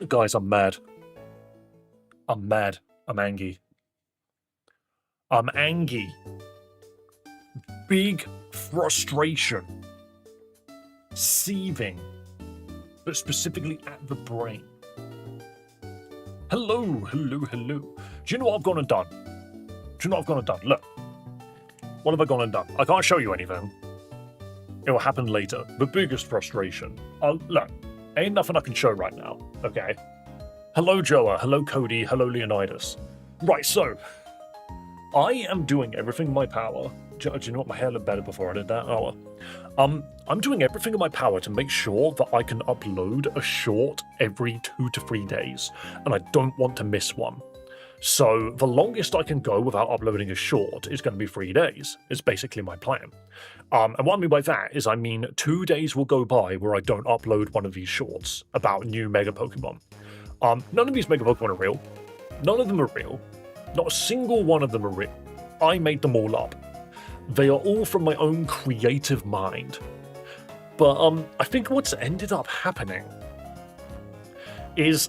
Guys, I'm mad. I'm mad. I'm angry. I'm angry. Big frustration. Seething. But specifically at the brain. Hello. Do you know what I've gone and done? Look. What have I gone and done? I can't show you anything. It will happen later. The biggest frustration. Look. Ain't nothing I can show right now. Okay. Hello, Joa. Hello, Cody. Hello, Leonidas. Right, so. I am doing everything in my power. Do you know what? My hair looked better before I did that. Oh, well. I'm doing everything in my power to make sure that I can upload a short every 2 to 3 days. And I don't want to miss one. So the longest I can go without uploading a short is going to be 3 days. It's basically my plan. And what I mean by that is 2 days will go by where I don't upload one of these shorts about new Mega Pokemon. None of these Mega Pokemon are real. None of them are real. Not a single one of them are real. I made them all up. They are all from my own creative mind. But I think what's ended up happening is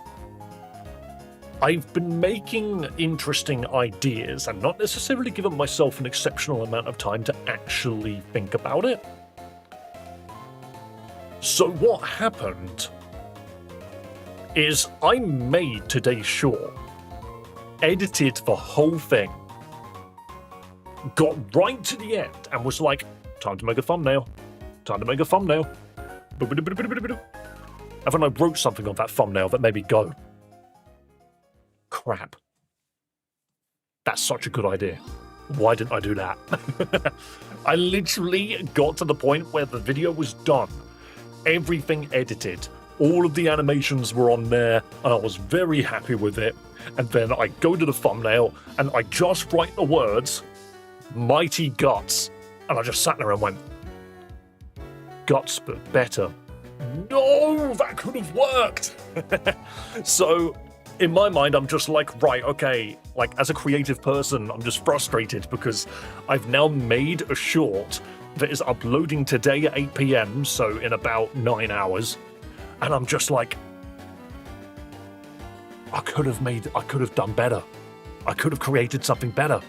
I've been making interesting ideas and not necessarily given myself an exceptional amount of time to actually think about it. So what happened is I made today's short, edited the whole thing, got right to the end and was like, time to make a thumbnail. And then I wrote something on that thumbnail that made me go, crap. That's such a good idea. Why didn't I do that? I literally got to the point where the video was done. Everything edited. All of the animations were on there, and I was very happy with it. And then I go to the thumbnail, and I just write the words, Mighty Guts. And I just sat there and went, Guts, but better. No, that could have worked. So, in my mind, I'm just like, right, okay, like as a creative person, I'm just frustrated because I've now made a short that is uploading today at 8 PM, so in about 9 hours, and I'm just like, I could have done better. I could have created something better.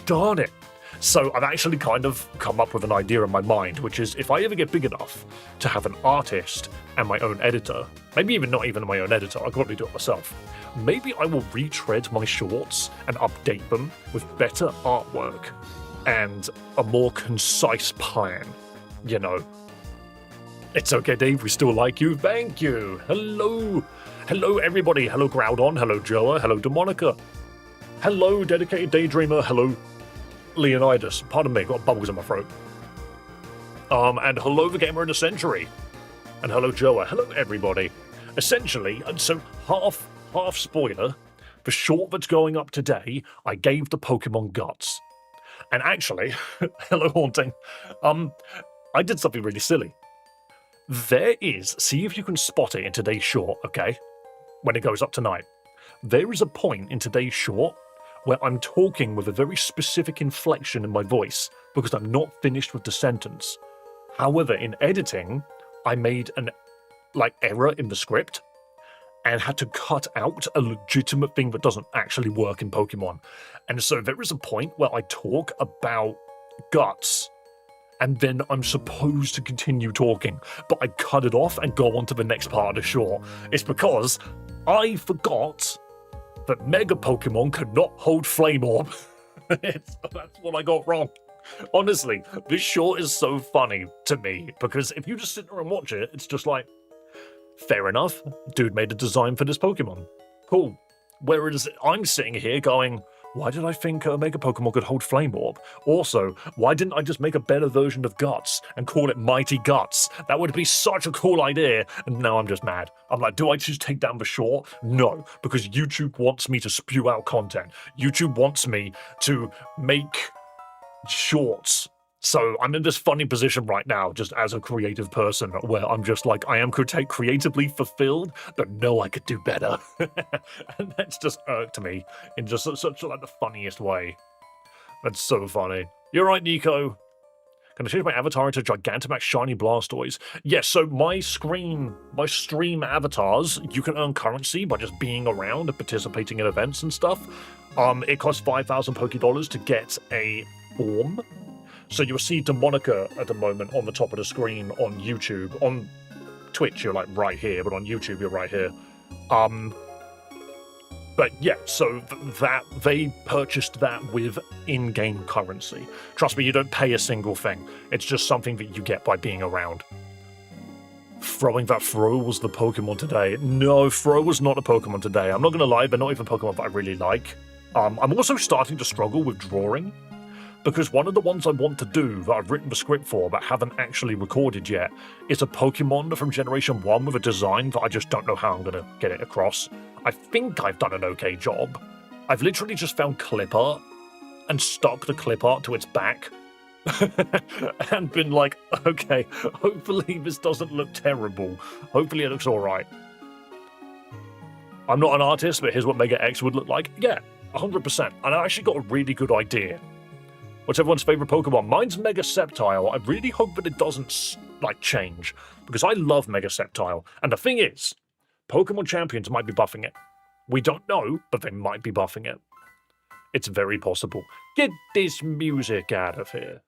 Darn it. So I've actually kind of come up with an idea in my mind, which is if I ever get big enough to have an artist and my own editor, maybe even not even my own editor, I could probably do it myself, maybe I will retread my shorts and update them with better artwork and a more concise plan, you know. It's okay, Dave, we still like you, thank you. Hello everybody, hello Groudon, hello Joa, hello Demonica, hello Dedicated Daydreamer, hello Leonidas, pardon me, got bubbles in my throat. And hello the Gamer of the Century. And hello Joa, hello everybody. Essentially, and so half spoiler, the short that's going up today, I gave the Pokemon Guts. And actually, hello Haunting, I did something really silly. There is, see if you can spot it in today's short, okay? When it goes up tonight. There is a point in today's short where I'm talking with a very specific inflection in my voice because I'm not finished with the sentence. However, in editing, I made an error in the script and had to cut out a legitimate thing that doesn't actually work in Pokemon. And so there is a point where I talk about Guts and then I'm supposed to continue talking, but I cut it off and go on to the next part of the short. It's because I forgot that Mega Pokemon could not hold Flame Orb. That's what I got wrong. Honestly, this short is so funny to me, because if you just sit there and watch it, it's just like, fair enough, dude made a design for this Pokemon. Cool. Whereas I'm sitting here going, why did I think a Mega Pokemon could hold Flame Orb? Also, why didn't I just make a better version of Guts and call it Mighty Guts? That would be such a cool idea, and now I'm just mad. I'm like, do I just take down the short? No, because YouTube wants me to spew out content. YouTube wants me to make shorts. So I'm in this funny position right now, just as a creative person, where I'm just like, I am creatively fulfilled, but no, I could do better. And that's just irked me in just such like the funniest way. That's so funny. You're right, Nico. Can I change my avatar into Gigantamax Shiny Blastoise? Yes, so my stream avatars, you can earn currency by just being around and participating in events and stuff. It costs 5,000 Poké-Dollars to get a form. So you'll see Demonica at the moment on the top of the screen on YouTube. On Twitch, you're like right here, but on YouTube, you're right here. But yeah, so that they purchased that with in-game currency. Trust me, you don't pay a single thing. It's just something that you get by being around. Throwing that Throw was the Pokemon today. No, Throw was not a Pokemon today. I'm not going to lie, they're not even Pokemon that I really like. I'm also starting to struggle with drawing, because one of the ones I want to do that I've written the script for but haven't actually recorded yet is a Pokemon from Generation 1 with a design that I just don't know how I'm going to get it across. I think I've done an okay job. I've literally just found clip art and stuck the clip art to its back and been like, okay, hopefully this doesn't look terrible. Hopefully it looks alright. I'm not an artist, but here's what Mega X would look like. Yeah, 100%. And I actually got a really good idea. What's everyone's favorite Pokemon? Mine's Mega Sceptile. I really hope that it doesn't, change, because I love Mega Sceptile. And the thing is, Pokemon Champions might be buffing it. We don't know, but they might be buffing it. It's very possible. Get this music out of here.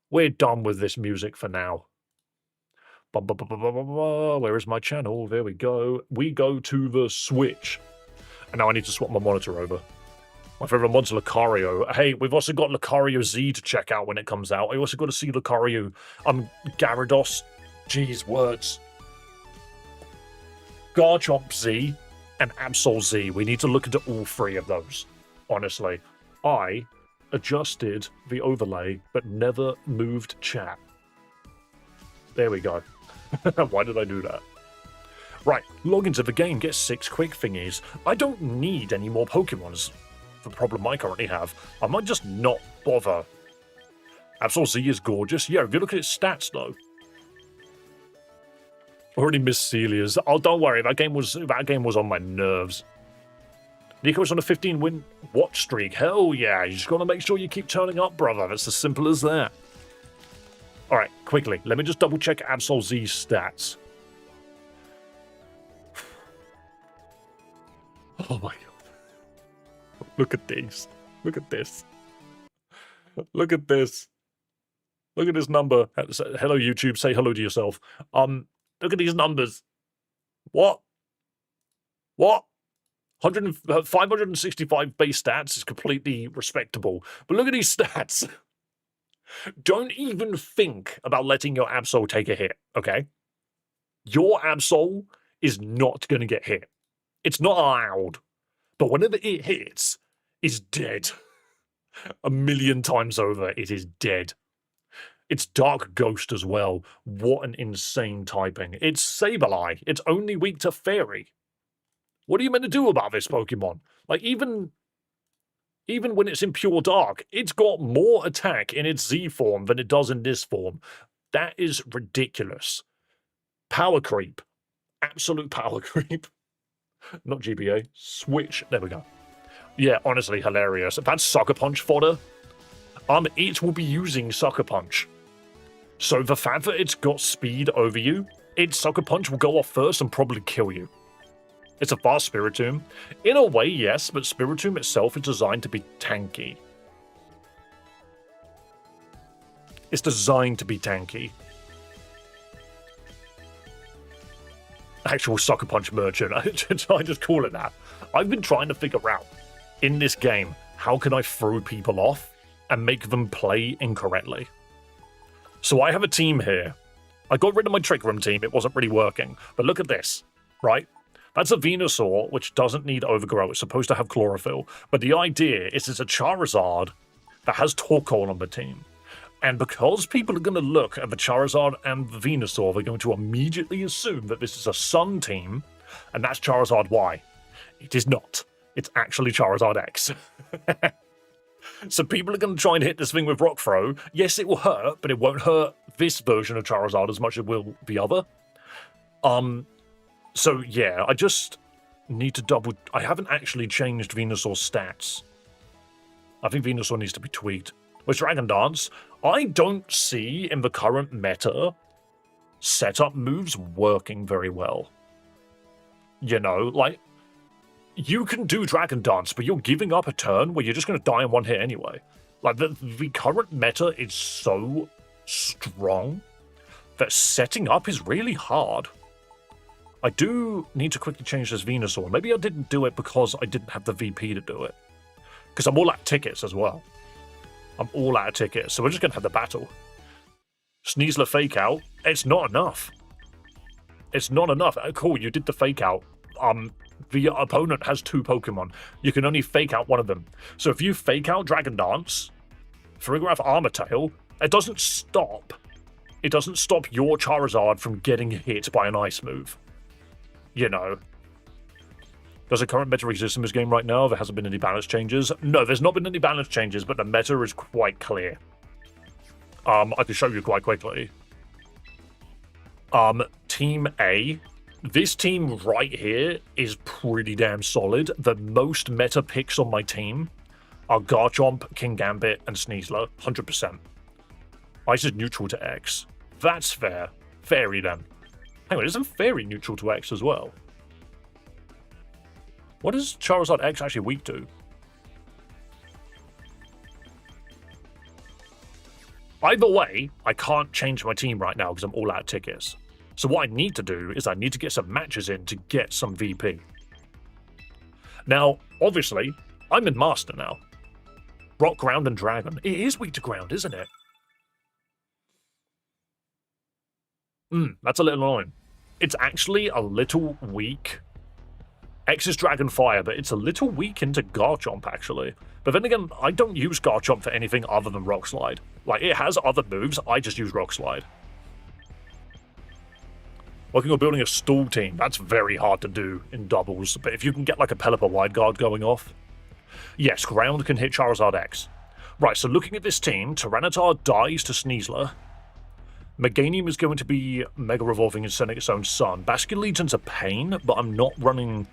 We're done with this music for now. Where is my channel? There we go. We go to the Switch. And now I need to swap my monitor over. My favorite mod's Lucario. Hey, we've also got Lucario Z to check out when it comes out. I also got to see Lucario, Gyarados. Jeez, words. Garchomp Z and Absol Z. We need to look into all three of those, honestly. I adjusted the overlay, but never moved chat. There we go. Why did I do that? Right, log into the game, get 6 quick thingies. I don't need any more Pokemons. The problem I currently have. I might just not bother. Absol Z is gorgeous. Yeah, if you look at its stats, though. Already missed Celia's. Oh, don't worry. That game was on my nerves. Nico's on a 15-win watch streak. Hell yeah. You just got to make sure you keep turning up, brother. It's as simple as that. All right, quickly. Let me just double-check Absol Z's stats. Oh, my God. Look at these. Look at this. Look at this. Look at this number. Hello, YouTube. Say hello to yourself. Look at these numbers. What? 565 base stats is completely respectable. But look at these stats. Don't even think about letting your Absol take a hit, okay? Your Absol is not going to get hit. It's not allowed. But whenever it hits, it's dead. A million times over, it is dead. It's Dark Ghost as well. What an insane typing. It's Sableye. It's only weak to Fairy. What are you meant to do about this Pokemon? Even when it's in pure Dark, it's got more attack in its Z form than it does in this form. That is ridiculous. Power creep. Absolute power creep. Not GBA. Switch. There we go. Yeah, honestly, hilarious. If that's Sucker Punch fodder, it will be using Sucker Punch. So the fact that it's got speed over you, its Sucker Punch will go off first and probably kill you. It's a fast Spiritomb. In a way, yes, but Spiritomb itself is designed to be tanky. It's designed to be tanky. Actual Sucker Punch merchant. I just call it that. I've been trying to figure out, in this game, how can I throw people off and make them play incorrectly? So I have a team here. I got rid of my Trick Room team. It wasn't really working. But look at this, right? That's a Venusaur, which doesn't need Overgrow. It's supposed to have Chlorophyll. But the idea is it's a Charizard that has Torkoal on the team. And because people are going to look at the Charizard and the Venusaur, they're going to immediately assume that this is a Sun team, and that's Charizard Y. It is not. It's actually Charizard X. So people are going to try and hit this thing with Rock Throw. Yes, it will hurt, but it won't hurt this version of Charizard as much as it will the other. So yeah, I just need to double... I haven't actually changed Venusaur's stats. I think Venusaur needs to be tweaked. with Dragon Dance, I don't see in the current meta setup moves working very well. You know, like, you can do Dragon Dance, but you're giving up a turn where you're just going to die in one hit anyway. Like, the current meta is so strong that setting up is really hard. I do need to quickly change this Venusaur. Maybe I didn't do it because I didn't have the VP to do it. Because I'm all out of tickets as well. I'm all out of tickets, so we're just going to have the battle. Sneasler fake out. It's not enough. It's not enough. Cool, you did the fake out. The opponent has 2 Pokemon. You can only fake out one of them. So if you fake out Dragon Dance, Farigiraf Armor Tail, it doesn't stop. It doesn't stop your Charizard from getting hit by an ice move. You know. Does the current meta exist in this game right now? There hasn't been any balance changes. No, there's not been any balance changes, but the meta is quite clear. I can show you quite quickly. Team A. This team right here is pretty damn solid. The most meta picks on my team are Garchomp, Kingambit, and Sneasler. 100%. Ice is neutral to X. That's fair. Fairy then. Hang on, isn't Fairy neutral to X as well? What is Charizard X actually weak to? Either way, I can't change my team right now because I'm all out of tickets. So what I need to do is I need to get some matches in to get some VP. Now, obviously, I'm in Master now. Rock, Ground, and Dragon. It is weak to Ground, isn't it? That's a little annoying. It's actually a little weak. X is Dragon Fire, but it's a little weak into Garchomp, actually. But then again, I don't use Garchomp for anything other than Rock Slide. Like, it has other moves, I just use Rock Slide. Working on building a stall team, that's very hard to do in doubles, but if you can get like a Pelipper Wide Guard going off. Yes, Ground can hit Charizard X. Right, so looking at this team, Tyranitar dies to Sneasler. Meganium is going to be Mega Revolving and sending its own sun. Basculegion's a pain, but I'm not running...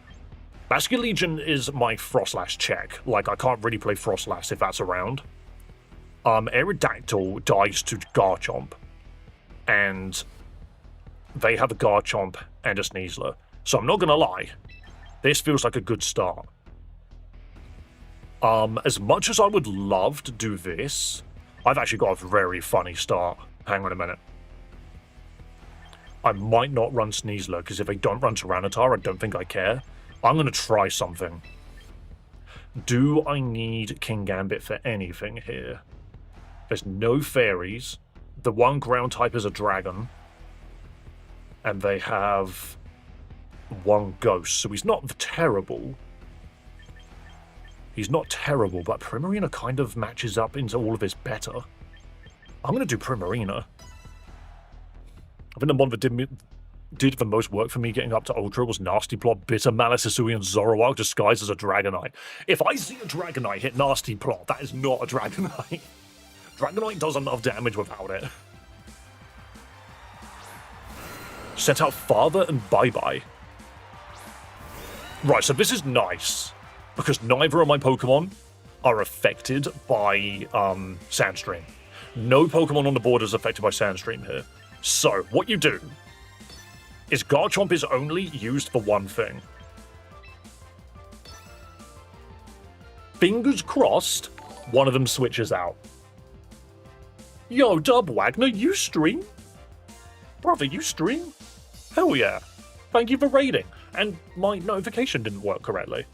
Basculegion is my Frostlass check. Like, I can't really play Frostlass if that's around. Aerodactyl dies to Garchomp. And they have a Garchomp and a Sneasler. So I'm not going to lie. This feels like a good start. As much as I would love to do this, I've actually got a very funny start. Hang on a minute. I might not run Sneasler, because if I don't run Tyranitar, I don't think I care. I'm going to try something. Do I need Kingambit for anything here? There's no fairies. The one ground type is a dragon. And they have one ghost, so he's not terrible. He's not terrible, but Primarina kind of matches up into all of his better. I'm going to do Primarina. I think the one that did the most work for me getting up to Ultra was Nasty Plot, Bitter Malice, Hisuian, Zoroark disguised as a Dragonite. If I see a Dragonite hit Nasty Plot, that is not a Dragonite. Dragonite does enough damage without it. Set out Father and Bye-Bye. Right, so this is nice, because neither of my Pokemon are affected by Sandstream. No Pokemon on the board is affected by Sandstream here. So, what you do is Garchomp is only used for one thing. Fingers crossed, one of them switches out. Yo, Dub Wagner, you stream? Brother, you stream? Hell yeah. Thank you for raiding. And my notification didn't work correctly.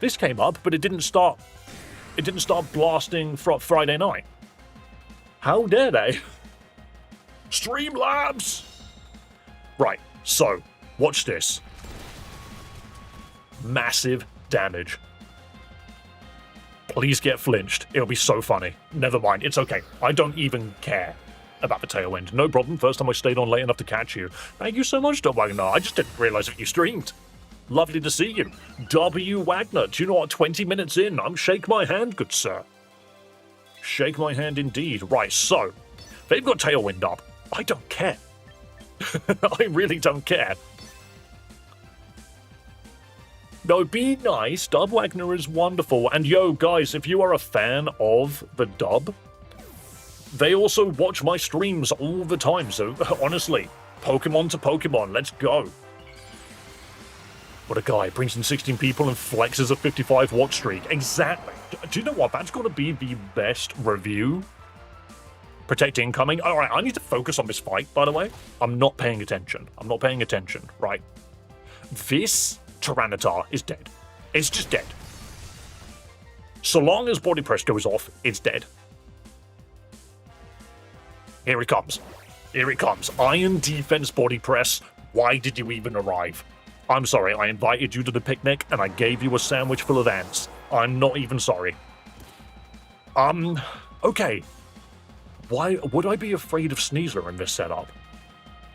This came up, but it didn't start blasting Friday night. How dare they? Streamlabs! Right, so, watch this. Massive damage. Please get flinched. It'll be so funny. Never mind, it's okay. I don't even care about the Tailwind. No problem, first time I stayed on late enough to catch you. Thank you so much, W. Wagner. I just didn't realise that you streamed. Lovely to see you. W. Wagner, do you know what? 20 minutes in, I'm shake my hand, good sir. Shake my hand indeed. Right, so, they've got Tailwind up. I don't care. I really don't care. No, be nice. Dub Wagner is wonderful. And yo, guys, if you are a fan of the dub, they also watch my streams all the time. So, honestly, Pokemon to Pokemon, let's go. What a guy. Brings in 16 people and flexes a 55 watch streak. Exactly. Do you know what? That's going to be the best review. Protect incoming. All right, I need to focus on this fight, by the way. I'm not paying attention. Right. This Tyranitar is dead. It's just dead. So long as body press goes off, it's dead. Here it comes. Iron defense body press. Why did you even arrive? I'm sorry, I invited you to the picnic and I gave you a sandwich full of ants. I'm not even sorry. Okay. Why would I be afraid of Sneasler in this setup?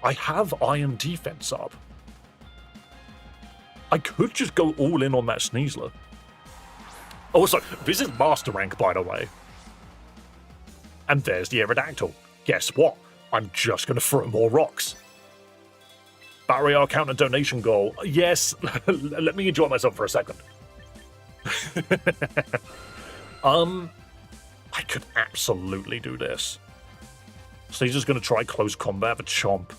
I have Iron defense up. I could just go all in on that Sneasler. Also, this is Master Rank, by the way. And there's the Aerodactyl. Guess what? I'm just going to throw more rocks. Barrier counter donation goal. Yes, let me enjoy myself for a second. I could absolutely do this. Sneasler's going to try close combat with Chomp.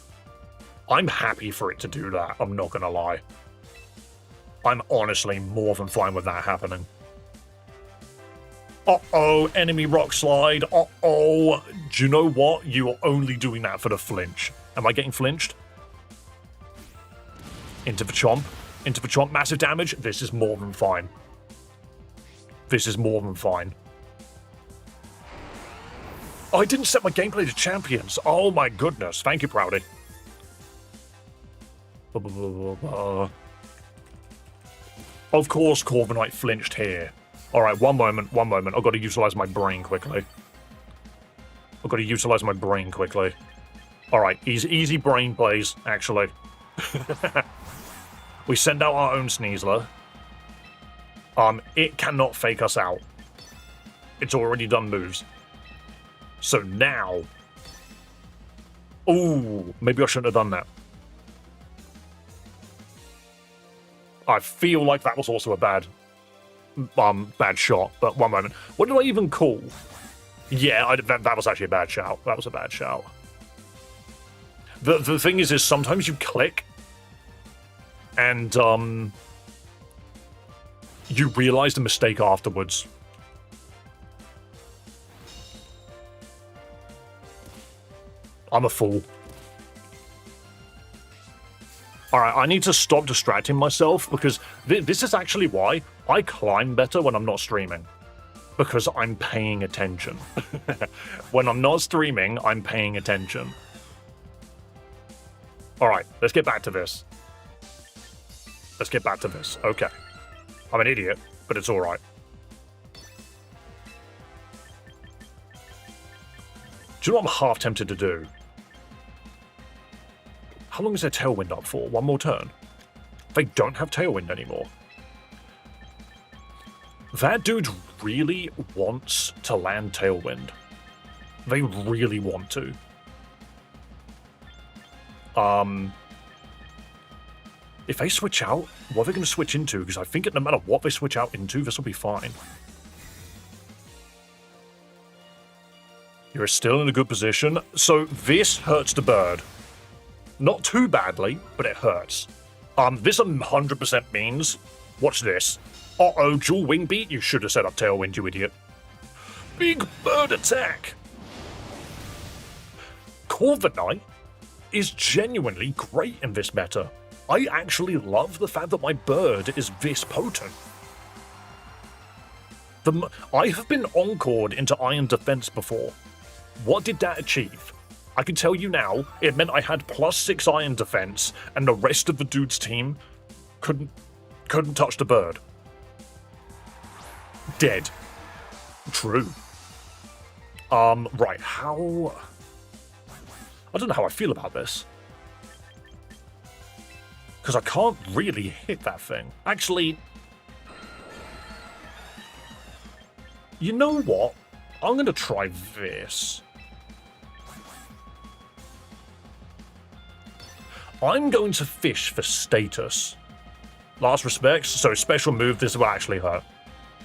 I'm happy for it to do that, I'm not going to lie. I'm honestly more than fine with that happening. Uh-oh, enemy rock slide. Uh-oh. Do you know what? You're only doing that for the flinch. Am I getting flinched? Into the Chomp. Massive damage. This is more than fine. Oh, I didn't set my gameplay to champions. Oh my goodness. Thank you, Proudy. Of course, Corviknight flinched here. Alright, one moment. I've got to utilize my brain quickly. Alright, easy brain plays, actually. We send out our own Sneasler. It cannot fake us out. It's already done moves. So now... Ooh, maybe I shouldn't have done that. I feel like that was also a bad shot, but one moment. What did I even call? Yeah, that was actually a bad shout. The thing is sometimes you click and you realize the mistake afterwards. I'm a fool. Alright, I need to stop distracting myself because this is actually why I climb better when I'm not streaming. Because I'm paying attention. When I'm not streaming, I'm paying attention. Alright, let's get back to this. Okay. I'm an idiot, but it's alright. Do you know what I'm half tempted to do? How long is their Tailwind up for? One more turn? They don't have Tailwind anymore. That dude really wants to land Tailwind. They really want to. If they switch out, what are they going to switch into? Because I think no matter what they switch out into, this will be fine. You're still in a good position. So this hurts the bird. Not too badly, but it hurts. This 100% means... Watch this. Uh-oh, dual wing beat? You should have set up Tailwind, you idiot. Big bird attack! Corviknight is genuinely great in this meta. I actually love the fact that my bird is this potent. I have been encored into Iron Defense before. What did that achieve? I can tell you now, it meant I had +6 Iron Defense, and the rest of the dude's team couldn't touch the bird. Dead. True. Right, how... I don't know how I feel about this. Because I can't really hit that thing. Actually... You know what? I'm going to try this. I'm going to fish for status. Last respects. So special move, this will actually hurt.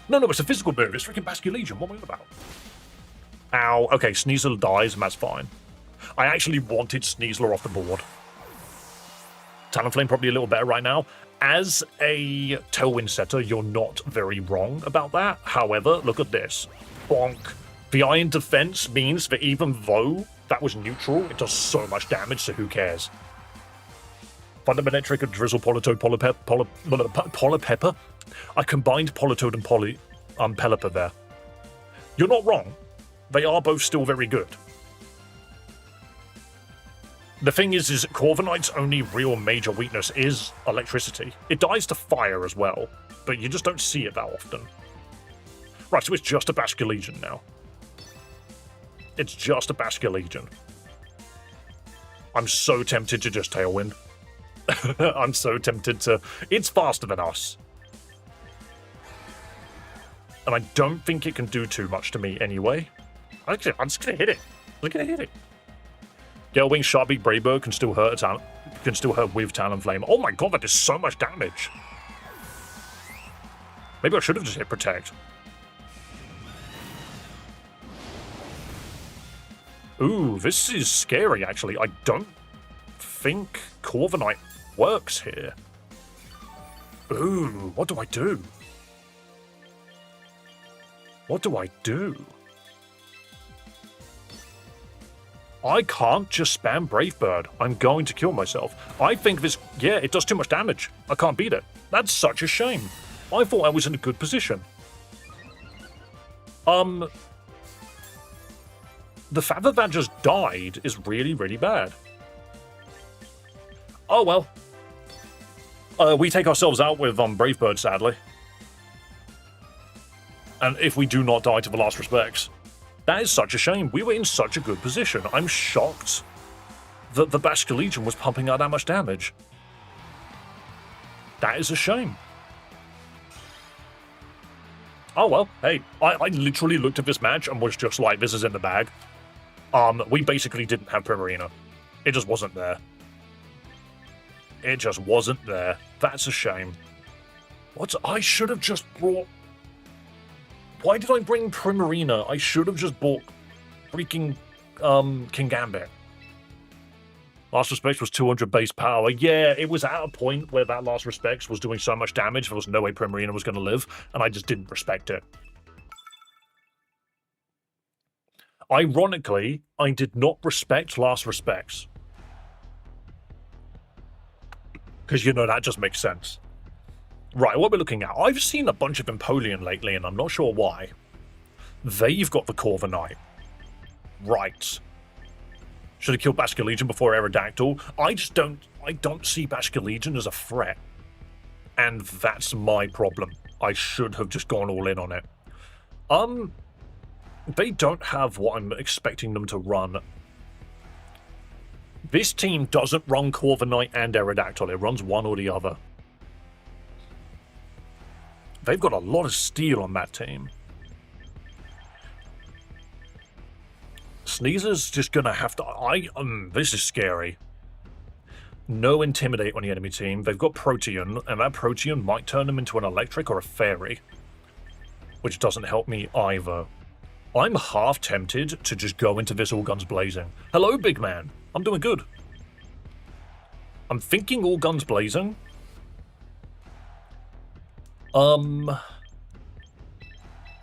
No, it's a physical move. It's freaking Basculegion. What am I on about? Ow. Okay, Sneasel dies, and that's fine. I actually wanted Sneasler off the board. Talonflame probably a little better right now. As a Tailwind setter, you're not very wrong about that. However, look at this. Bonk. The Iron Defense means that even though that was neutral, it does so much damage, so who cares? Fundamentric and Drizzle, Politoed, Polypepper. I combined Politoed and Pelipper there. You're not wrong. They are both still very good. The thing is Corviknight's only real major weakness is electricity. It dies to fire as well, but you just don't see it that often. Right, so it's just a Basculegion now. It's just a Basculegion. I'm so tempted to just Tailwind. I'm so tempted to... It's faster than us. And I don't think it can do too much to me anyway. I'm just gonna hit it. I'm gonna hit it. Gale-Wing, Sharpbeak, Braybird can still hurt with Talonflame. Oh my god, that does so much damage. Maybe I should have just hit Protect. Ooh, this is scary, actually. I don't think Corviknight works here. Ooh, what do I do? What do I do? I can't just spam Brave Bird. I'm going to kill myself. I think this... Yeah, it does too much damage. I can't beat it. That's such a shame. I thought I was in a good position. The fact that just died is really, really bad. Oh, well. We take ourselves out with Brave Bird, sadly. And if we do not die to the last respects... That is such a shame. We were in such a good position. I'm shocked that the Basculegion was pumping out that much damage. That is a shame. Oh well, hey, I literally looked at this match and was just like, this is in the bag. We basically didn't have Primarina. It just wasn't there. It just wasn't there. That's a shame. I should have just brought... Why did I bring Primarina? I should have just bought freaking King Gambit. Last Respects was 200 base power. Yeah, it was at a point where that Last Respects was doing so much damage, there was no way Primarina was going to live, and I just didn't respect it. Ironically, I did not respect Last Respects. Because, that just makes sense. Right, what we're looking at. I've seen a bunch of Empoleon lately, and I'm not sure why. They've got the Corviknight. Right. Should have killed Basculegion before Aerodactyl. I don't see Basculegion as a threat. And that's my problem. I should have just gone all in on it. They don't have what I'm expecting them to run. This team doesn't run Corviknight and Aerodactyl. It runs one or the other. They've got a lot of steel on that team. Sneezer's just gonna have to... this is scary. No Intimidate on the enemy team. They've got Protean, and that Protean might turn them into an Electric or a Fairy. Which doesn't help me either. I'm half tempted to just go into this all guns blazing. Hello, big man. I'm doing good. I'm thinking all guns blazing. I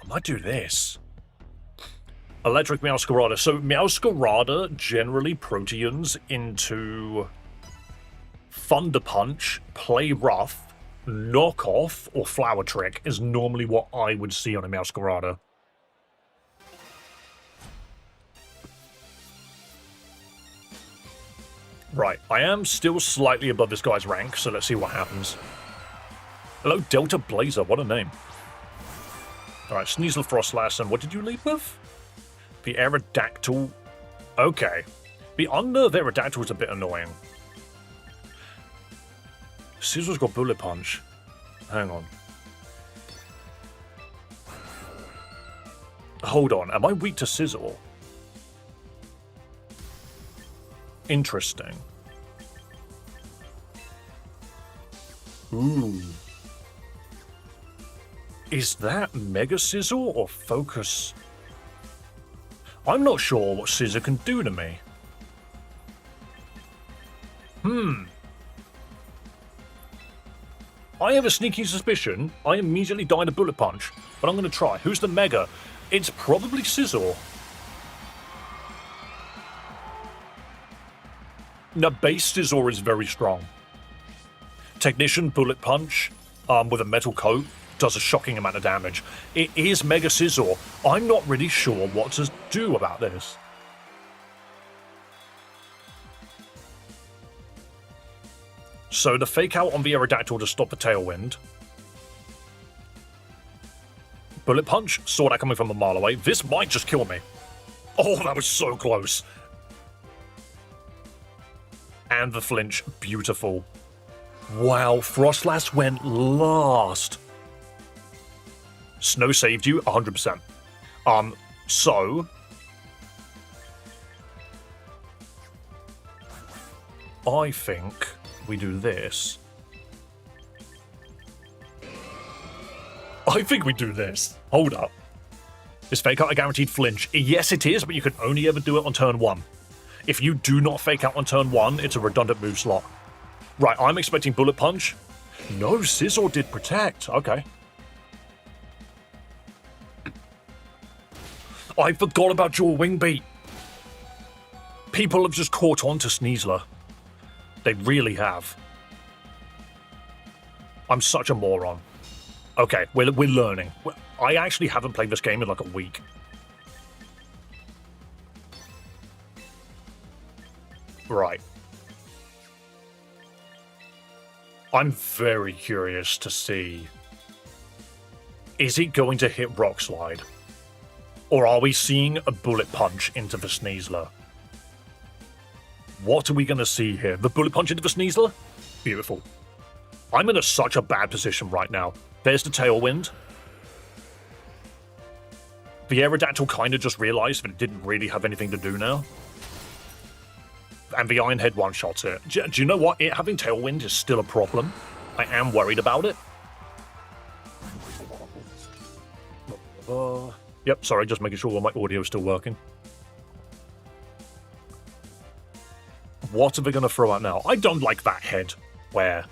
might do this. Electric Meowscarada. So Meowscarada generally Proteans into Thunder Punch, Play Rough, Knock Off, or Flower Trick is normally what I would see on a Meowscarada. Right, I am still slightly above this guy's rank, so let's see what happens. Hello, Delta Blazer, what a name. Alright, Sneasel, Frostlass, and what did you lead with? The Aerodactyl. Okay. The Unnerve Aerodactyl is a bit annoying. Sizzle's got Bullet Punch. Hang on. Hold on, am I weak to Sizzle? Interesting. Ooh. Is that Mega Sizzle or Focus? I'm not sure what Scissor can do to me. I have a sneaking suspicion I immediately died a Bullet Punch, but I'm going to try. Who's the Mega? It's probably Scissor. Now, base Scissor is very strong. Technician Bullet Punch with a metal coat does a shocking amount of damage. It is Mega Scissor. I'm not really sure what to do about this. So the fake out on the Aerodactyl to stop the Tailwind. Bullet Punch, saw that coming from a mile away. This might just kill me. Oh, that was so close. And the flinch, beautiful. Wow, Frostlass went last. Snow saved you, 100%. So... I think we do this. Hold up. Is fake out a guaranteed flinch? Yes, it is, but you can only ever do it on turn 1. If you do not fake out on turn 1, it's a redundant move slot. Right, I'm expecting Bullet Punch. No, Scissor did protect. Okay. I forgot about your Wing Beat. People have just caught on to Sneasler. They really have. I'm such a moron. Okay, we're learning. I actually haven't played this game in like a week. Right. I'm very curious to see... Is he going to hit Rock Slide? Or are we seeing a Bullet Punch into the Sneasler? What are we going to see here? The Bullet Punch into the Sneasler? Beautiful. I'm in such a bad position right now. There's the Tailwind. The Aerodactyl kind of just realized that it didn't really have anything to do now. And the Iron Head one-shots it. Do you know what? It having Tailwind is still a problem. I am worried about it. Yep, sorry, just making sure my audio is still working. What are they going to throw out now? I don't like that head. Where?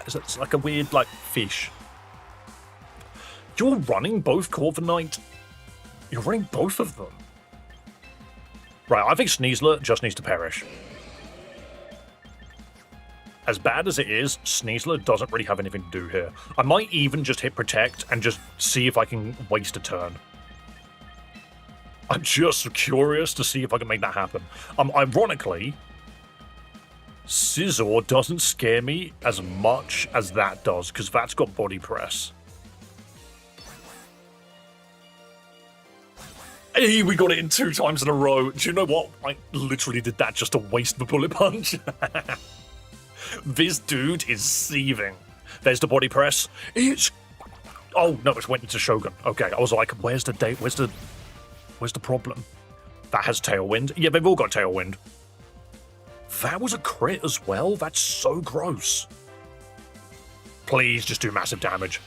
It's like a weird, like, fish. You're running both Corviknight. You're running both of them. Right, I think Sneasler just needs to perish. As bad as it is, Sneasler doesn't really have anything to do here. I might even just hit Protect and just see if I can waste a turn. I'm just curious to see if I can make that happen. Ironically, Scizor doesn't scare me as much as that does, because that's got Body Press. Hey, we got it in 2 times in a row. Do you know what? I literally did that just to waste the Bullet Punch. This dude is seething. There's the Body Press. It's... Oh, no, it went into Shogun. Okay, I was like, where's the date? Where's the problem? That has Tailwind. Yeah, they've all got Tailwind. That was a crit as well? That's so gross. Please just do massive damage.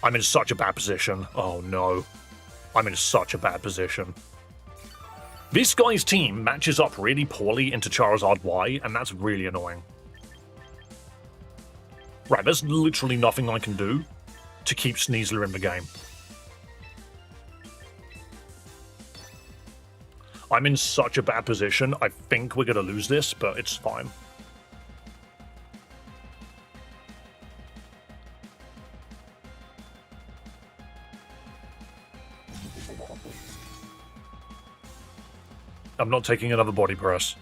I'm in such a bad position. Oh no. I'm in such a bad position. This guy's team matches up really poorly into Charizard Y, and that's really annoying. Right, there's literally nothing I can do to keep Sneasler in the game. I'm in such a bad position. I think we're going to lose this, but it's fine. I'm not taking another Body Press.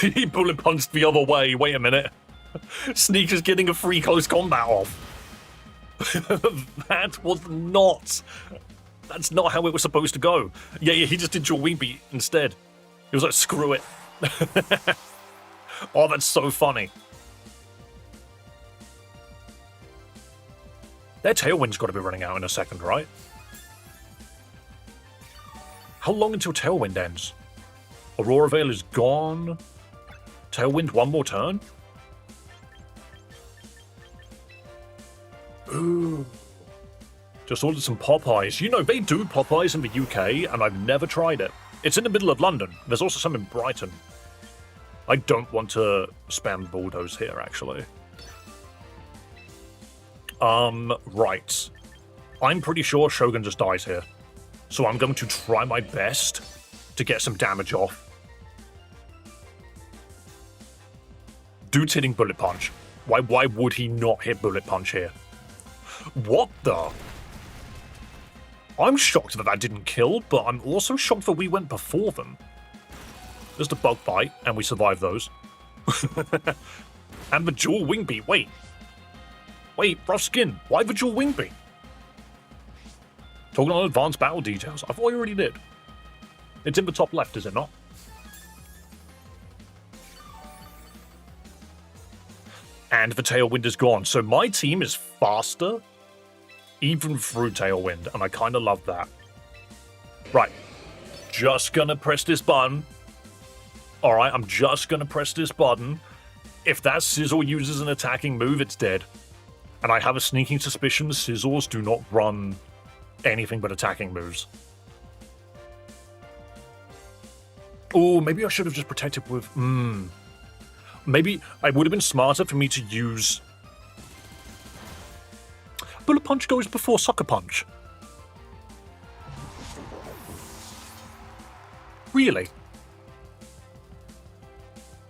He Bullet Punched the other way. Wait a minute. Sneaker's getting a free close combat off. That was not... That's not how it was supposed to go. Yeah, he just did your Wing Beat instead. He was like, screw it. Oh, that's so funny. Their Tailwind's got to be running out in a second, right? How long until Tailwind ends? Aurora Veil is gone. Tailwind one more turn? Just ordered some Popeyes. You know, they do Popeyes in the UK, and I've never tried it. It's in the middle of London. There's also some in Brighton. I don't want to spam bulldoze here, actually. Right. I'm pretty sure Shogun just dies here. So I'm going to try my best to get some damage off. Dude's hitting Bullet Punch. Why would he not hit Bullet Punch here? What the? I'm shocked that that didn't kill, but I'm also shocked that we went before them. There's the Bug Bite, and we survived those. And the Dual Wing Beat. Wait, rough skin. Why the Dual Wing Beat? Talking on advanced battle details. I thought I already did. It's in the top left, is it not? And the Tailwind is gone. So my team is faster, even through Tailwind, and I kind of love that. Right. Just gonna press this button. Alright, I'm just gonna press this button. If that Sizzle uses an attacking move, it's dead. And I have a sneaking suspicion Sizzles do not run anything but attacking moves. Oh, maybe I should have just protected with... Maybe it would have been smarter for me to use... Bullet Punch goes before Sucker Punch. Really?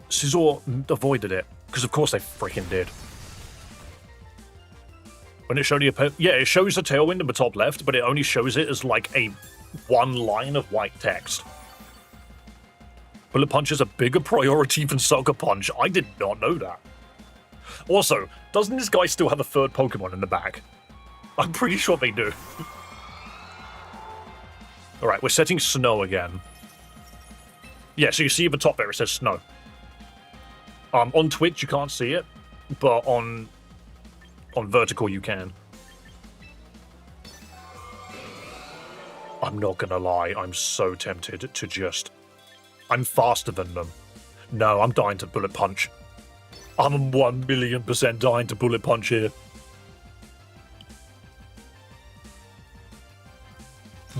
Scizor avoided it, because of course they freaking did. When it showed you, yeah, it shows the Tailwind in the top left, but it only shows it as like a one line of white text. Bullet Punch is a bigger priority than Sucker Punch. I did not know that. Also, doesn't this guy still have a third Pokemon in the bag? I'm pretty sure they do. Alright, we're setting Snow again. Yeah, so you see at the top there, it says Snow. On Twitch, you can't see it, but on vertical, you can. I'm not gonna lie, I'm so tempted to just... I'm faster than them. No, I'm dying to Bullet Punch. I'm 1,000,000% dying to Bullet Punch here.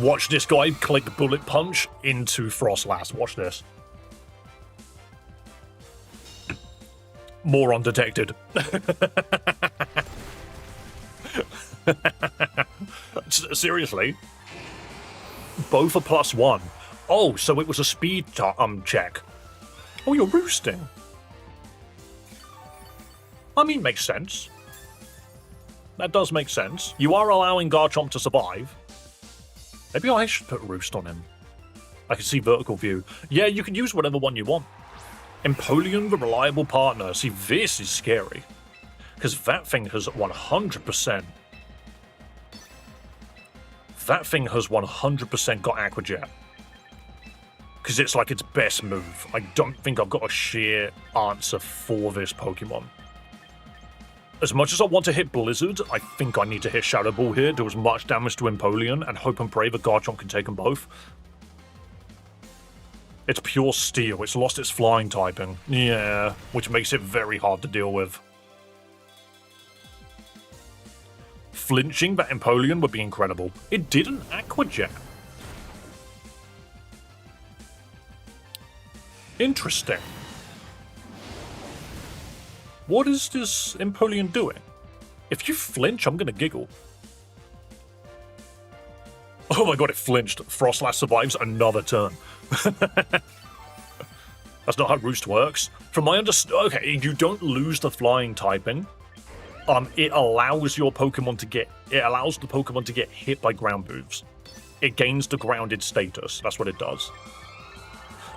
Watch this guy click Bullet Punch into Frostlass. Watch this. More undetected. Seriously? Both are +1. Oh, so it was a speed check. Oh, you're roosting. I mean, makes sense. That does make sense. You are allowing Garchomp to survive. Maybe I should put Roost on him. I can see vertical view. Yeah, you can use whatever one you want. Empoleon, the reliable partner. See, this is scary. Because that thing has 100%. That thing has 100% got Aqua Jet. Because it's like its best move. I don't think I've got a sheer answer for this Pokemon. As much as I want to hit Blizzard, I think I need to hit Shadow Ball here, do as much damage to Empoleon, and hope and pray that Garchomp can take them both. It's pure Steel, it's lost its flying typing. Yeah, which makes it very hard to deal with. Flinching that Empoleon would be incredible. It did an Aqua Jet. Interesting. What is this Empoleon doing? If you flinch, I'm gonna giggle. Oh my god, it flinched. Frostlass survives another turn. That's not how Roost works. From my understanding, okay, you don't lose the flying typing. It allows your Pokemon to get... It allows the Pokemon to get hit by ground moves. It gains the grounded status. That's what it does.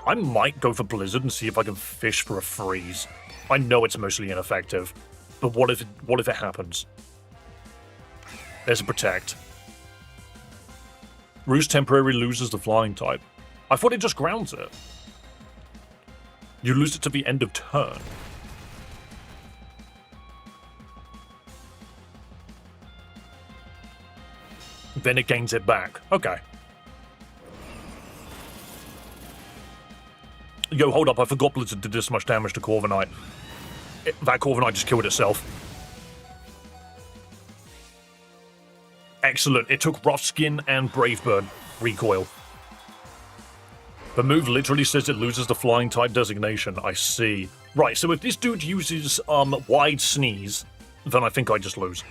I might go for Blizzard and see if I can fish for a freeze. I know it's mostly ineffective, but what if it happens? There's a Protect. Roost temporarily loses the flying type. I thought it just grounds it. You lose it to the end of turn. Then it gains it back. Okay. Yo, hold up, I forgot Blizzard did this much damage to Corviknight. That Corviknight just killed itself. Excellent. It took Rough Skin and Brave Bird recoil. The move literally says it loses the flying type designation. I see. Right, so if this dude uses Wide Sneeze, then I think I just lose.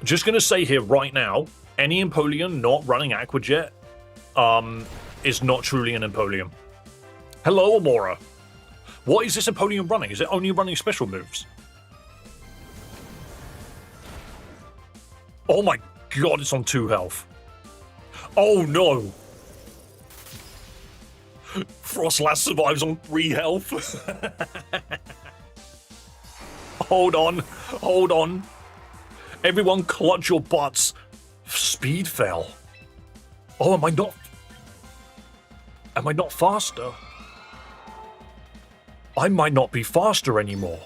Just gonna say here right now, any Empoleon not running Aqua Jet is not truly an Empoleon. Hello, Amora. What is this Empoleon running? Is it only running special moves? Oh my god, it's on 2 health. Oh no! Frostlass survives on 3 health. Hold on, hold on. Everyone clutch your butts. Speed fell. Oh, am I not faster? I might not be faster anymore.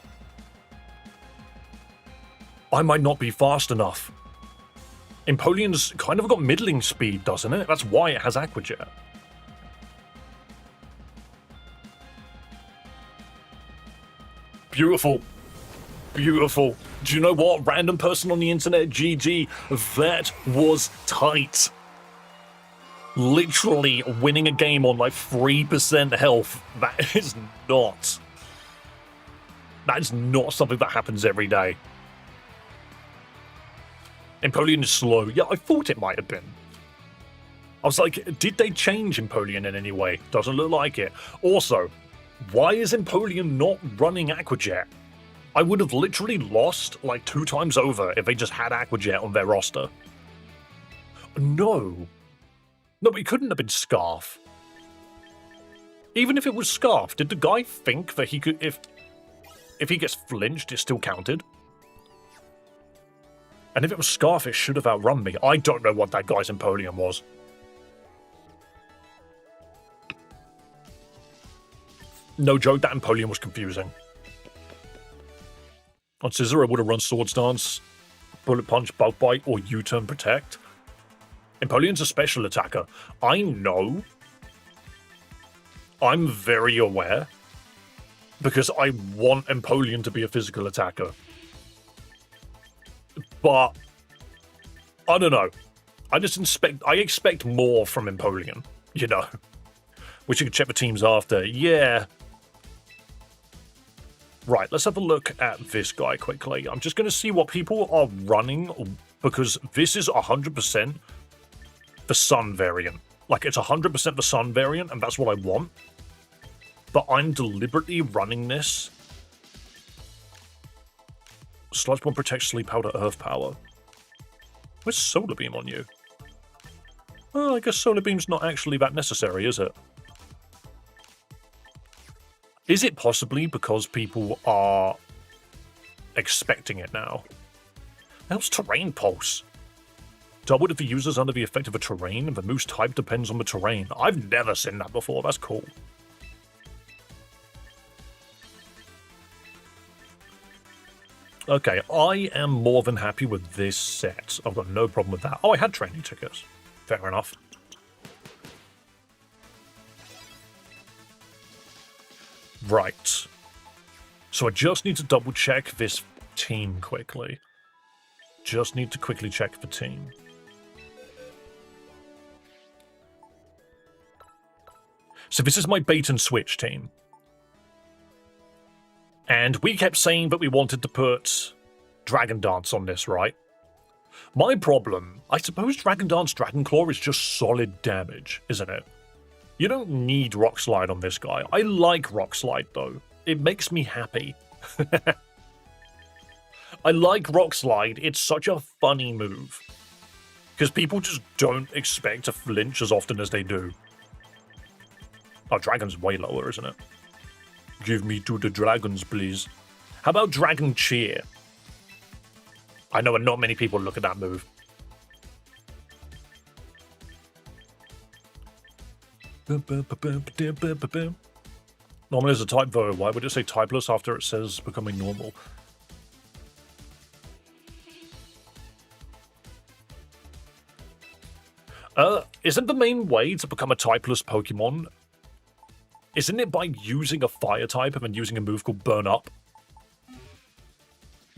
I might not be fast enough. Empoleon's kind of got middling speed, doesn't it? That's why it has Aqua Jet. Beautiful. Beautiful. Do you know what? Random person on the internet, GG. That was tight. Literally winning a game on like 3% health. That is not something that happens every day. Empoleon is slow. Yeah, I thought it might have been. I was like, did they change Empoleon in any way? Doesn't look like it. Also, why is Empoleon not running Aqua Jet? I would have literally lost like 2 times over if they just had Aqua Jet on their roster. No. No, it couldn't have been Scarf. Even if it was Scarf, did the guy think that he could, if he gets flinched, it still counted? And if it was Scarf, it should have outrun me. I don't know what that guy's Empoleon was. No joke, that Empoleon was confusing. On Scissor, I would have run Swords Dance, Bullet Punch, Bulk Bite, or U-Turn Protect. Empoleon's a special attacker. I know. I'm very aware. Because I want Empoleon to be a physical attacker. But I don't know. I expect more from Empoleon, you know. Which you can check the teams after. Yeah. Right, let's have a look at this guy quickly. I'm just going to see what people are running, because this is 100% the Sun variant. Like, it's 100% the Sun variant, and that's what I want. But I'm deliberately running this. Sludge Bomb protects Sleep Powder, Earth Power. Where's Solar Beam on you? Oh, I guess Solar Beam's not actually that necessary, is it? Is it possibly because people are expecting it now? How's Terrain Pulse? Doubled if the user's under the effect of a terrain and the move's type depends on the terrain. I've never seen that before, that's cool. Okay, I am more than happy with this set. I've got no problem with that. Oh, I had training tickets. Fair enough. Right. So I just need to double check this team quickly. Just need to quickly check the team. So this is my bait and switch team. And we kept saying that we wanted to put Dragon Dance on this, right? My problem, I suppose Dragon Dance Dragon Claw is just solid damage, isn't it? You don't need Rock Slide on this guy. I like Rock Slide, though. It makes me happy. I like Rock Slide. It's such a funny move. Because people just don't expect to flinch as often as they do. Oh, Dragon's way lower, isn't it? Give me to the dragons, please. How about Dragon Cheer? I know not many people look at that move. Normally as a type though, why would it say typeless after it says becoming normal? Isn't the main way to become a typeless Pokemon, isn't it by using a fire type and then using a move called Burn Up?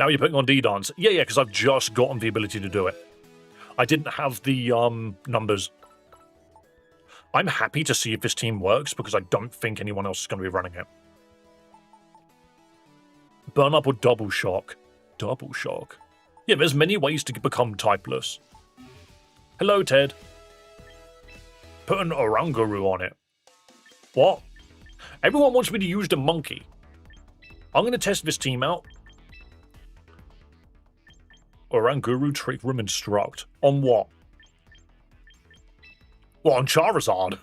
Now you're putting on D-Dance. Yeah, because I've just gotten the ability to do it. I didn't have the numbers. I'm happy to see if this team works because I don't think anyone else is going to be running it. Burn up or double shock? Double shock? Yeah, there's many ways to become typeless. Hello, Ted. Put an Oranguru on it. What? Everyone wants me to use the monkey. I'm going to test this team out. Oranguru, Trick Room, Instruct. On what? Well, on Charizard.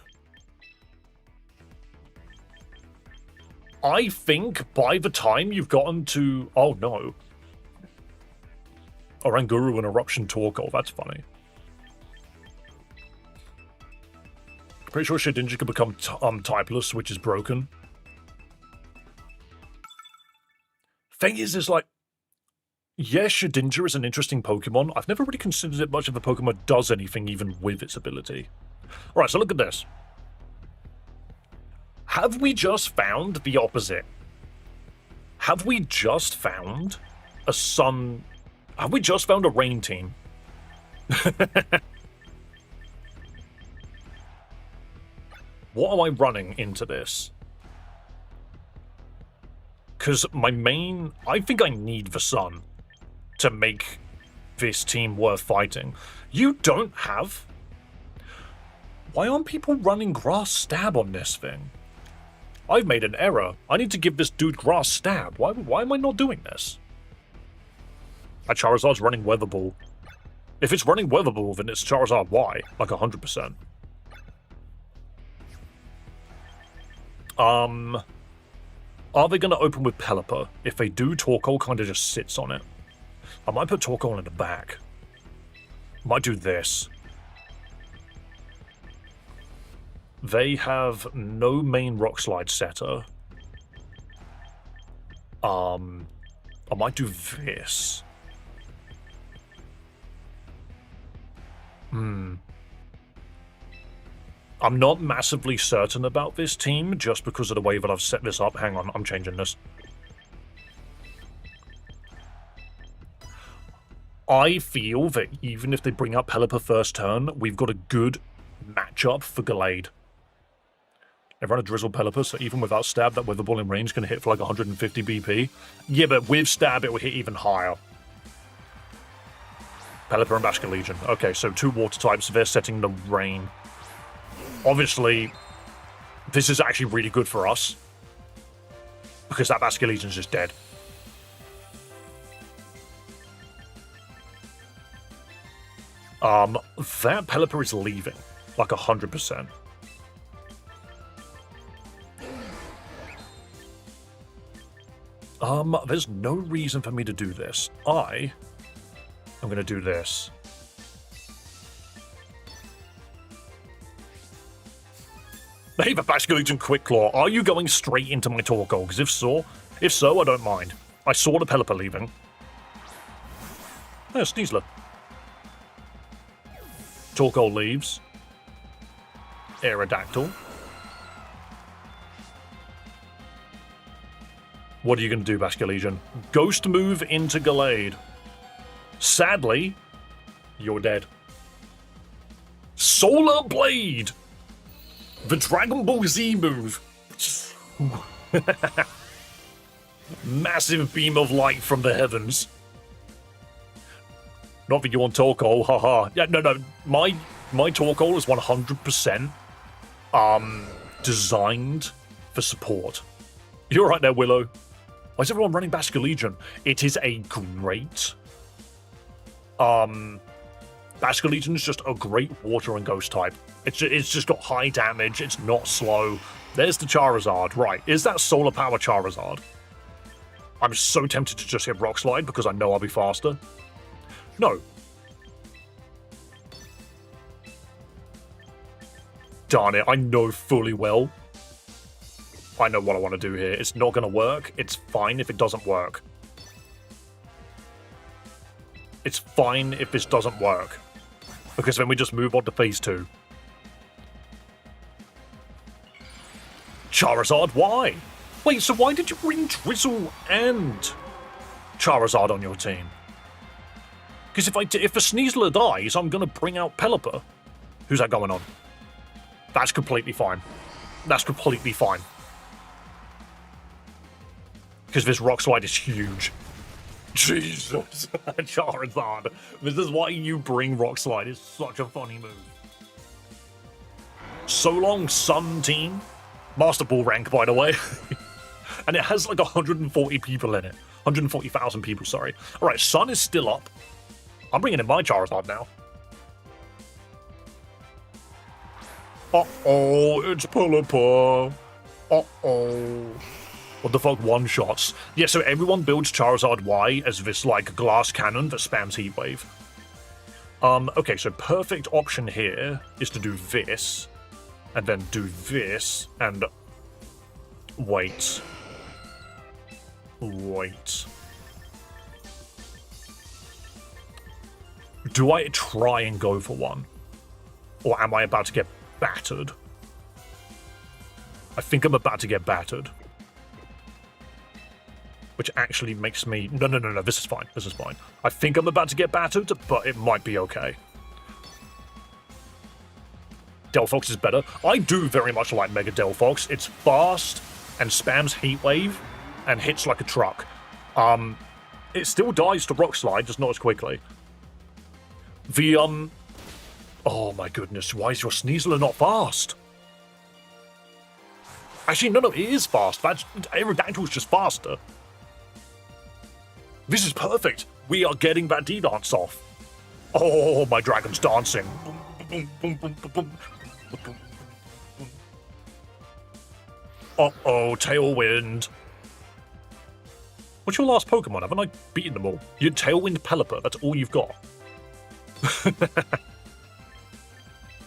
I think by the time you've gotten to... Oh, no. Oranguru and Eruption Torkoal. That's funny. Pretty sure Shedinja can become typeless, which is broken. Thing is like... Yes, Shedinja is an interesting Pokemon. I've never really considered it much of a Pokemon that does anything even with its ability. Alright, so look at this. Have we just found the opposite? Have we just found a sun... Have we just found a rain team? What am I running into this? Because my main... I think I need the sun to make this team worth fighting. You don't have... Why aren't people running Grass Stab on this thing? I've made an error. I need to give this dude Grass Stab. Why am I not doing this? My Charizard's running Weather Ball. If it's running Weather Ball, then it's Charizard Y, like 100%. Are they going to open with Pelipper? If they do, Torkoal kind of just sits on it. I might put Torkoal in the back. Might do this. They have no main Rock Slide setter. I might do this. I'm not massively certain about this team, just because of the way that I've set this up. Hang on, I'm changing this. I feel that even if they bring up Pelipper first turn, we've got a good matchup for Gallade. They run a Drizzle Pelipper, so even without Stab, that Weather Ball in range can hit for like 150 BP. Yeah, but with Stab, it will hit even higher. Pelipper and Basculegion. Okay, so two water types, they're setting the rain. Obviously, this is actually really good for us, because that Basculegion's just dead. That Pelipper is leaving, like 100%. There's no reason for me to do this. I'm gonna do this. Hey, the Basculegion Quick Claw, are you going straight into my Torkoal? Because if so, I don't mind. I saw the Pelipper leaving. Oh, Sneasler. Torkoal leaves. Aerodactyl. What are you going to do, Basculegion? Ghost move into Gallade. Sadly, you're dead. Solar Blade! The Dragon Ball Z move. Massive beam of light from the heavens. Not that you want Torkoal, haha. Yeah, no. My Torkoal is 100% designed for support. You're right there, Willow. Why is everyone running Basculegion? It is a great... Basculegion is just a great water and ghost type. It's just got high damage, it's not slow. There's the Charizard. Right, is that Solar Power Charizard? I'm so tempted to just hit Rock Slide because I know I'll be faster. No. Darn it, I know fully well. I know what I want to do here. It's not going to work. It's fine if it doesn't work. It's fine if this doesn't work. Because then we just move on to phase 2. Charizard, why? Wait, so why did you bring Drizzle and Charizard on your team. Because if a Sneasler dies, I'm going to bring out Pelipper. Who's that going on? That's completely fine. That's completely fine. Because this Rock Slide is huge. Jesus, Charizard. This is why you bring Rock Slide. It's such a funny move. So long, Sun team. Master Ball rank, by the way. And it has like 140 people in it. 140,000 people, sorry. Alright, Sun is still up. I'm bringing in my Charizard now. Uh-oh, it's Pelipper. Uh-oh. What the fuck, one-shots? Yeah, so everyone builds Charizard Y as this, like, glass cannon that spams Heat Wave. Okay, so perfect option here is to do this, and then do this, and wait. Wait. Do I try and go for one? Or am I about to get battered? I think I'm about to get battered. Which actually makes me... No, this is fine. This is fine. I think I'm about to get battered, but it might be okay. Delphox is better. I do very much like Mega Delphox. It's fast and spams Heat Wave and hits like a truck. It still dies to Rock Slide, just not as quickly. The, oh my goodness, why is your Sneasler not fast? Actually, no, it is fast. Aerodactyl's just faster. This is perfect. We are getting that D-Dance off. Oh, my dragon's dancing. Uh-oh, Tailwind. What's your last Pokemon? Haven't I beaten them all? You Tailwind Pelipper, that's all you've got.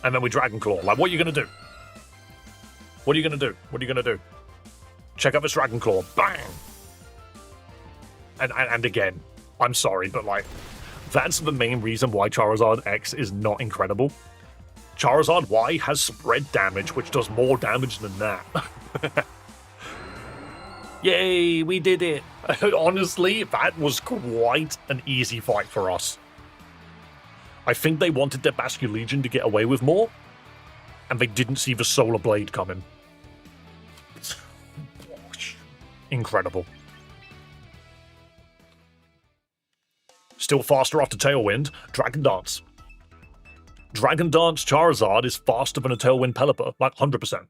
And then we Dragon Claw. Like, what are you gonna do? What are you gonna do? What are you gonna do? Check out this Dragon Claw. Bang! And again, I'm sorry, but like, that's the main reason why Charizard X is not incredible. Charizard Y has spread damage, which does more damage than that. Yay, we did it. Honestly, that was quite an easy fight for us. I think they wanted their Basculegion to get away with more, and they didn't see the Solar Blade coming. Incredible. Still faster after Tailwind, Dragon Dance. Dragon Dance Charizard is faster than a Tailwind Pelipper, like 100%.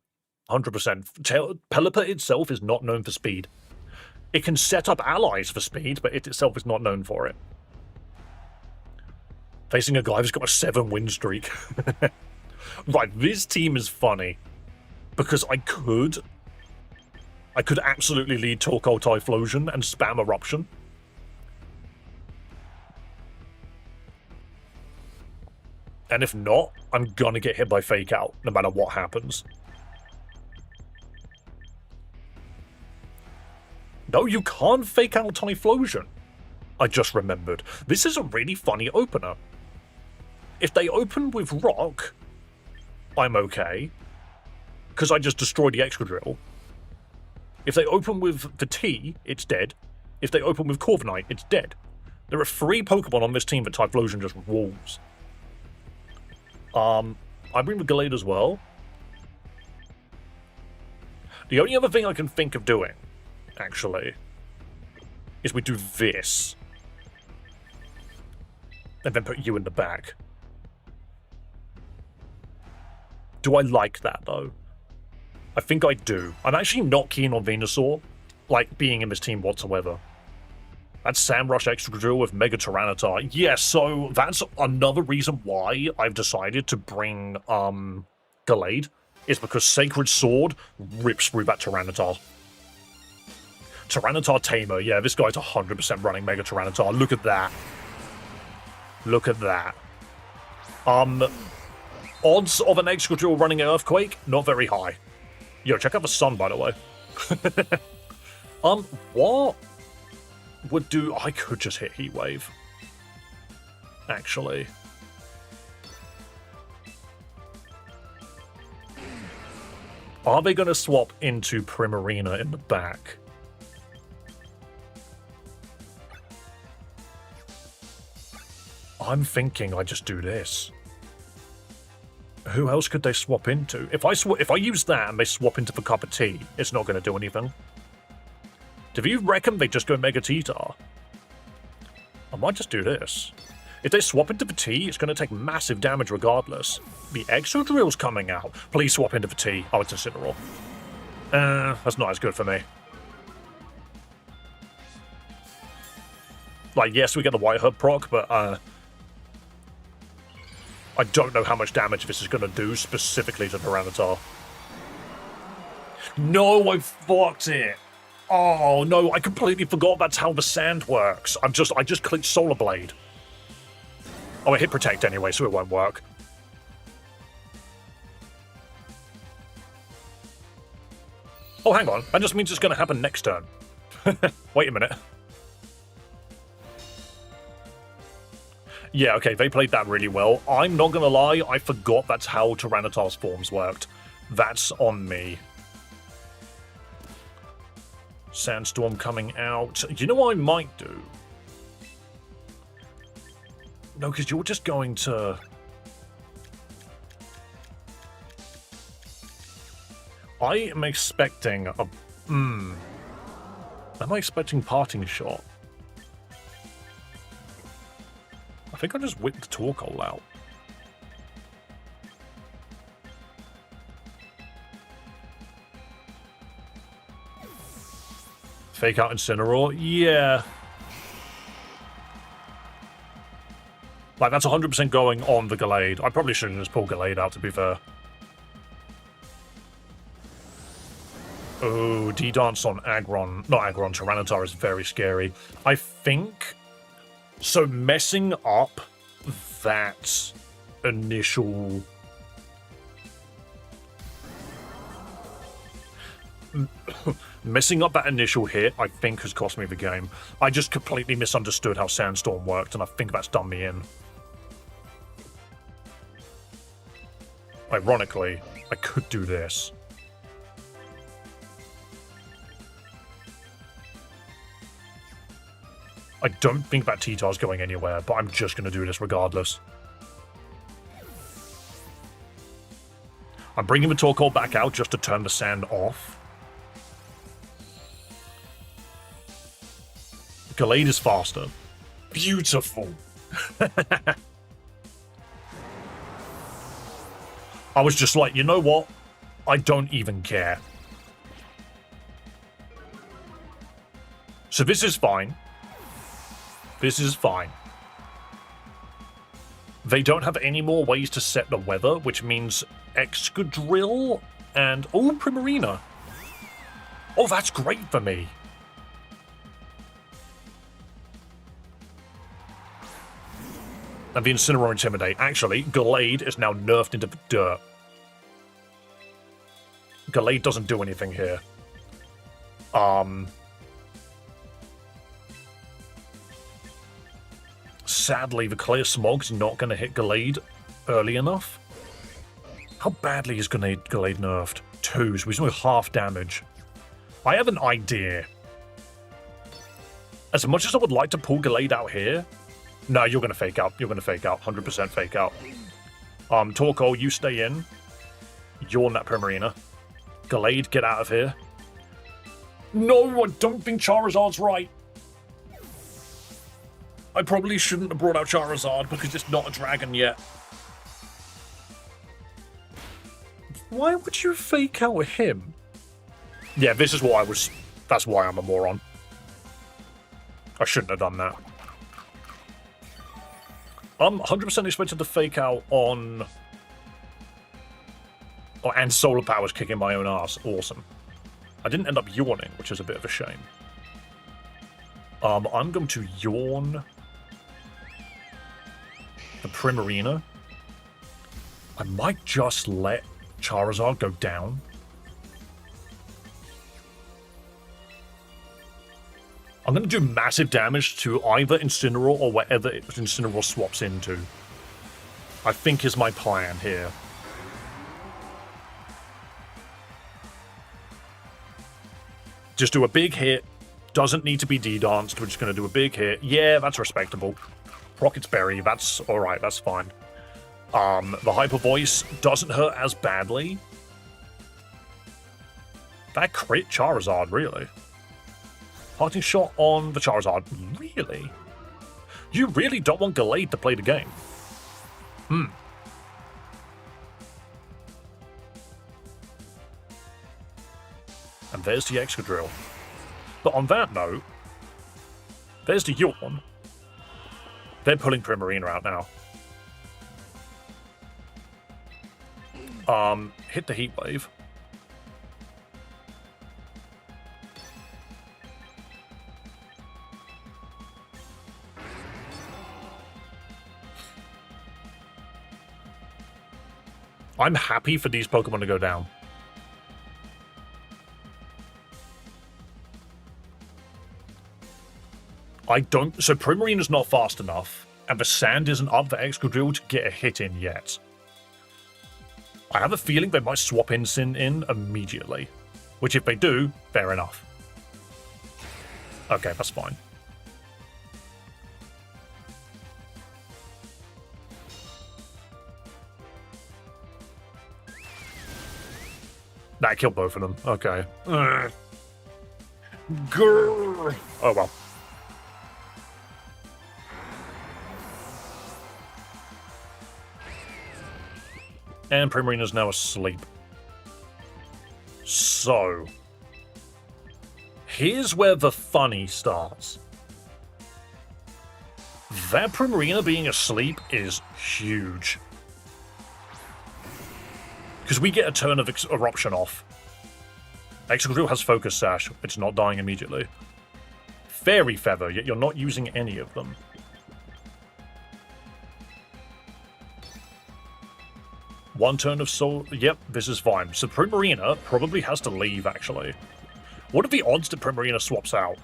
100%. Pelipper itself is not known for speed. It can set up allies for speed, but it itself is not known for it. Facing a guy who's got a 7-win streak. Right, this team is funny. Because I could absolutely lead Torkoal Typhlosion and spam Eruption. And if not, I'm gonna get hit by Fake Out, no matter what happens. No, you can't Fake Out Typhlosion. I just remembered. This is a really funny opener. If they open with Rock, I'm okay. Because I just destroyed the Excadrill. If they open with the T, it's dead. If they open with Corviknight, it's dead. There are 3 Pokemon on this team that Typhlosion just walls. I bring the Gallade as well. The only other thing I can think of doing, actually, is we do this. And then put you in the back. Do I like that, though? I think I do. I'm actually not keen on Venusaur, like, being in this team whatsoever. That's Samrush Excadrill with Mega Tyranitar. Yeah, so that's another reason why I've decided to bring, Gallade, is because Sacred Sword rips through that Tyranitar. Tyranitar Tamer, yeah, this guy's 100% running Mega Tyranitar. Look at that. Look at that. Odds of an Excadrill running Earthquake, not very high. Yo, check out the sun, by the way. What would do... I could just hit Heat Wave. Actually. Are they going to swap into Primarina in the back? I'm thinking I just do this. Who else could they swap into? If I use that and they swap into the cup of tea, it's not going to do anything. Do you reckon they just go Mega T-Tar? I might just do this. If they swap into the tea, it's going to take massive damage regardless. The Exo Drill's coming out. Please swap into the tea. Oh, it's Incineroar. That's not as good for me. Like, yes, we get the White Herb proc, but I don't know how much damage this is going to do specifically to Tyranitar. No, I fucked it. Oh, no, I completely forgot that's how the sand works. I just clicked Solar Blade. Oh, I hit Protect anyway, so it won't work. Oh, hang on. That just means it's going to happen next turn. Wait a minute. Yeah, okay, they played that really well. I'm not going to lie, I forgot that's how Tyranitar's forms worked. That's on me. Sandstorm coming out. You know what I might do? No, because you're just going to... I am expecting a... Am I expecting Parting Shot? I think I just whipped the Torkoal out. Fake out Incineroar? Yeah. Like, that's 100% going on the Gallade. I probably shouldn't just pull Gallade out, to be fair. Oh, D-Dance on Aggron. Not Aggron, Tyranitar is very scary. I think... So messing up that initial... messing up that initial hit, I think, has cost me the game. I just completely misunderstood how Sandstorm worked, and I think that's done me in. Ironically, I could do this. I don't think that T-Tar's going anywhere, but I'm just going to do this regardless. I'm bringing the Torkoal back out just to turn the sand off. Gallade is faster. Beautiful. I was just like, you know what? I don't even care. So this is fine. This is fine. They don't have any more ways to set the weather, which means Excadrill and... Oh, Primarina. Oh, that's great for me. And the Incineroar Intimidate. Actually, Gallade is now nerfed into the dirt. Gallade doesn't do anything here. Sadly, the Clear Smog's not going to hit Gallade early enough. How badly is Gallade nerfed? 2, so he's only half damage. I have an idea. As much as I would like to pull Gallade out here... No, you're going to fake out. You're going to fake out. 100% fake out. Torkoal, you stay in. Yawn that Primarina. Gallade, get out of here. No, I don't think Charizard's right. I probably shouldn't have brought out Charizard because it's not a dragon yet. Why would you fake out him? Yeah, this is what I was... That's why I'm a moron. I shouldn't have done that. I'm 100% expected to fake out on... Oh, and Solar Power's kicking my own ass. Awesome. I didn't end up yawning, which is a bit of a shame. I'm going to yawn... the Primarina. I might just let Charizard go down. I'm going to do massive damage to either Incineroar or whatever Incineroar swaps into. I think is my plan here. Just do a big hit. Doesn't need to be D-danced. We're just going to do a big hit. Yeah, that's respectable. Rocket's Berry, that's alright, that's fine. The Hyper Voice doesn't hurt as badly. That crit Charizard, really? Parting Shot on the Charizard, really? You really don't want Gallade to play the game? Hmm. And there's the Excadrill. But on that note, there's the Yawn. They're pulling Primarina out now. Hit the Heat Wave. I'm happy for these Pokemon to go down. So Primarina's not fast enough, and the sand isn't up for Excadrill to get a hit in yet. I have a feeling they might swap Incin in immediately. Which if they do, fair enough. Okay, that's fine. That killed both of them. Okay. Grrr. Oh well. And Primarina's now asleep. So, here's where the funny starts. That Primarina being asleep is huge. Because we get a turn of Eruption off. Excadrill has Focus Sash. It's not dying immediately. Fairy Feather, yet you're not using any of them. One turn of Soul. Yep, this is fine. So Primarina probably has to leave, actually. What are the odds that Primarina swaps out?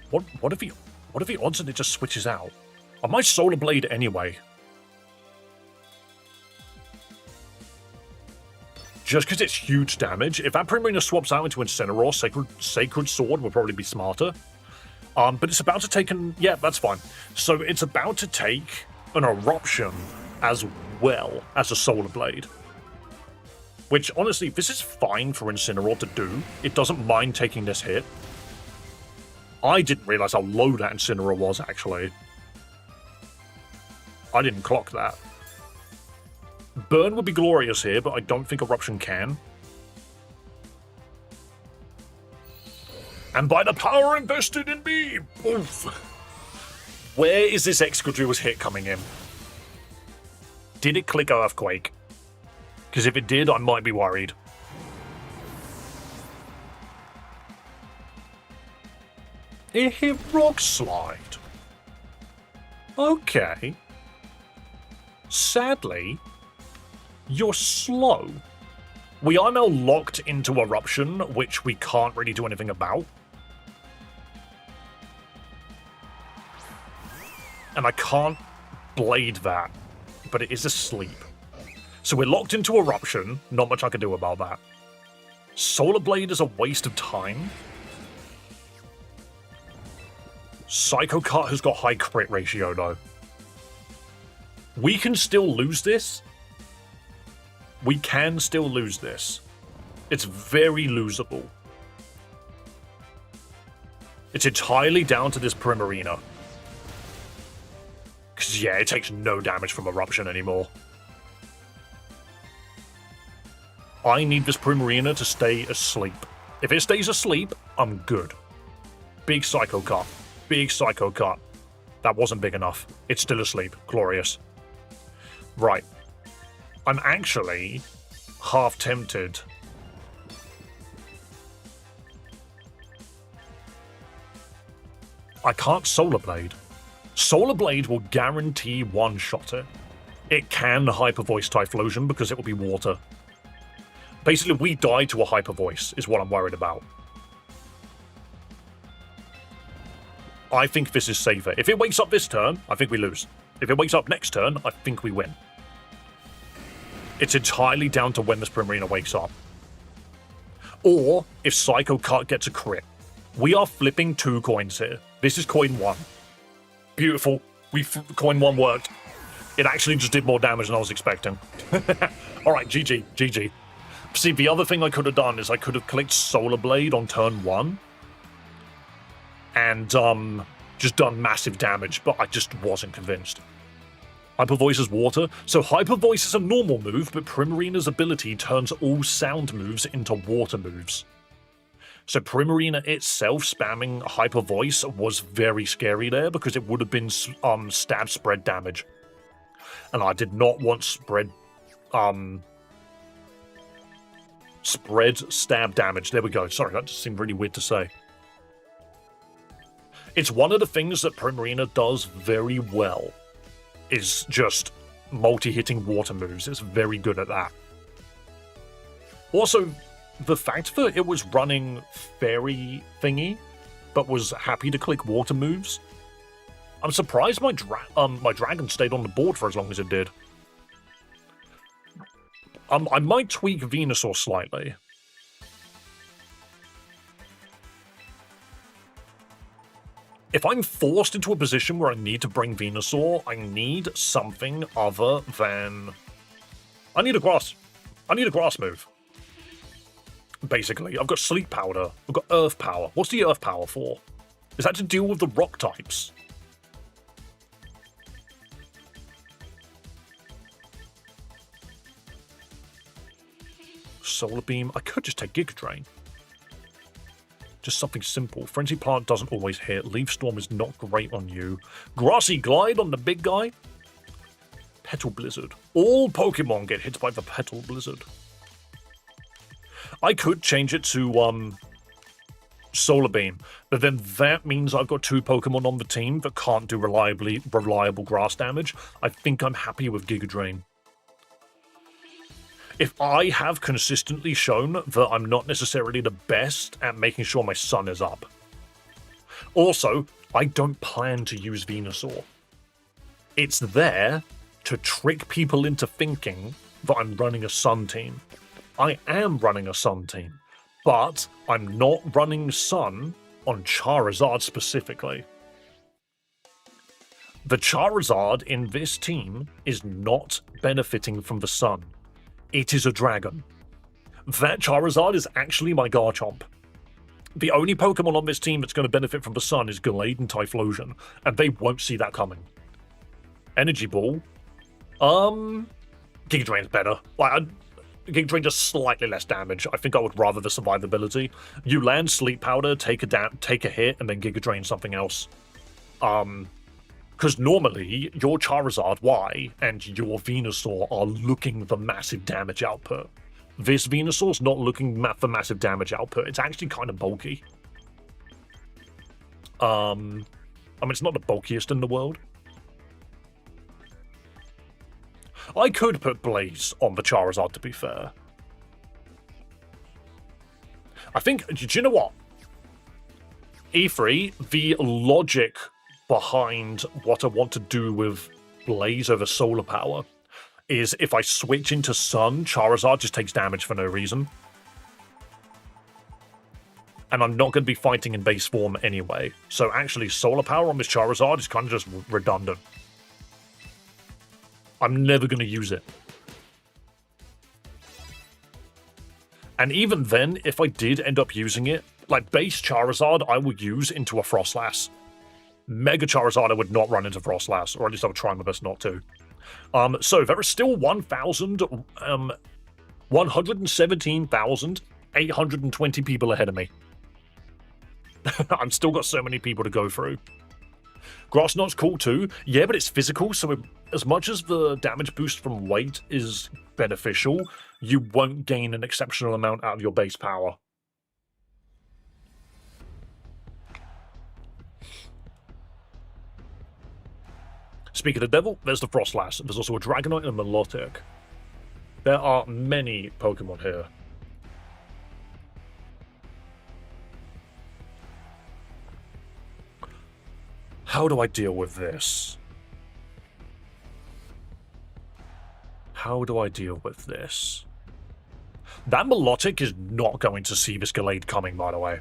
What are the odds that it just switches out? I might Solar Blade anyway. Just because it's huge damage. If that Primarina swaps out into Incineroar, Sacred Sword will probably be smarter. But it's about to take an... Yeah, that's fine. So it's about to take an Eruption as well as a Solar Blade. Which, honestly, this is fine for Incineroar to do. It doesn't mind taking this hit. I didn't realize how low that Incineroar was, actually. I didn't clock that. Burn would be glorious here, but I don't think Eruption can. And by the power invested in me! Oof. Where is this Excadrill's hit coming in? Did it click Earthquake? Because if it did, I might be worried. It hit Rock Slide. Okay. Sadly, you're slow. We are now locked into Eruption, which we can't really do anything about. And I can't Blade that, but it is asleep. So we're locked into Eruption, not much I can do about that. Solar Blade is a waste of time. Psycho Cut has got high crit ratio, though. We can still lose this. We can still lose this. It's very losable. It's entirely down to this Primarina. Because, yeah, it takes no damage from Eruption anymore. I need this Primarina to stay asleep. If it stays asleep, I'm good. Big Psycho Cut. Big Psycho Cut. That wasn't big enough. It's still asleep. Glorious. Right. I'm actually half tempted. I can't Solar Blade. Solar Blade will guarantee one-shot it. It can Hyper Voice Typhlosion because it will be water. Basically, we die to a Hyper Voice is what I'm worried about. I think this is safer. If it wakes up this turn, I think we lose. If it wakes up next turn, I think we win. It's entirely down to when this Primarina wakes up. Or if Psycho Cut gets a crit. We are flipping 2 coins here. This is coin 1. Beautiful. Coin 1 worked. It actually just did more damage than I was expecting. Alright, GG. GG. See, the other thing I could have done is I could have clicked Solar Blade on turn 1. And, just done massive damage, but I just wasn't convinced. Hyper Voice is water. So Hyper Voice is a normal move, but Primarina's ability turns all sound moves into water moves. So Primarina itself spamming Hyper Voice was very scary there because it would have been stab spread damage. And I did not want spread stab damage. There we go. Sorry, that just seemed really weird to say. It's one of the things that Primarina does very well, is just multi-hitting water moves. It's very good at that. Also, the fact that it was running Fairy Thingy, but was happy to click water moves, I'm surprised my dragon stayed on the board for as long as it did. I might tweak Venusaur slightly. If I'm forced into a position where I need to bring Venusaur, I need something other than... I need a grass move. Basically, I've got Sleep Powder, I've got Earth Power. What's the Earth Power for? Is that to deal with the rock types? Solar Beam. I could just take Giga Drain. Just something simple. Frenzy Plant doesn't always hit. Leaf Storm is not great on you. Grassy Glide on the big guy. Petal Blizzard. All Pokemon get hit by the Petal Blizzard. I could change it to Solar Beam, but then that means I've got 2 Pokemon on the team that can't do reliable grass damage. I think I'm happy with Giga Drain. If I have consistently shown that I'm not necessarily the best at making sure my sun is up. Also, I don't plan to use Venusaur. It's there to trick people into thinking that I'm running a sun team. I am running a sun team, but I'm not running sun on Charizard specifically. The Charizard in this team is not benefiting from the sun. It is a dragon. That Charizard is actually my Garchomp. The only Pokemon on this team that's going to benefit from the sun is Gallade and Typhlosion, and they won't see that coming. Energy Ball. Giga Drain's better. Giga Drain does slightly less damage. I think I would rather the survivability. You land Sleep Powder, take a hit, and then Giga Drain something else. Because normally, your Charizard Y and your Venusaur are looking for massive damage output. This Venusaur's not looking for massive damage output. It's actually kind of bulky. I mean, it's not the bulkiest in the world. I could put Blaze on the Charizard, to be fair. I think, do you know what? E3, the logic behind what I want to do with Blaze over Solar Power is if I switch into Sun, Charizard just takes damage for no reason. And I'm not going to be fighting in base form anyway. So actually, Solar Power on this Charizard is kind of just redundant. I'm never going to use it. And even then, if I did end up using it, like base Charizard, I would use into a Frostlass. Mega Charizard, I would not run into Frostlass, or at least I would try my best not to. So there are still 117,820 people ahead of me. I've still got so many people to go through. Grass Knot's cool too. Yeah, but it's physical, so as much as the damage boost from weight is beneficial, you won't gain an exceptional amount out of your base power. Speaking of the devil, there's the Frostlass. There's also a Dragonite and a Milotic. There are many Pokemon here. How do I deal with this? How do I deal with this? That Melodic is not going to see this Gallade coming, by the way.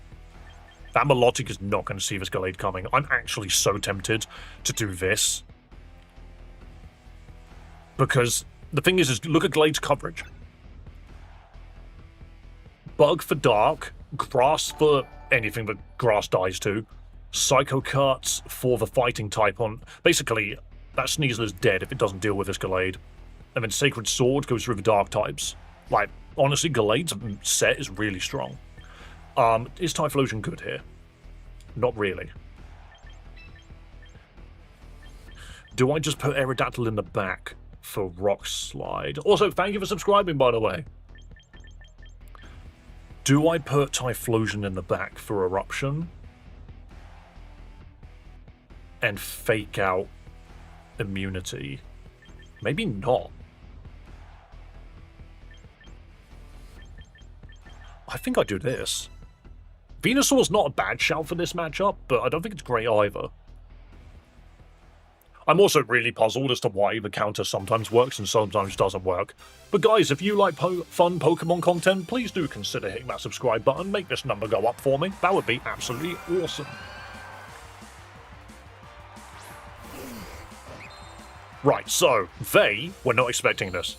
That Melodic is not going to see this Gallade coming. I'm actually so tempted to do this. Because the thing is look at Glade's coverage. Bug for Dark, Grass for anything that Grass dies to, Psycho Cuts for the fighting type on... Basically, that Sneasler's dead if it doesn't deal with this Gallade. And then Sacred Sword goes through the Dark types. Like, honestly, Gallade's set is really strong. Is Typhlosion good here? Not really. Do I just put Aerodactyl in the back for Rock Slide? Also, thank you for subscribing, by the way. Do I put Typhlosion in the back for Eruption? And fake out immunity? Maybe not. I think I do this. Venusaur's not a bad shout for this matchup, but I don't think it's great either. I'm also really puzzled as to why the counter sometimes works and sometimes doesn't work. But guys, if you like fun Pokemon content, please do consider hitting that subscribe button, make this number go up for me. That would be absolutely awesome. Right, so, they were not expecting this.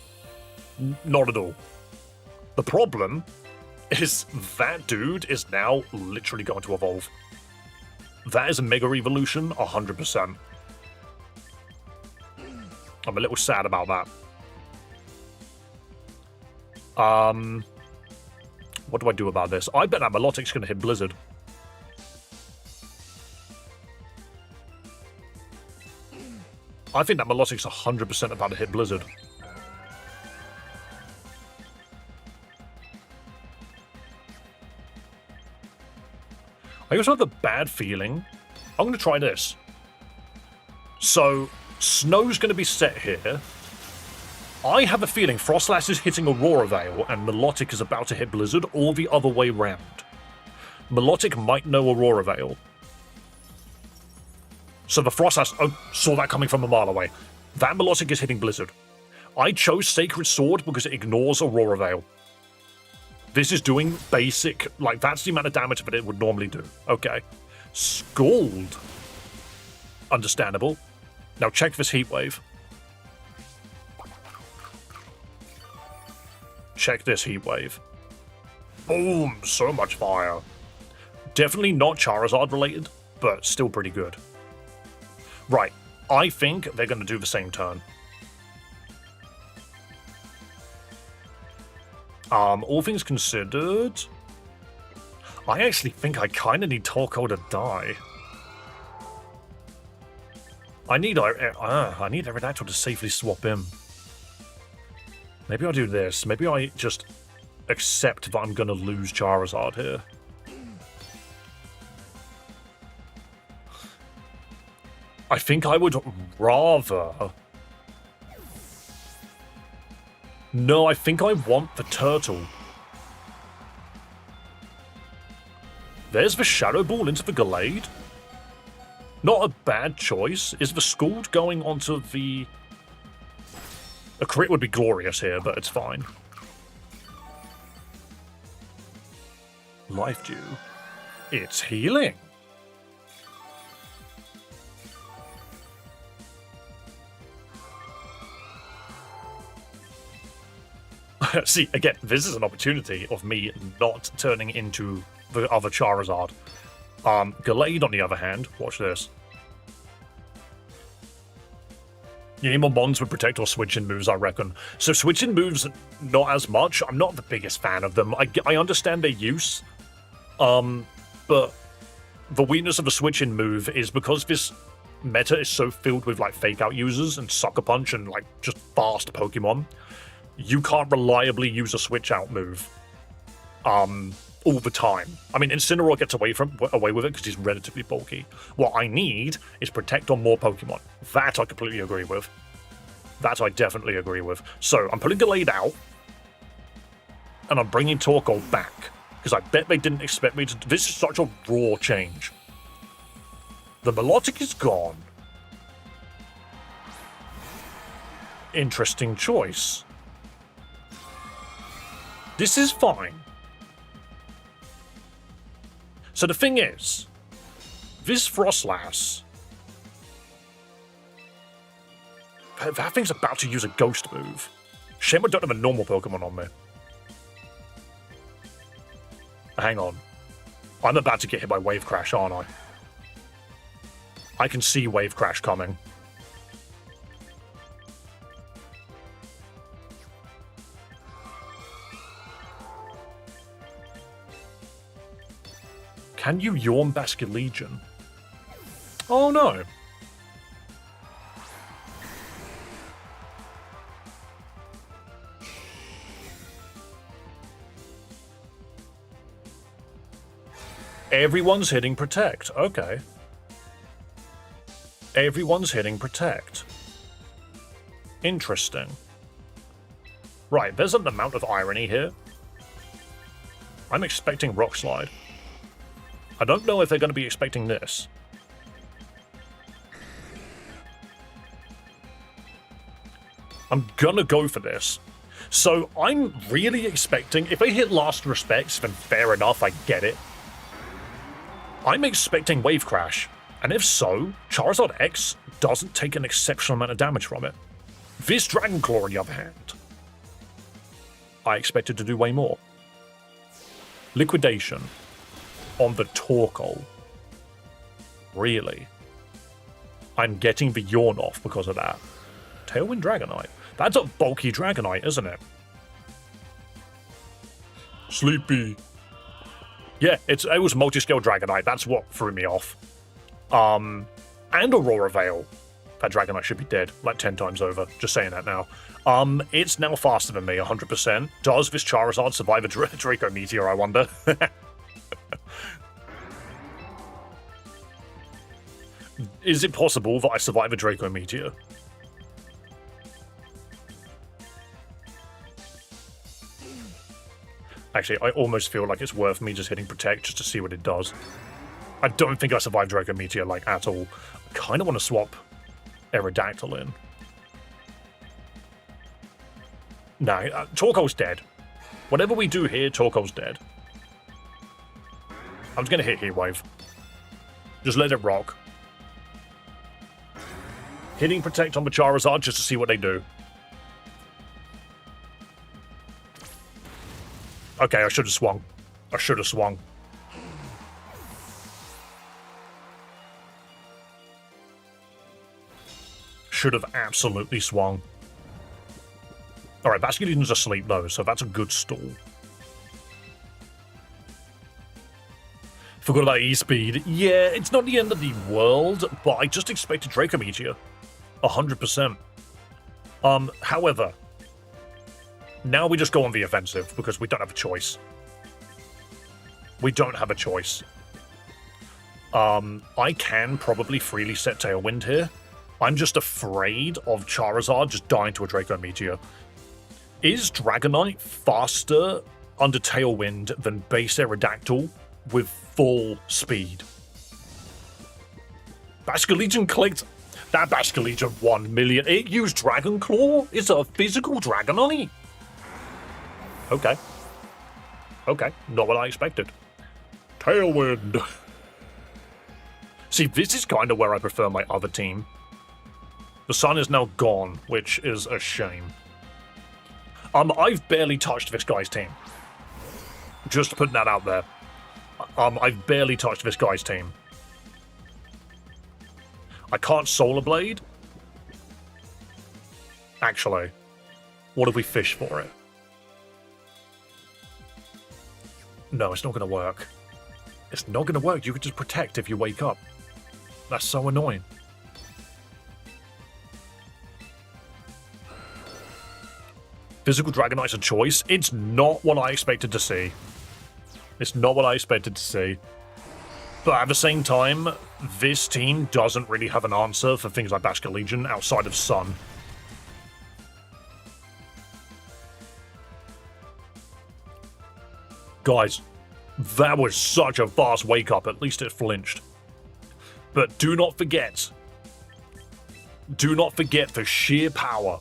Not at all. The problem is that dude is now literally going to evolve. That is a Mega Evolution, 100%. I'm a little sad about that. What do I do about this? I bet that Melodic's going to hit Blizzard. I think that Melodic's 100% about to hit Blizzard. I also have a bad feeling. I'm going to try this. So, Snow's going to be set here. I have a feeling Frostlass is hitting Aurora Veil and Melodic is about to hit Blizzard, or the other way round. Melodic might know Aurora Veil. So the Frostlass saw that coming from a mile away. That Melodic is hitting Blizzard. I chose Sacred Sword because it ignores Aurora Veil. This is doing basic, like, that's the amount of damage that it would normally do. Okay. Scald. Understandable. Now check this Heat Wave. Check this Heat Wave. Boom! So much fire. Definitely not Charizard related, but still pretty good. Right. I think they're going to do the same turn. All things considered, I actually think I kind of need Torkoal to die. I need Aerodactyl to safely swap in. Maybe I'll do this. Maybe I just accept that I'm going to lose Charizard here. I think I would rather... No, I think I want the Turtle. There's the Shadow Ball into the Gallade. Not a bad choice. Is the Scald going onto the... A crit would be glorious here, but it's fine. Life Dew. It's healing. See, again, this is an opportunity of me not turning into the other Charizard. Gallade, on the other hand, watch this. You need more bonds with Protect or Switch-In moves, I reckon. So Switch-In moves, not as much. I'm not the biggest fan of them. I understand their use. But the weakness of the Switch-In move is because this meta is so filled with, like, Fake-Out users and Sucker Punch and, like, just fast Pokemon. You can't reliably use a switch-out move all the time. I mean, Incineroar gets away with it because he's relatively bulky. What I need is Protect on more Pokemon. That I completely agree with. That I definitely agree with. So, I'm putting Gallade out, and I'm bringing Torkoal back, because I bet they didn't expect me to... This is such a raw change. The Melodic is gone. Interesting choice. This is fine. So the thing is, this Frostlass, that thing's about to use a ghost move. Shame I don't have a normal Pokemon on me. Hang on. I'm about to get hit by Wave Crash, aren't I? I can see Wave Crash coming. Can you yawn Basculegion? Oh no. Everyone's hitting Protect. Okay. Everyone's hitting Protect. Interesting. Right, there's an amount of irony here. I'm expecting Rock Slide. I don't know if they're going to be expecting this. I'm gonna go for this. So I'm really expecting, if they hit Last Respects, then fair enough, I get it. I'm expecting Wave Crash, and if so, Charizard X doesn't take an exceptional amount of damage from it. This Dragon Claw, on the other hand, I expected to do way more. Liquidation on the Torkoal. Really? I'm getting the Yawn off because of that. Tailwind Dragonite. That's a bulky Dragonite, isn't it? Sleepy. Yeah, it was multi-scale Dragonite. That's what threw me off. And Aurora Veil. That Dragonite should be dead, like 10 times over. Just saying that now. It's now faster than me, 100%. Does this Charizard survive a Draco Meteor, I wonder? Is it possible that I survive a Draco Meteor? Actually, I almost feel like it's worth me just hitting Protect just to see what it does. I don't think I survived Draco Meteor, like, at all. I kind of want to swap Aerodactyl in. No, Torkoal's dead. Whatever we do here, Torkoal's dead. I'm just going to hit Heat Wave. Just let it rock. Hitting Protect on the Charizard just to see what they do. Okay, I should have swung. I should have swung. Should have absolutely swung. Alright, Basculegion's asleep though, so that's a good stall. Forgot about E-Speed. Yeah, it's not the end of the world, but I just expected Draco Meteor. 100%. However, now we just go on the offensive because we don't have a choice. We don't have a choice. I can probably freely set Tailwind here. I'm just afraid of Charizard just dying to a Draco Meteor. Is Dragonite faster under Tailwind than base Aerodactyl with full speed? Basculegion clicked. That Basculegion 1 million. It used Dragon Claw? It's a physical Dragonite? Okay. Okay, not what I expected. Tailwind. See, this is kind of where I prefer my other team. The sun is now gone, which is a shame. I've barely touched this guy's team. Just putting that out there. I've barely touched this guy's team. I can't Solar Blade. Actually, what if we fish for it? No, it's not going to work. It's not going to work. You can just Protect if you wake up. That's so annoying. Physical Dragonite's a choice. It's not what I expected to see. It's not what I expected to see. But at the same time, this team doesn't really have an answer for things like Basculegion outside of Sun. Guys, that was such a fast wake-up. At least it flinched. But do not forget the sheer power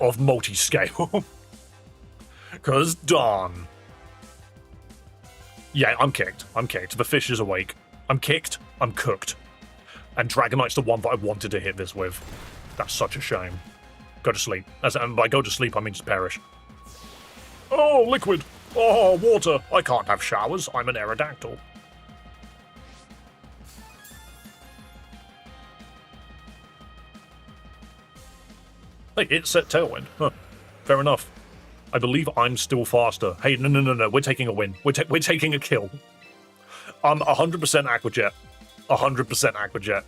of multi-scale. 'Cause darn. Yeah, I'm kicked. I'm kicked. The fish is awake. I'm kicked. I'm cooked. And Dragonite's the one that I wanted to hit this with. That's such a shame. Go to sleep. And by go to sleep, I mean just perish. Oh, liquid. Oh, water. I can't have showers. I'm an Aerodactyl. Hey, it set Tailwind. Huh. Fair enough. I believe I'm still faster. Hey, no. We're taking a win. We're taking a kill. 100% Aquajet. 100% Aquajet.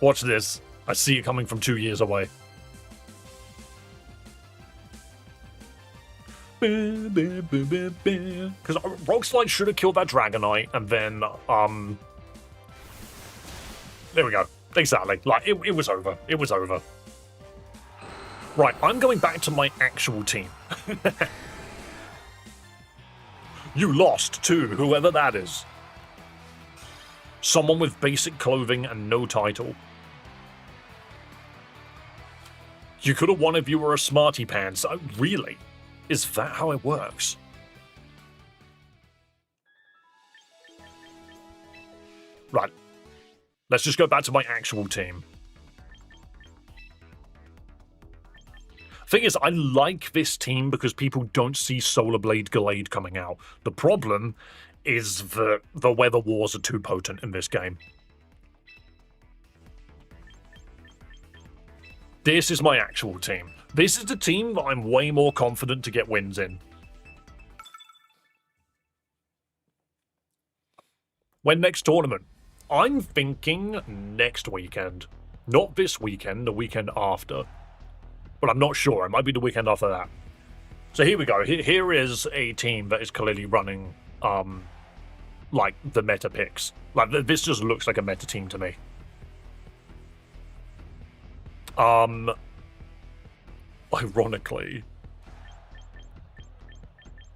Watch this. I see it coming from 2 years away. Because Rock Slide should have killed that Dragonite, and then, there we go. Exactly. Like, it was over. It was over. Right, I'm going back to my actual team. You lost to whoever that is. Someone with basic clothing and no title. You could have won if you were a smarty pants. Really? Is that how it works? Right. Let's just go back to my actual team. Thing is, I like this team because people don't see Solar Blade Gallade coming out. The problem is that the weather wars are too potent in this game. This is my actual team. This is the team that I'm way more confident to get wins in. When next tournament? I'm thinking next weekend. Not this weekend, the weekend after. But I'm not sure. It might be the weekend after that. So here we go. Here is a team that is clearly running, like, the meta picks. Like, this just looks like a meta team to me.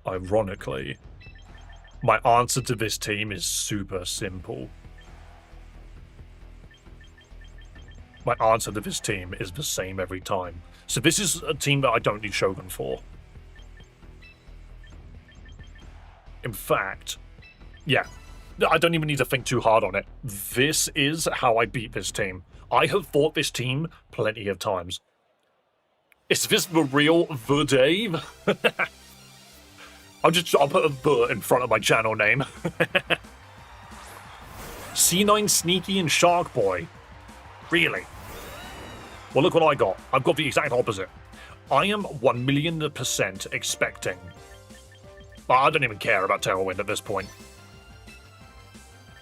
Ironically, my answer to this team is super simple. My answer to this team is the same every time. So this is a team that I don't need Shogun for. In fact, yeah, I don't even need to think too hard on it. This is how I beat this team. I have fought this team plenty of times. Is this the real The Dave? I'll put a the in front of my channel name. C9 Sneaky and Shark Boy. Really? Well, look what I got. I've got the exact opposite. I am 1,000,000% expecting. I don't even care about Tailwind at this point.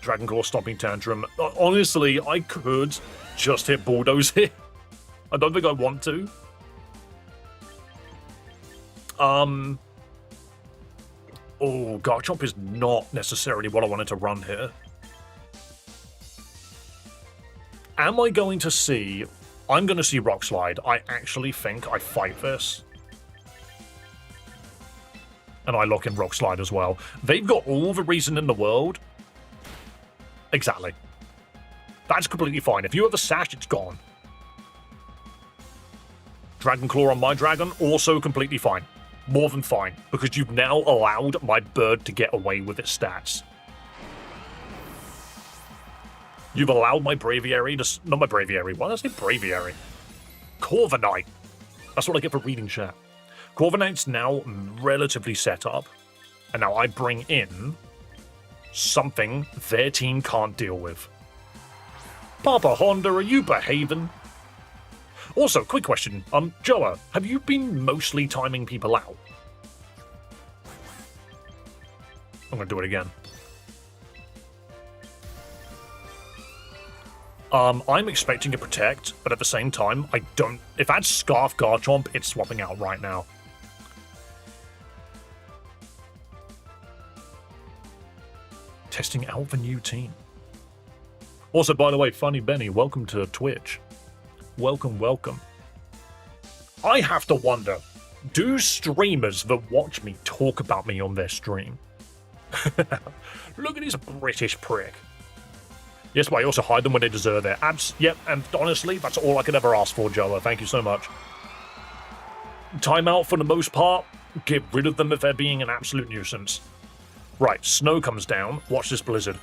Dragon Claw, Stomping Tantrum. Honestly, I could just hit Bulldoze here. I don't think I want to. Oh, Garchomp is not necessarily what I wanted to run here. Am I going to see... I'm going to see Rock Slide. I actually think I fight this. And I lock in Rock Slide as well. They've got all the reason in the world. Exactly. That's completely fine. If you have a Sash, it's gone. Dragon Claw on my Dragon, also completely fine. More than fine. Because you've now allowed my bird to get away with its stats. You've allowed my Braviary to... Not my Braviary. Why did I say Braviary? Corviknight. That's what I get for reading chat. Corviknight's now relatively set up. And now I bring in something their team can't deal with. Papa Honda, are you behaving? Also, quick question. Joa, have you been mostly timing people out? I'm gonna do it again. I'm expecting a Protect, but at the same time, I don't... If that's Scarf Garchomp, it's swapping out right now. Testing out the new team. Also, by the way, Funny Benny, welcome to Twitch. Welcome, welcome. I have to wonder, do streamers that watch me talk about me on their stream? Look at this British prick. Yes, but I also hide them when they deserve their abs. Yep, and honestly, that's all I could ever ask for, Joa. Thank you so much. Timeout for the most part. Get rid of them if they're being an absolute nuisance. Right, snow comes down. Watch this blizzard.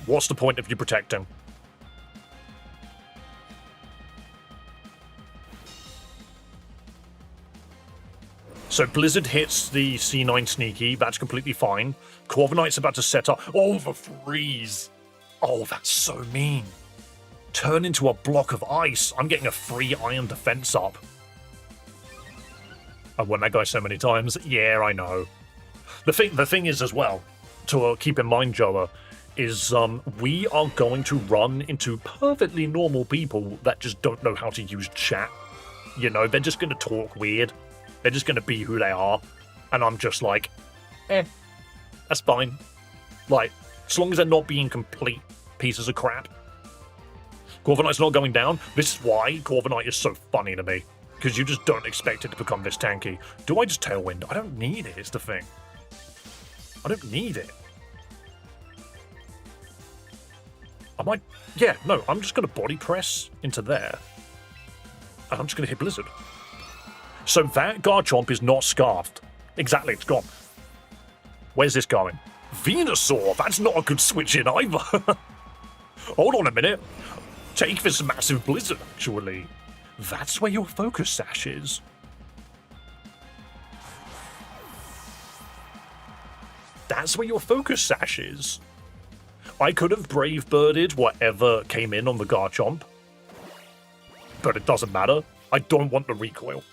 What's the point of you protecting? So blizzard hits the C9 sneaky. That's completely fine. Corviknight's about to set up. Oh, the freeze. Oh, that's so mean. Turn into a block of ice. I'm getting a free iron defense up. I've won that guy so many times. Yeah, I know. The thing is as well, to keep in mind, Joa, is we are going to run into perfectly normal people that just don't know how to use chat. You know, they're just going to talk weird. They're just going to be who they are. And I'm just like, that's fine. Like, as long as they're not being complete pieces of crap. Corviknight's not going down. This is why Corviknight is so funny to me. Because you just don't expect it to become this tanky. Do I just Tailwind? I don't need it, is the thing. I don't need it. I might... Yeah, no, I'm just going to body press into there. And I'm just going to hit Blizzard. So that Garchomp is not scarfed. Exactly, it's gone. Where's this going? Venusaur! That's not a good switch in either. Hold on a minute. Take this massive Blizzard, actually. That's where your focus sash is. That's where your focus sash is. I could have Brave Birded whatever came in on the Garchomp. But it doesn't matter. I don't want the recoil.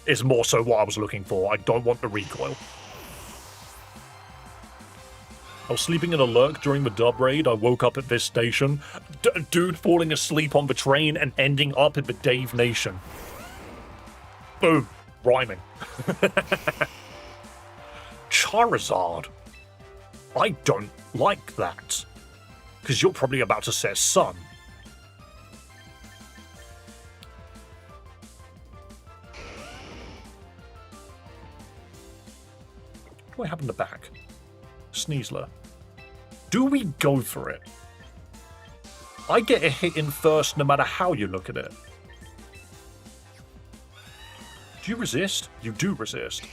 Is more so what I was looking for. I don't want the recoil. I was sleeping in a lurk during the dub raid. I woke up at this station. Dude falling asleep on the train and ending up in the Dave Nation. Boom. Rhyming. Charizard. I don't like that. Because you're probably about to set sun. What do I have in the back? Sneasler. Do we go for it? I get a hit in first no matter how you look at it. Do you resist? You do resist.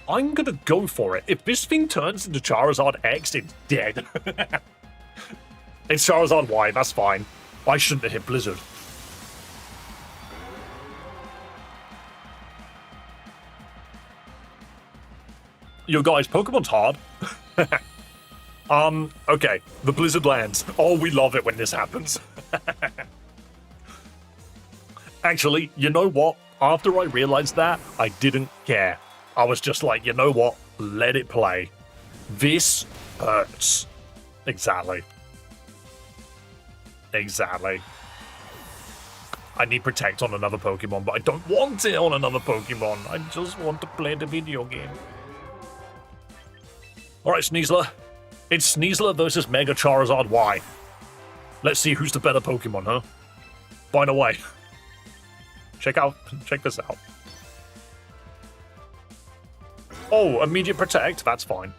I'm gonna go for it. If this thing turns into Charizard X, it's dead. It's Charizard Y, that's fine. I shouldn't have hit Blizzard. Yo guys, Pokemon's hard. Okay. The Blizzard lands. Oh, we love it when this happens. Actually, you know what? After I realized that, I didn't care. I was just like, you know what? Let it play. This hurts. Exactly. Exactly. I need Protect on another Pokemon, but I don't want it on another Pokemon. I just want to play the video game. Alright, Sneasler. It's Sneasler versus Mega Charizard Y. Let's see who's the better Pokemon, huh? By the way. Check this out. Oh, immediate Protect? That's fine.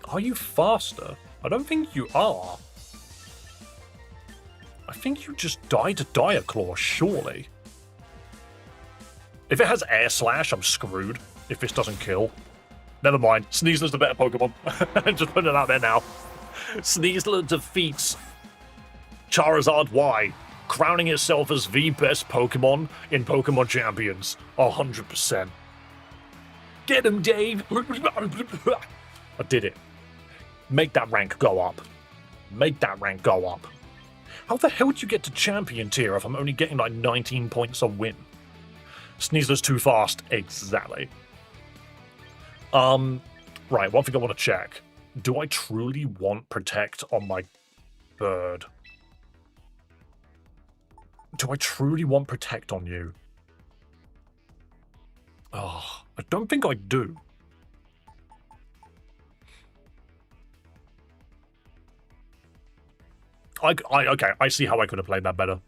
Are you faster? I don't think you are. I think you just die to Diaclaw, surely. If it has Air Slash, I'm screwed. If this doesn't kill. Never mind. Sneasler's the better Pokemon. Just putting it out there now. Sneasler defeats Charizard Y, crowning itself as the best Pokemon in Pokemon Champions. 100%. Get him, Dave! I did it. Make that rank go up. Make that rank go up. How the hell do you get to Champion tier if I'm only getting like 19 points a win? Sneasler's too fast. Exactly. Right, one thing I want to check. Do I truly want Protect on my bird? Do I truly want Protect on you? Oh, I don't think I do. Okay, I see how I could have played that better.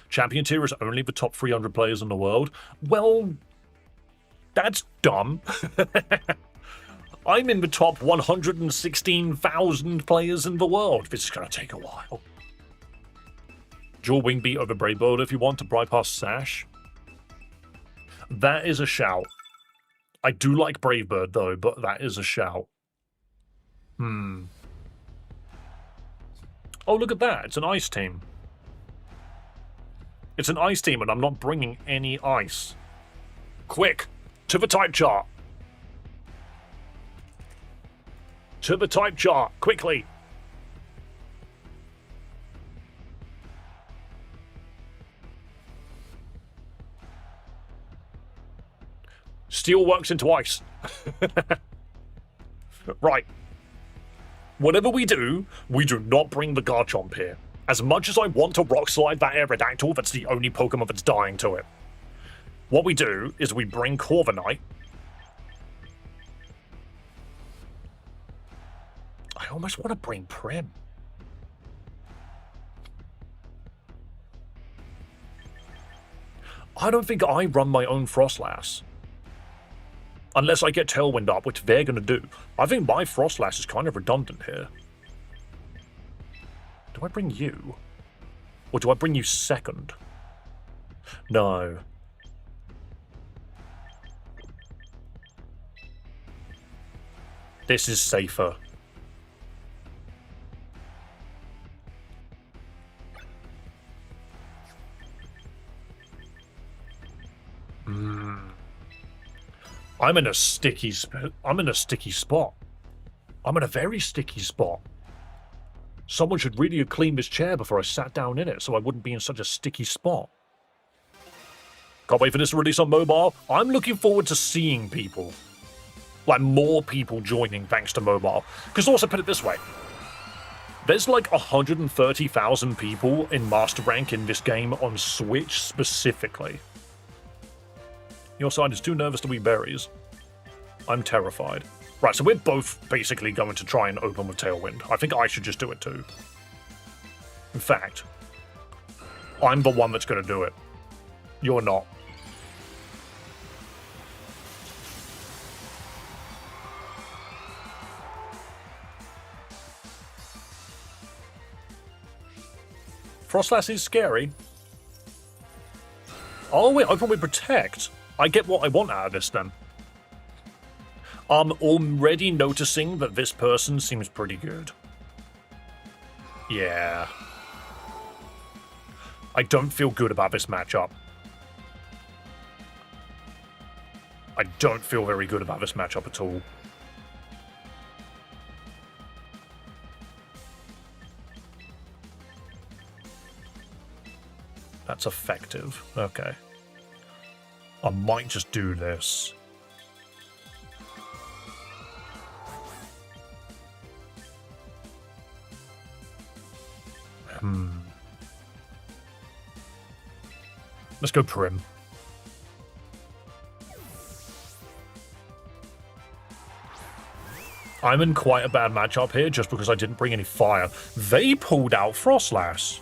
Champion tier is only the top 300 players in the world. Well, that's dumb. I'm in the top 116,000 players in the world. This is going to take a while. Dual wing beat over Brave Bird if you want to bypass Sash. That is a shout. I do like Brave Bird though, but that is a shout. Oh, look at that. It's an ice team. It's an ice team and I'm not bringing any ice. Quick, to the type chart. To the type chart, quickly. Steel works into ice. Right. Whatever we do not bring the Garchomp here. As much as I want to Rock Slide that Aerodactyl, that's the only Pokemon that's dying to it. What we do is we bring Corviknight. I almost want to bring Prim. I don't think I run my own Frostlass. Unless I get Tailwind up, which they're going to do. I think my Frostlass is kind of redundant here. Do I bring you? Or do I bring you second? No. This is safer. I'm in a sticky spot. I'm in a very sticky spot. Someone should really clean this chair before I sat down in it so I wouldn't be in such a sticky spot. Can't wait for this to release on mobile. I'm looking forward to seeing people. Like, more people joining thanks to mobile. Because also, put it this way. There's like 130,000 people in Master Rank in this game on Switch specifically. Your side is too nervous to eat berries. I'm terrified. Right, so we're both basically going to try and open with Tailwind. I think I should just do it too. In fact, I'm the one that's going to do it. You're not. Frostlass is scary. Oh, wait, open with Protect. I get what I want out of this then. I'm already noticing that this person seems pretty good. Yeah. I don't feel good about this matchup. I don't feel very good about this matchup at all. That's effective. Okay. I might just do this. Let's go Prim. I'm in quite a bad matchup here just because I didn't bring any fire. They pulled out Frostlass.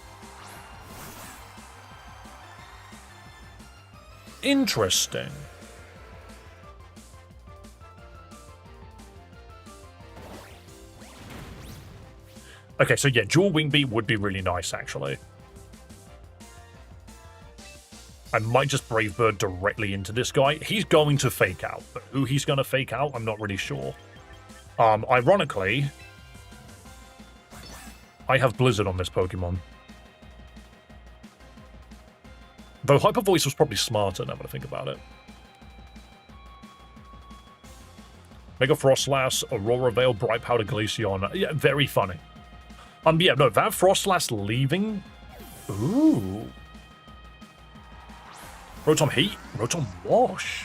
Interesting. Okay, so yeah, dual wing beat would be really nice, actually. I might just Brave Bird directly into this guy. He's going to fake out, but who he's going to fake out, I'm not really sure. Ironically, I have Blizzard on this Pokemon. Though Hyper Voice was probably smarter now that I think about it. Mega Frostlass, Aurora Veil, Bright Powder, Glaceon. Yeah, very funny. Yeah, no, that Frostlass leaving... Ooh. Rotom Heat, Rotom Wash.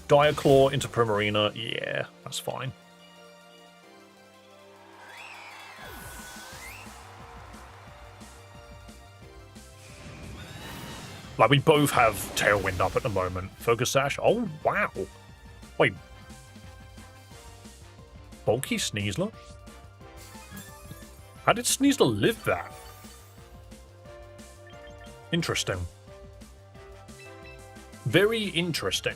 Dire Claw into Primarina. Yeah, that's fine. Like, we both have Tailwind up at the moment. Focus Sash. Oh, wow. Wait. Bulky Sneasler? How did Sneasler live that? Interesting. Very interesting.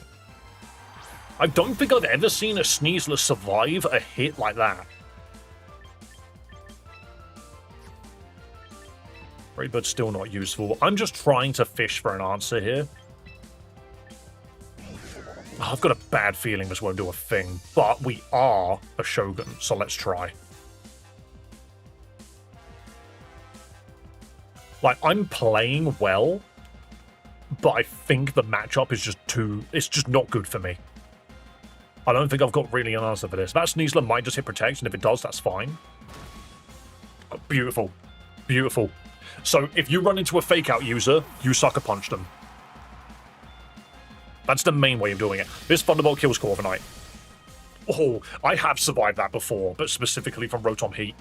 I don't think I've ever seen a Sneasler survive a hit like that. Raidbird's still not useful. I'm just trying to fish for an answer here. Oh, I've got a bad feeling this won't do a thing, but we are a Shogun, so let's try. Like, I'm playing well, but I think the matchup is just it's just not good for me. I don't think I've got really an answer for this. That Sneasler might just hit protect, and if it does, that's fine. Oh, beautiful. Beautiful. So, if you run into a fake-out user, you sucker punch them. That's the main way of doing it. This Thunderbolt kills Corviknight. Oh, I have survived that before, but specifically from Rotom Heat.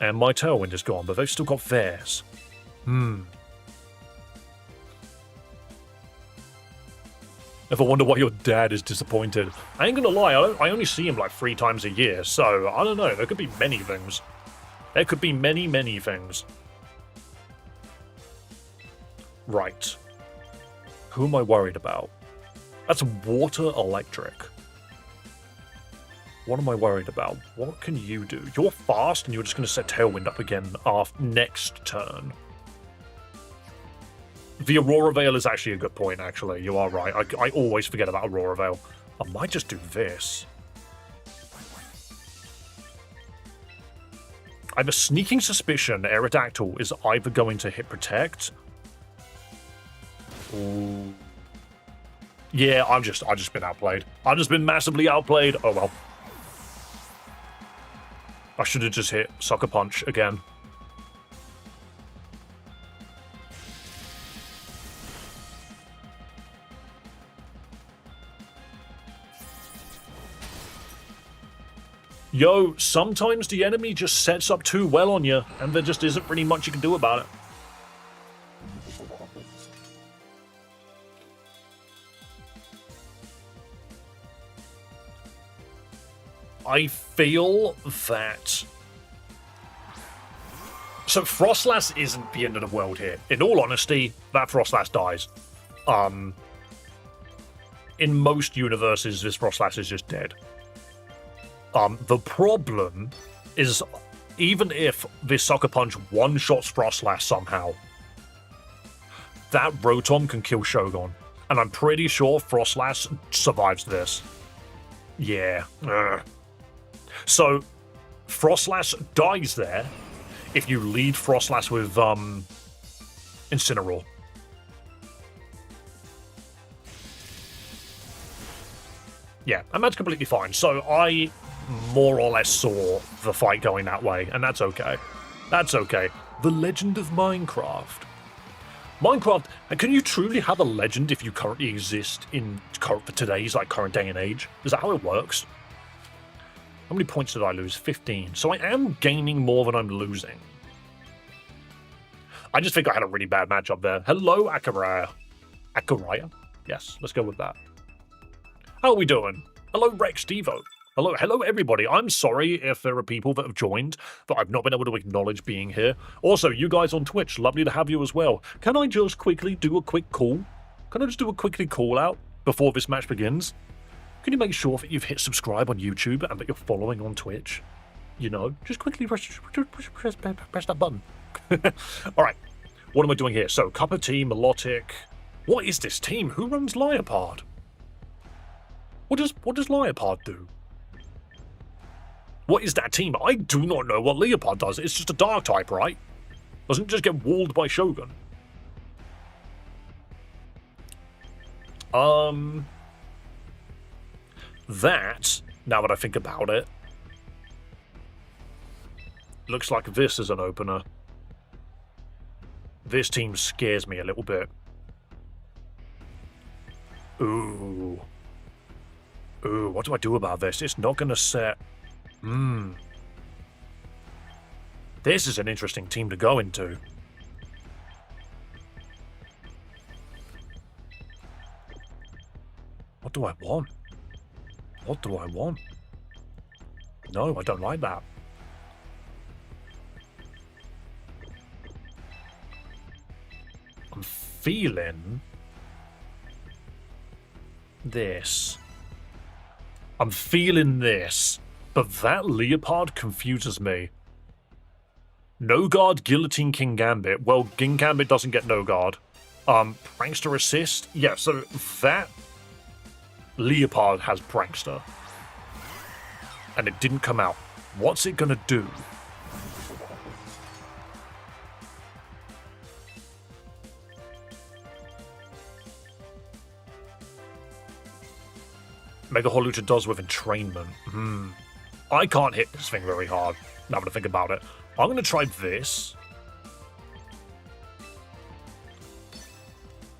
And my Tailwind is gone, but they've still got theirs. If I wonder why your dad is disappointed. I ain't gonna lie, I only see him like 3 times a year, so I don't know, there could be many things. There could be many, many things. Right. Who am I worried about? That's water electric. What am I worried about? What can you do? You're fast and you're just going to set Tailwind up again after next turn. The Aurora Veil is actually a good point, actually. You are right. I always forget about Aurora Veil. I might just do this. I have a sneaking suspicion Aerodactyl is either going to hit Protect. Ooh. Yeah, I've just been outplayed. I've just been massively outplayed. Oh well. I should have just hit Sucker Punch again. Yo, sometimes the enemy just sets up too well on you, and there just isn't really much you can do about it. I feel that... So Frostlass isn't the end of the world here. In all honesty, that Frostlass dies. In most universes, this Frostlass is just dead. The problem is, even if this Sucker Punch one-shots Frostlass somehow, that Rotom can kill Shogun. And I'm pretty sure Frostlass survives this. Yeah. Ugh. So, Frostlass dies there if you lead Frostlass with Incineroar. Yeah, and that's completely fine. So I more or less saw the fight going that way, and that's okay. That's okay. The Legend of Minecraft. Minecraft, can you truly have a legend if you currently exist in today's current day and age? Is that how it works? How many points did I lose? 15. So I am gaining more than I'm losing. I just think I had a really bad matchup there. Hello, Akuraya. Akuraya? Yes, let's go with that. How are we doing? Hello, Rex Devo. Hello, everybody. I'm sorry if there are people that have joined that I've not been able to acknowledge being here. Also, you guys on Twitch, lovely to have you as well. Can I just quickly do a quick call? Can I just do a quickly call out before this match begins? Can you make sure that you've hit subscribe on YouTube and that you're following on Twitch? You know, just quickly press that button. All right, what am I doing here? So, Cup of Tea, Melodic. What is this team? Who runs Liepard? What does Liepard do? What is that team? I do not know what Liepard does. It's just a dark type, right? Doesn't it just get walled by Shogun? That, now that I think about it, looks like this is an opener. This team scares me a little bit. Ooh. Ooh, what do I do about this? It's not going to set... This is an interesting team to go into. What do I want? What do I want? No, I don't like that. I'm feeling this. I'm feeling this, but that Leopard confuses me. No guard, guillotine, King Gambit. Well, King Gambit doesn't get no guard. Prankster assist? Yeah, so that Leopard has Prankster. And it didn't come out. What's it gonna do? Mega Holucha does with entrainment. I can't hit this thing very hard, now that I think about it. I'm going to try this.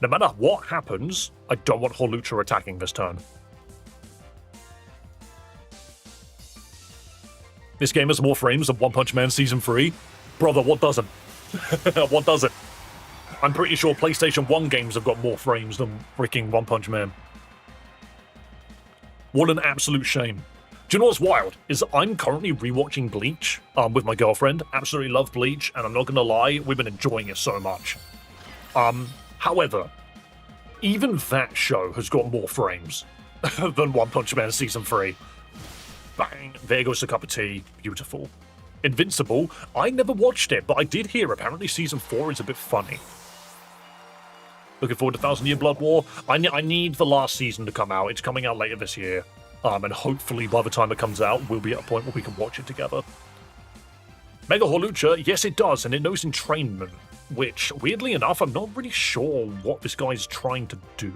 No matter what happens, I don't want Holucha attacking this turn. This game has more frames than One Punch Man Season 3. Brother, what doesn't? What doesn't? I'm pretty sure PlayStation 1 games have got more frames than freaking One Punch Man. What an absolute shame. Do you know what's wild? Is I'm currently rewatching Bleach with my girlfriend. Absolutely love Bleach, and I'm not gonna lie, we've been enjoying it so much. However, even that show has got more frames than One Punch Man Season 3. Bang, there goes a cup of tea. Beautiful. Invincible, I never watched it, but I did hear apparently Season 4 is a bit funny. Looking forward to 1,000 Year Blood War. I need the last season to come out. It's coming out later this year. And hopefully by the time it comes out, we'll be at a point where we can watch it together. Mega Holucha, yes it does, and it knows entrainment, which, weirdly enough, I'm not really sure what this guy's trying to do.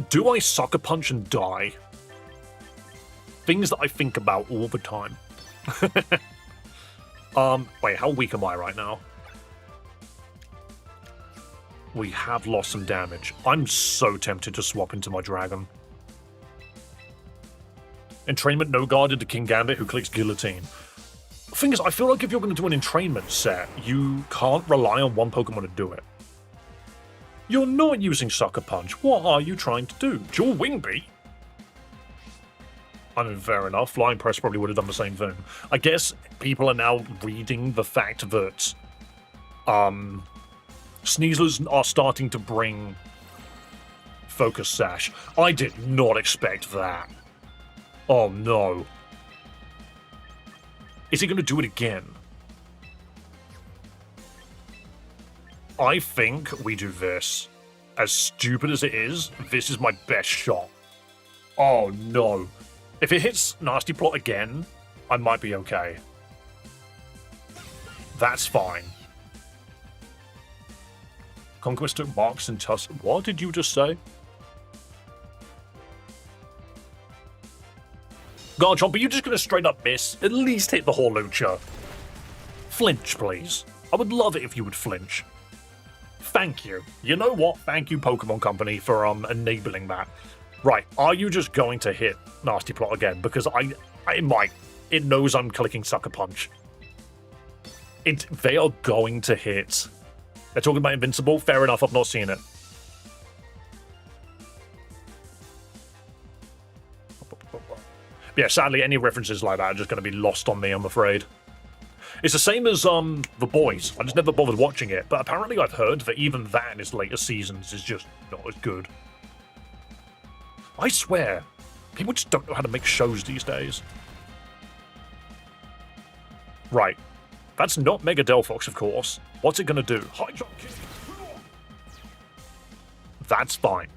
Do I Sucker Punch and die? Things that I think about all the time. Wait, how weak am I right now? We have lost some damage. I'm so tempted to swap into my dragon. Entrainment, no guard into King Gambit, who clicks Guillotine. Thing is, I feel like if you're going to do an entrainment set, you can't rely on one Pokemon to do it. You're not using Sucker Punch. What are you trying to do? Dual Wing Beat? I mean, fair enough. Flying Press probably would have done the same thing. I guess people are now reading the fact that Sneasels are starting to bring Focus Sash. I did not expect that. Oh no. Is he going to do it again? I think we do this. As stupid as it is, this is my best shot. Oh no. If it hits Nasty Plot again, I might be okay. That's fine. Conquest took marks and tusk. What did you just say? Garchomp, are you just going to straight up miss? At least hit the Holucha. Flinch, please. I would love it if you would flinch. Thank you. You know what? Thank you, Pokemon Company, for enabling that. Right, are you just going to hit Nasty Plot again? Because I might. It knows I'm clicking Sucker Punch. They are going to hit. They're talking about Invincible. Fair enough, I've not seen it. Yeah, sadly, any references like that are just going to be lost on me, I'm afraid. It's the same as The Boys. I just never bothered watching it, but apparently I've heard that even that in its later seasons is just not as good. I swear, people just don't know how to make shows these days. Right. That's not Mega Delphox, of course. What's it going to do? High jump kick. That's fine.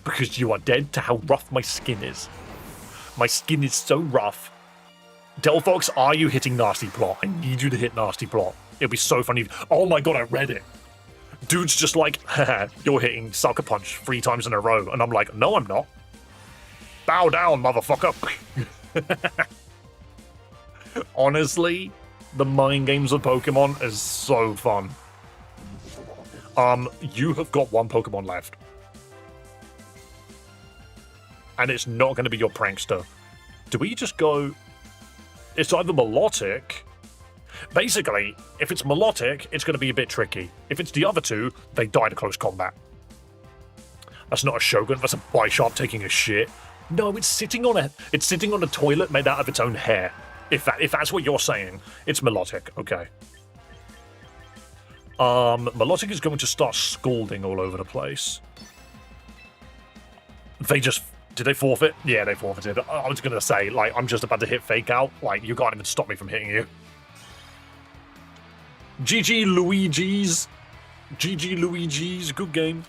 Because you are dead to how rough my skin is. My skin is so rough. Delphox, are you hitting Nasty Plot? I need you to hit Nasty Plot. It'd be so funny. Oh my god, I read it. Dude's just like, haha, you're hitting Sucker Punch 3 times in a row. And I'm like, no, I'm not. Bow down, motherfucker. Honestly, the mind games of Pokemon is so fun. You have got one Pokemon left. And it's not going to be your Prankster. Do we just go... It's either Melodic... Basically, if it's Melodic, it's going to be a bit tricky. If it's the other two, they die to close combat. That's not a Shogun, that's a Bisharp taking a shit. No, it's sitting on a toilet made out of its own hair. If that's what you're saying, it's Melodic, okay. Milotic is going to start scalding all over the place. They just... Did they forfeit? Yeah, they forfeited. I was going to say, like, I'm just about to hit fake out. Like, you can't even stop me from hitting you. GG Luigi's. GG Luigi's. Good game.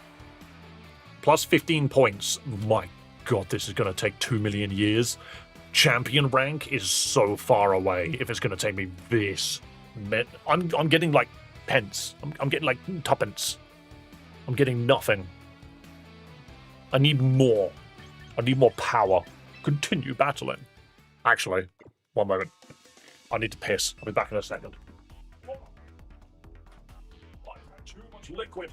Plus 15 points. My god, this is going to take 2 million years. Champion rank is so far away if it's going to take me this. I'm getting, like, pence. I'm getting, like, tuppence. I'm getting nothing. I need more. I need more power. Continue battling. Actually, one moment. I need to piss. I'll be back in a second. I've had too much liquid.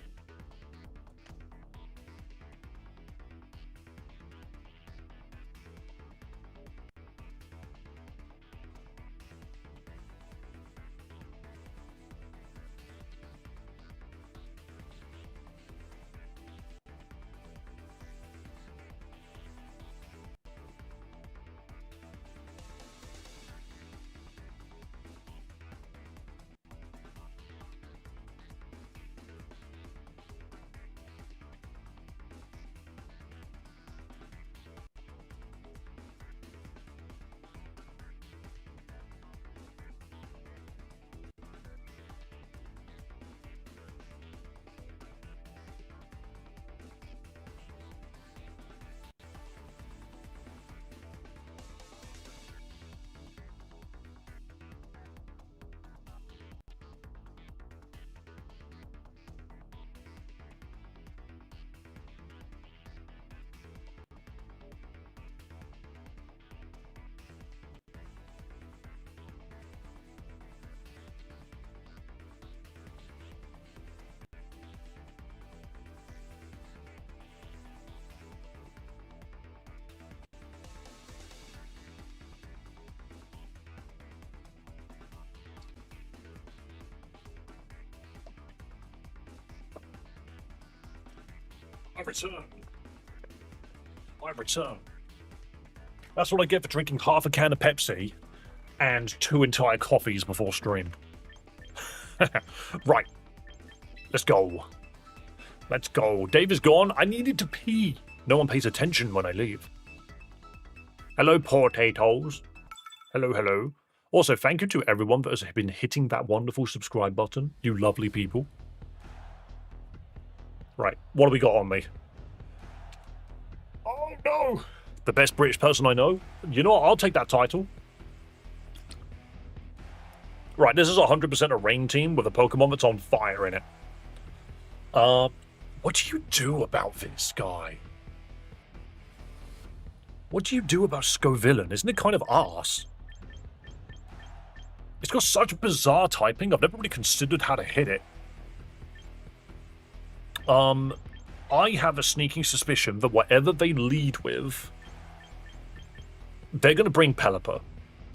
I return. I return. That's what I get for drinking half a can of Pepsi and 2 entire coffees before stream. Right. Let's go. Let's go. Dave is gone. I needed to pee. No one pays attention when I leave. Hello, potatoes. Hello, hello. Also, thank you to everyone that has been hitting that wonderful subscribe button. You lovely people. Right, what do we got on me? Oh no! The best British person I know? You know what, I'll take that title. Right, this is 100% a rain team with a Pokemon that's on fire in it. What do you do about this guy? What do you do about Scovillain? Isn't it kind of arse? It's got such bizarre typing, I've never really considered how to hit it. I have a sneaking suspicion that whatever they lead with, they're going to bring Pelipper.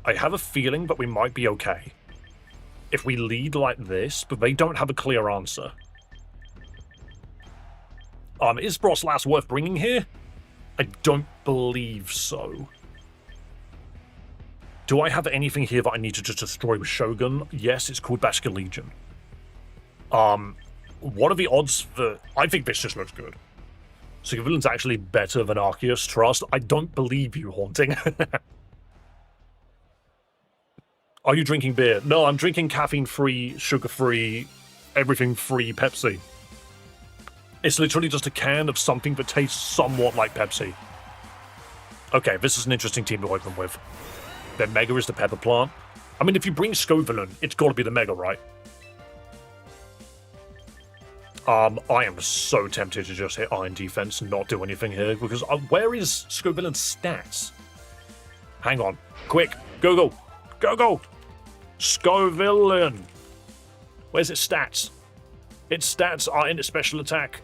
I have a feeling that we might be okay if we lead like this, but they don't have a clear answer. Is Broslas worth bringing here? I don't believe so. Do I have anything here that I need to just destroy with Shogun? Yes, it's called Basket Legion. What are the odds that... I think this just looks good. Scovillain's actually better than Arceus. Trust. I don't believe you, Haunting. Are you drinking beer? No, I'm drinking caffeine-free, sugar-free, everything-free Pepsi. It's literally just a can of something that tastes somewhat like Pepsi. Okay, this is an interesting team to open with. Their Mega is the Pepper Plant. I mean, if you bring Scovillain, it's got to be the Mega, right? I am so tempted to just hit Iron Defense and not do anything here, because where is Scovillain's stats? Hang on. Quick. Go, go. Go, go. Scovillain. Where's its stats? Its stats are in its special attack.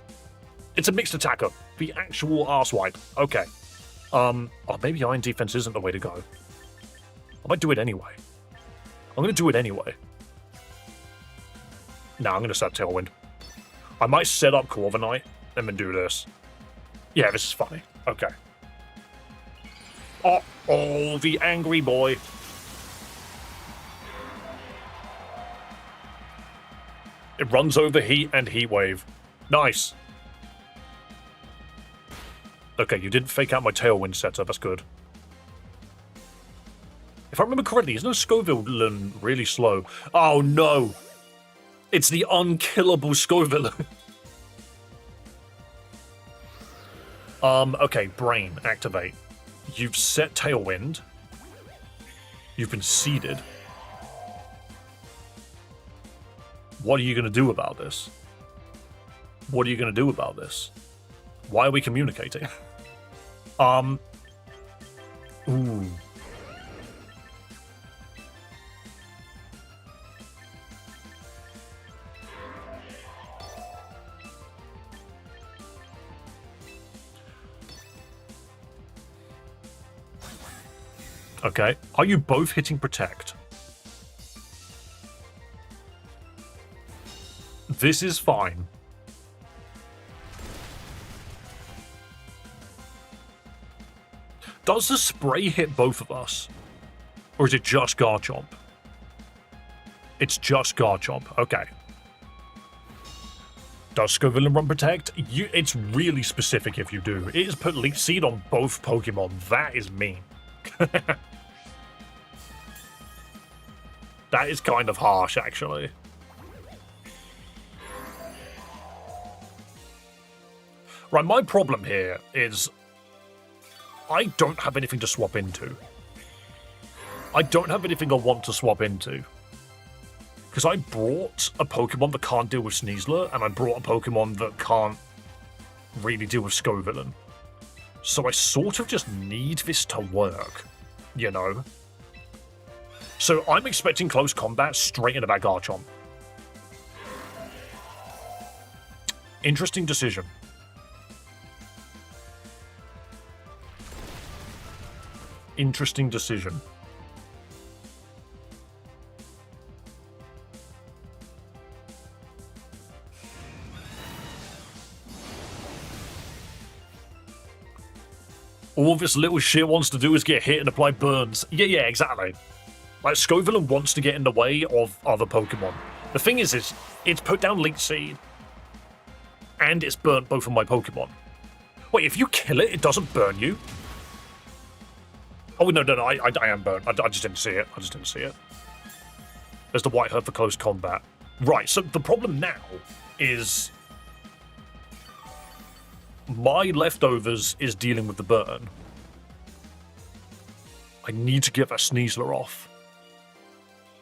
It's a mixed attacker. The actual arsewipe. Okay. Oh, maybe Iron Defense isn't the way to go. I might do it anyway. I'm going to do it anyway. No, I'm going to set Tailwind. I might set up Corviknight and then do this. Yeah, this is funny. Okay. Oh, the angry boy. It runs over heat and heat wave. Nice. Okay, you didn't fake out my tailwind setup. That's good. If I remember correctly, isn't Scovillain really slow? Oh no! It's the unkillable Scovillain. Okay, brain, activate. You've set tailwind. You've been seeded. What are you going to do about this? What are you going to do about this? Why are we communicating? Ooh. Okay. Are you both hitting protect? This is fine. Does the spray hit both of us? Or is it just Garchomp? It's just Garchomp. Okay. Does Scovillain run protect? It's really specific if you do. It is put Leaf Seed on both Pokemon. That is mean. That is kind of harsh, actually. Right, my problem here is I don't have anything to swap into. I don't have anything I want to swap into. Because I brought a Pokemon that can't deal with Sneasler, and I brought a Pokemon that can't really deal with Scovillain. So I sort of just need this to work, you know? So I'm expecting close combat straight into that Garchomp. Interesting decision. Interesting decision. All this little shit wants to do is get hit and apply burns. Yeah, exactly. Like, Scovillain wants to get in the way of other Pokemon. The thing is it's put down Leech Seed, and it's burnt both of my Pokemon. Wait, if you kill it, it doesn't burn you? Oh, no, I am burnt. I just didn't see it. There's the White Hurt for close combat. Right, so the problem now is my leftovers is dealing with the burn. I need to get that Sneasler off.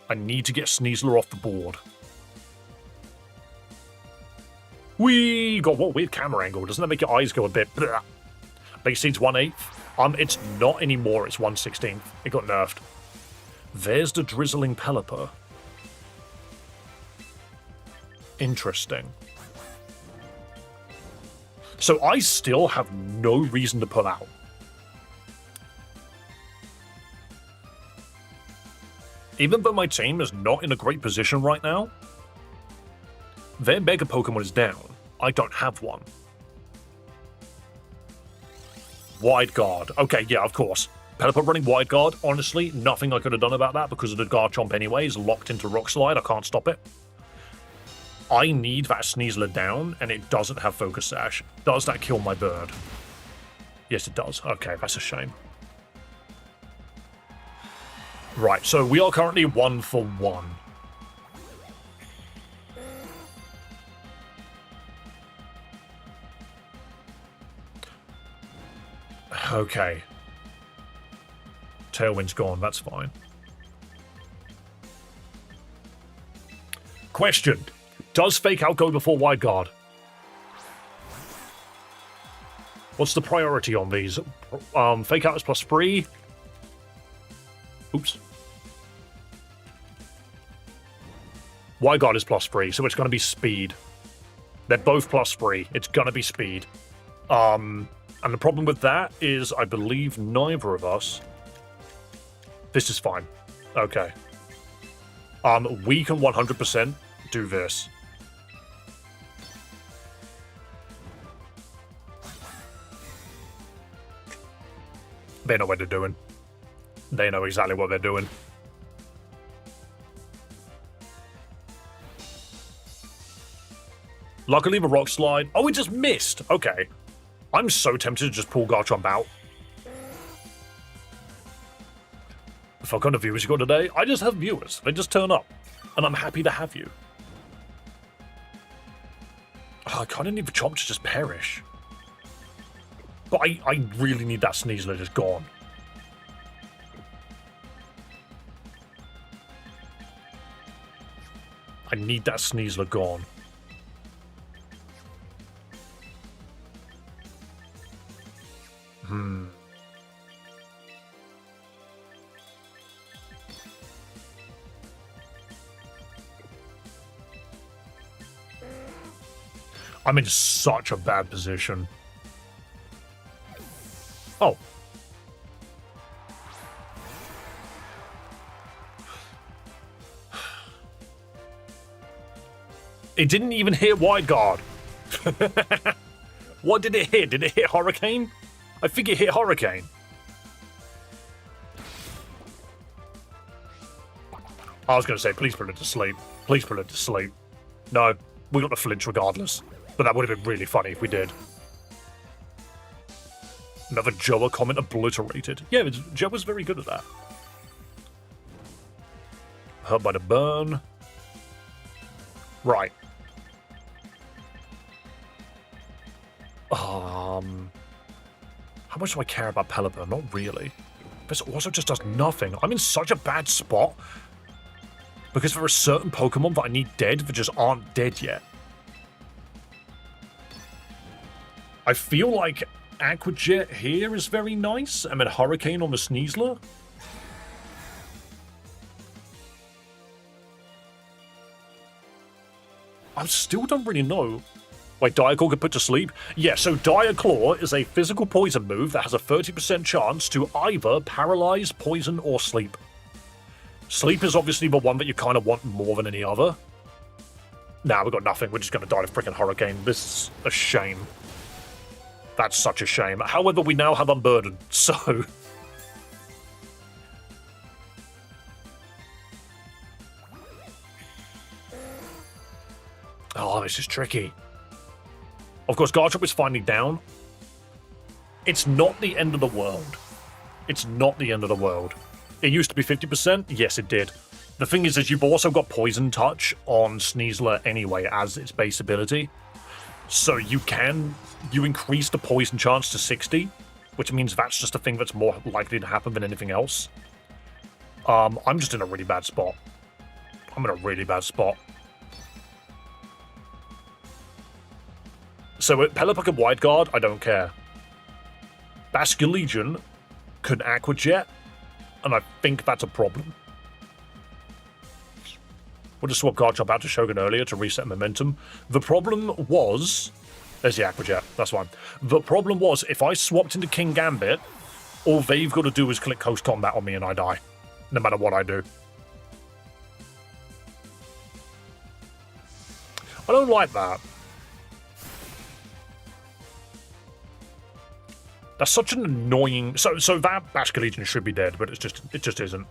I need to get Sneasler off the board. We got what weird camera angle. Doesn't that make your eyes go a bit? Bleh. Base Seed's 1/8. It's not anymore. It's 1/16. It got nerfed. There's the drizzling Pelipper. Interesting. So I still have no reason to pull out. Even though my team is not in a great position right now, their Mega Pokemon is down. I don't have one. Wide Guard. Okay, yeah, of course. Pelipper running Wide Guard, honestly, nothing I could have done about that because of the Garchomp anyway is locked into Rock Slide. I can't stop it. I need that Sneasler down, and it doesn't have Focus Sash. Does that kill my bird? Yes, it does. Okay, that's a shame. Right, so we are currently 1 for 1. Okay. Tailwind's gone, that's fine. Question. Does Fake Out go before Wide Guard? What's the priority on these? Fake Out is +3. Oops. Wide Guard is +3, so it's going to be speed. They're both +3. It's going to be speed. And the problem with that is I believe neither of us... This is fine. Okay. We can 100% do this. They know what they're doing. They know exactly what they're doing. Luckily, the rock slide. Oh, it just missed. Okay. I'm so tempted to just pull Garchomp out. What kind of viewers you got today? I just have viewers. They just turn up. And I'm happy to have you. Oh, I kind of need the Chomp to just perish. But I really need that Sneasler just gone. I need that Sneasler gone. I'm in such a bad position. Oh. It didn't even hit Wide Guard. What did it hit? Did it hit Hurricane? I think it hit Hurricane. I was going to say, please put it to sleep. Please put it to sleep. No, we got the flinch regardless. But that would have been really funny if we did. Another Joa comment obliterated. Yeah, Joe was very good at that. Hurt by the burn. Right. How much do I care about Pelipper? Not really. This also just does nothing. I'm in such a bad spot. Because there are certain Pokemon that I need dead that just aren't dead yet. I feel like Aqua Jet here is very nice. And then Hurricane on the Sneasler. I still don't really know. Wait, Dire Claw could put to sleep? Yeah, so Dire Claw is a physical poison move that has a 30% chance to either paralyze, poison, or sleep. Sleep is obviously the one that you kind of want more than any other. Nah, we've got nothing. We're just going to die to freaking Hurricane. This is a shame. That's such a shame. However, we now have Unburdened, so... Oh, this is tricky. Of course, Garchomp is finally down. It's not the end of the world. It's not the end of the world. It used to be 50%. Yes, it did. The thing is you've also got Poison Touch on Sneasler anyway as its base ability. So you increase the poison chance to 60, which means that's just a thing that's more likely to happen than anything else. I'm just in a really bad spot. I'm in a really bad spot. So Pelipper can Wide Guard, I don't care. Basculegion can Aqua Jet, and I think that's a problem. We'll just swap Garchomp out to Shogun earlier to reset momentum. The problem was... There's the Aqua Jet, that's fine. The problem was, if I swapped into King Gambit, all they've got to do is click Coast Combat on me and I die. No matter what I do. I don't like that. That's such an annoying... So that Basculegion should be dead, but it just isn't.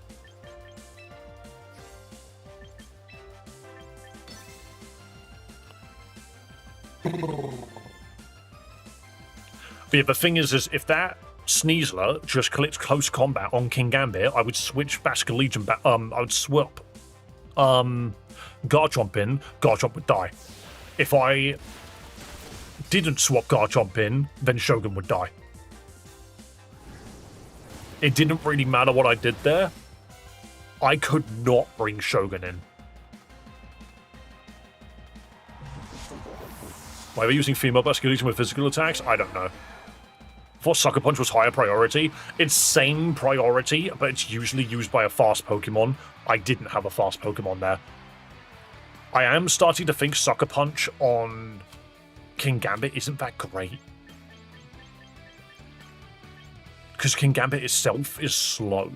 But yeah, the thing is if that Sneasler just clicks Close Combat on King Gambit, I would switch Basculegion back. I would swap Garchomp in. Garchomp would die. If I didn't swap Garchomp in, then Shogun would die. It didn't really matter what I did there. I could not bring Shogun in. Why are we using female Basculegion with physical attacks? I don't know. I thought Sucker Punch was higher priority. It's same priority, but it's usually used by a fast Pokemon. I didn't have a fast Pokemon there. I am starting to think Sucker Punch on King Gambit isn't that great. Because King Gambit itself is slow.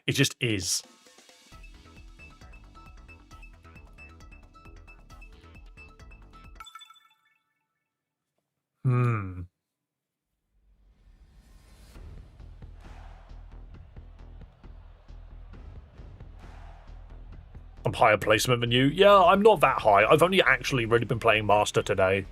It just is. I'm higher placement than you. Yeah, I'm not that high. I've only actually really been playing Master today.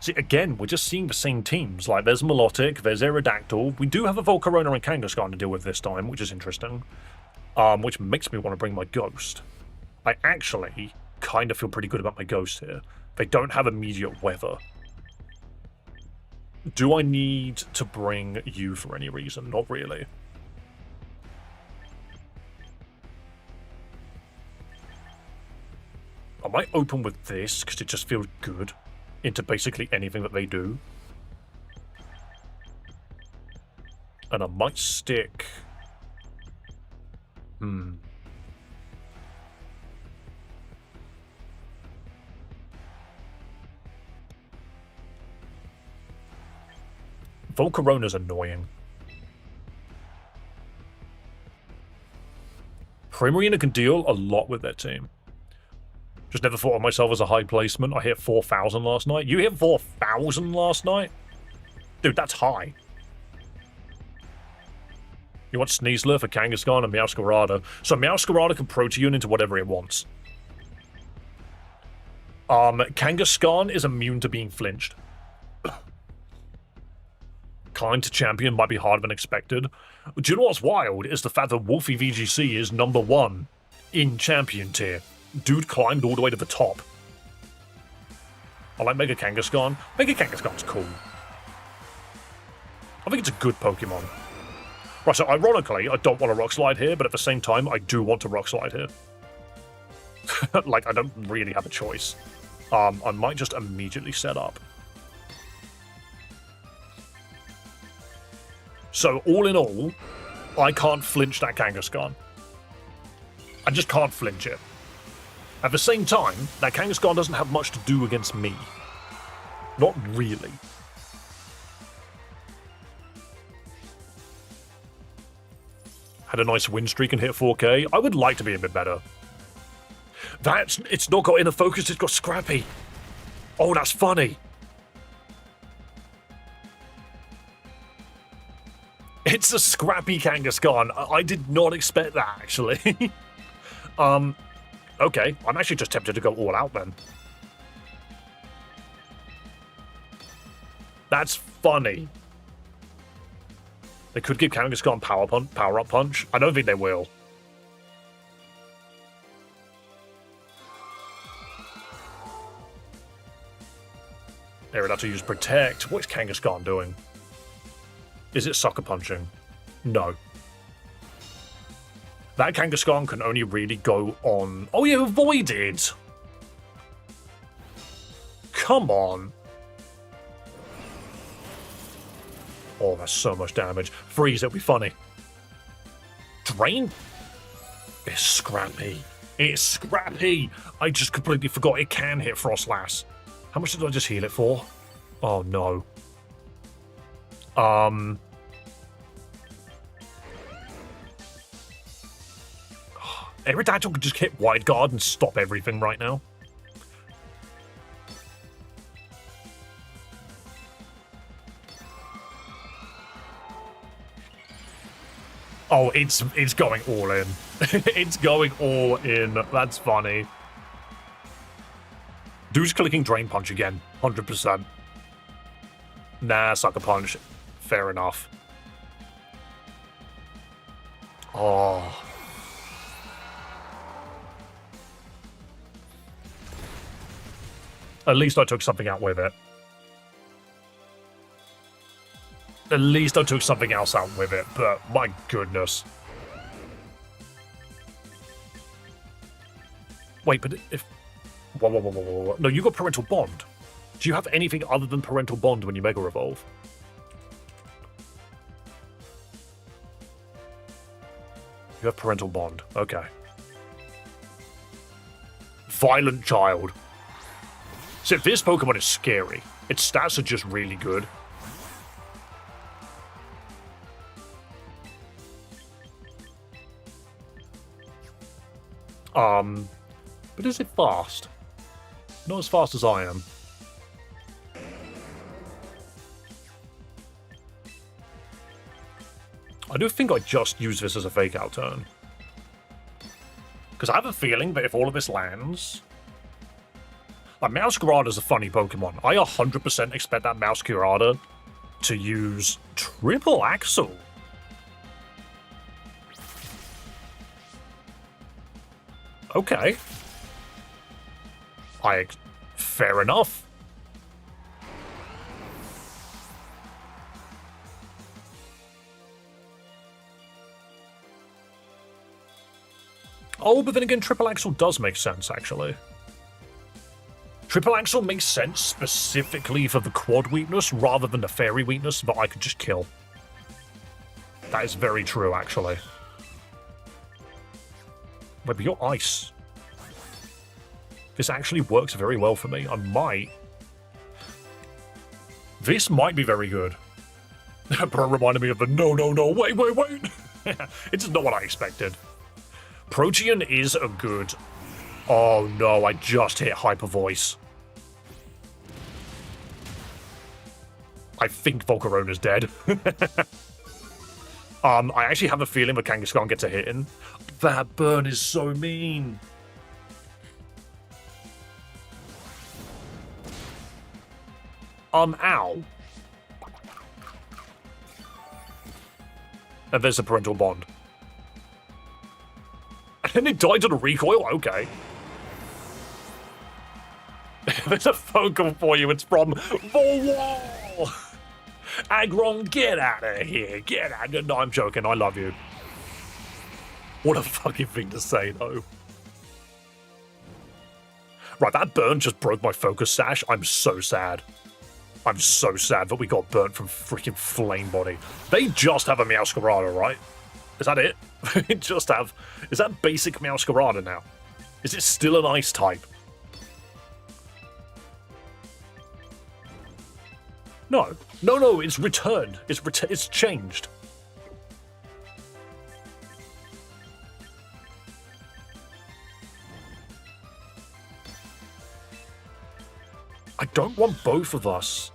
See, again, we're just seeing the same teams. Like, there's Melodic, there's Aerodactyl. We do have a Volcarona and Kangaskhan to deal with this time, which is interesting. Which makes me want to bring my Ghost. I actually kind of feel pretty good about my Ghost here. They don't have immediate weather. Do I need to bring you for any reason? Not really. I might open with this, because it just feels good, into basically anything that they do. And I might stick... Volcarona's annoying. Primarina can deal a lot with their team. Just never thought of myself as a high placement. I hit 4,000 last night. You hit 4,000 last night? Dude, that's high. You want Sneasler for Kangaskhan and Meowscarada. So Meowscarada can Protean into whatever it wants. Kangaskhan is immune to being flinched. Climb to champion might be harder than expected. Do you know what's wild? Is the fact that Wolfie VGC is #1 in champion tier. Dude climbed all the way to the top. I like Mega Kangaskhan. Mega Kangaskhan's cool. I think it's a good Pokemon. Right, so ironically, I don't want to Rock Slide here, but at the same time, I do want to Rock Slide here. Like, I don't really have a choice. I might just immediately set up. So, all in all, I can't flinch that Kangaskhan. I just can't flinch it. At the same time, that Kangaskhan doesn't have much to do against me. Not really. Had a nice win streak and hit 4K. I would like to be a bit better. It's not got inner focus, it's got Scrappy. Oh, that's funny. It's a Scrappy Kangaskhan. I did not expect that, actually. Okay, I'm actually just tempted to go all out then. That's funny. They could give Kangaskhan power up punch. I don't think they will. They're about to use Protect. What's Kangaskhan doing? Is it sucker punching? No. That Kangaskhan can only really go on... Oh, yeah, avoided! Come on. Oh, that's so much damage. Freeze, it'll be funny. Drain? It's Scrappy. It's Scrappy! I just completely forgot it can hit Frostlass. How much did I just heal it for? Oh, no. Aerodactyl could just hit Wide Guard and stop everything right now. Oh, it's going all in. It's going all in. That's funny. Dude's clicking Drain Punch again. 100%. Nah, Sucker Punch. Fair enough. Oh. At least I took something out with it. At least I took something else out with it, but my goodness. Wait, but if... Whoa. No, you got Parental Bond. Do you have anything other than Parental Bond when you Mega Evolve? You have Parental Bond. Okay. Violent Child. So this Pokemon is scary. Its stats are just really good. But is it fast? Not as fast as I am. I do think I just use this as a fake out turn. Because I have a feeling that if all of this lands... Like, Mousecurada's a funny Pokemon. I 100% expect that Mousecurada to use Triple Axle. Okay. Fair enough. Oh, but then again, Triple Axle does make sense, actually. Triple Axle makes sense specifically for the quad weakness rather than the fairy weakness that I could just kill. That is very true, actually. Wait, but you're ice. This actually works very well for me. I might... This might be very good. Bro reminded me of the no, wait. It's not what I expected. Protean is a good... Oh no, I just hit Hyper Voice. I think Volcarona's dead. I actually have a feeling the Kangaskhan gets a hit in. That burn is so mean. Ow. And there's a parental bond. And it died to the recoil? Okay. There's a phone call for you. It's from the wall. Aggron, get out of here. Get out. No, I'm joking. I love you. What a fucking thing to say, though. Right, that burn just broke my focus sash. I'm so sad. I'm so sad that we got burnt from freaking Flame Body. They just have a Meowscarada, right? Is that it? They just have... Is that basic Meowscarada now? Is it still an ice type? No. No, it's returned. It's changed. I don't want both of us.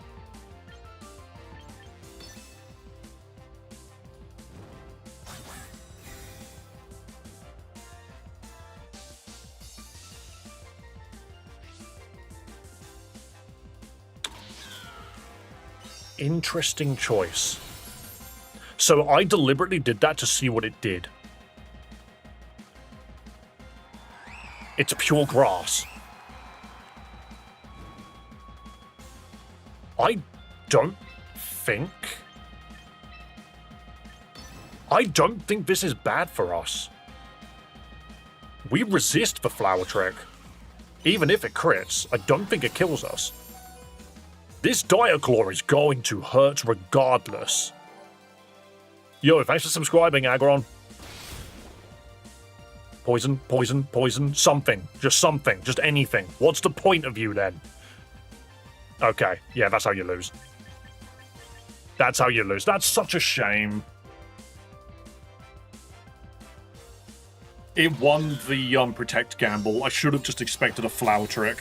Interesting choice. So I deliberately did that to see what it did. It's pure grass. I don't think this is bad for us. We resist the Flower Trick. Even if it crits, I don't think it kills us. This Diaclaw is going to hurt regardless. Yo, thanks for subscribing, Aggron. Poison, something. Just anything. What's the point of you, then? Okay, yeah, that's how you lose. That's how you lose. That's such a shame. It won the Protect gamble. I should have just expected a Flower Trick.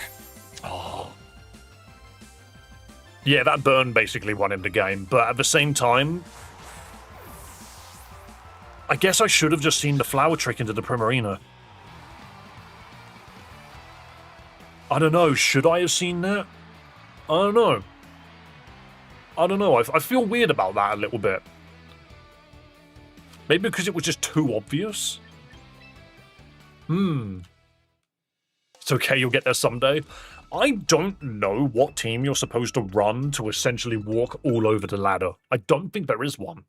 Oh. Yeah, that burn basically won him the game, but at the same time... I guess I should have just seen the Flower Trick into the Primarina. I don't know, should I have seen that? I don't know. I feel weird about that a little bit. Maybe because it was just too obvious? It's okay, you'll get there someday. I don't know what team you're supposed to run to essentially walk all over the ladder. I don't think there is one.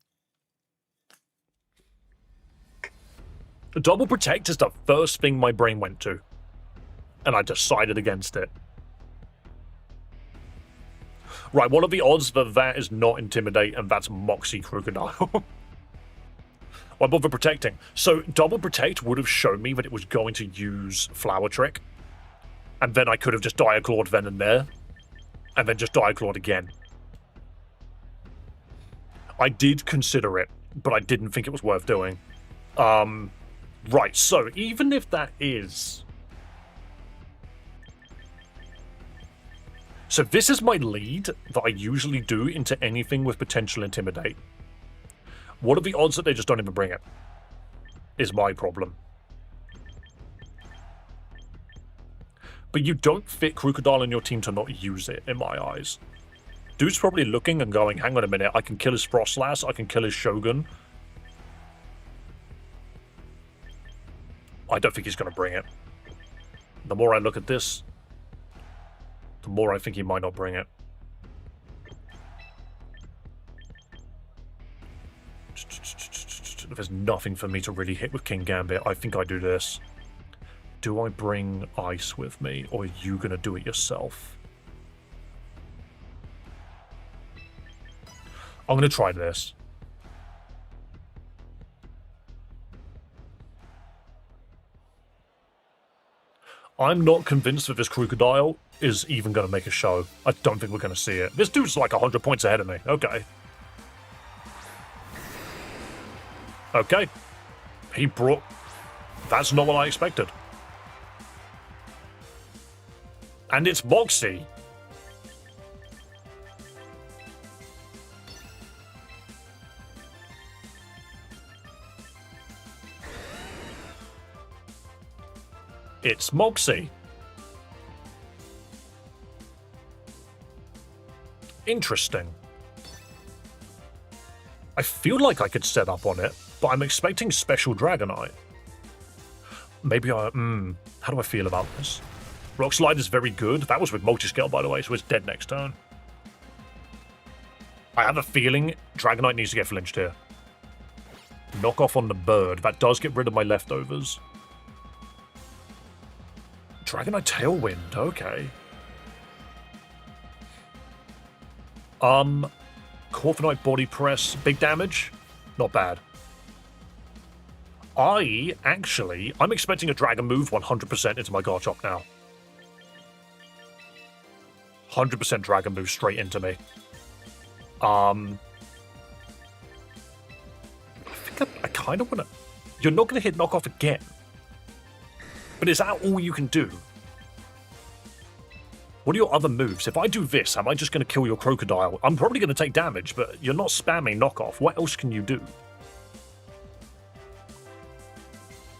Double Protect is the first thing my brain went to. And I decided against it. Right, what are the odds that that is not Intimidate and that's Moxie Crocodile? Why bother protecting? So, Double Protect would have shown me that it was going to use Flower Trick. And then I could have just Diaclawed then and there. And then just Diaclawed again. I did consider it, but I didn't think it was worth doing. Right, so even if that is... So this is my lead that I usually do into anything with potential Intimidate. What are the odds that they just don't even bring it? Is my problem. But you don't fit Crocodile in your team to not use it, in my eyes. Dude's probably looking and going, hang on a minute, I can kill his Frostlass, I can kill his Shogun. I don't think he's going to bring it. The more I look at this, the more I think he might not bring it. There's nothing for me to really hit with King Gambit. I think I do this. Do I bring Ice with me, or are you going to do it yourself? I'm going to try this. I'm not convinced that this Crocodile is even going to make a show. I don't think we're going to see it. This dude's like 100 points ahead of me. Okay. Okay. He brought... That's not what I expected. And it's Moxie. It's Moxie. Interesting. I feel like I could set up on it, but I'm expecting Special Dragonite. Maybe I... how do I feel about this? Rock Slide is very good. That was with Multiscale, by the way, so it's dead next turn. I have a feeling Dragonite needs to get flinched here. Knock off on the bird. That does get rid of my leftovers. Dragonite Tailwind, okay. Corviknight Body Press, big damage? Not bad. I'm expecting a Dragon move 100% into my Garchomp now. 100% Dragon move straight into me. I think I kind of want to... You're not going to hit knockoff again. But is that all you can do? What are your other moves? If I do this, am I just going to kill your Crocodile? I'm probably going to take damage, but you're not spamming knockoff. What else can you do?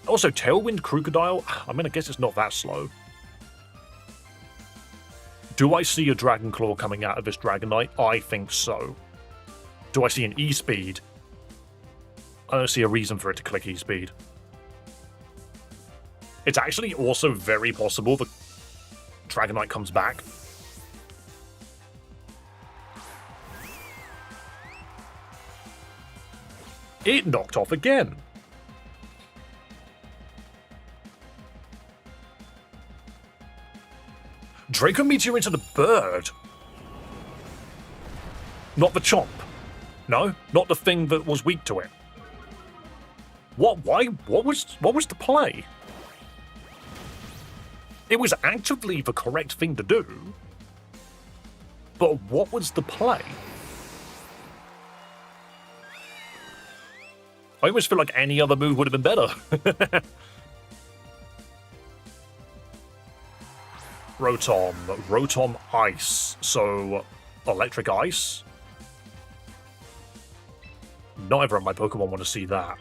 Also, Tailwind Crocodile, I mean, I guess it's not that slow. Do I see a Dragon Claw coming out of this Dragonite? I think so. Do I see an E-Speed? I don't see a reason for it to click E-Speed. It's actually also very possible the Dragonite comes back. It knocked off again. Draco Meteor into the bird. Not the chomp. No, not the thing that was weak to it. What? Why? What was the play? It was actively the correct thing to do. But what was the play? I almost feel like any other move would have been better. Rotom Ice. So, Electric Ice? Neither of my Pokemon want to see that.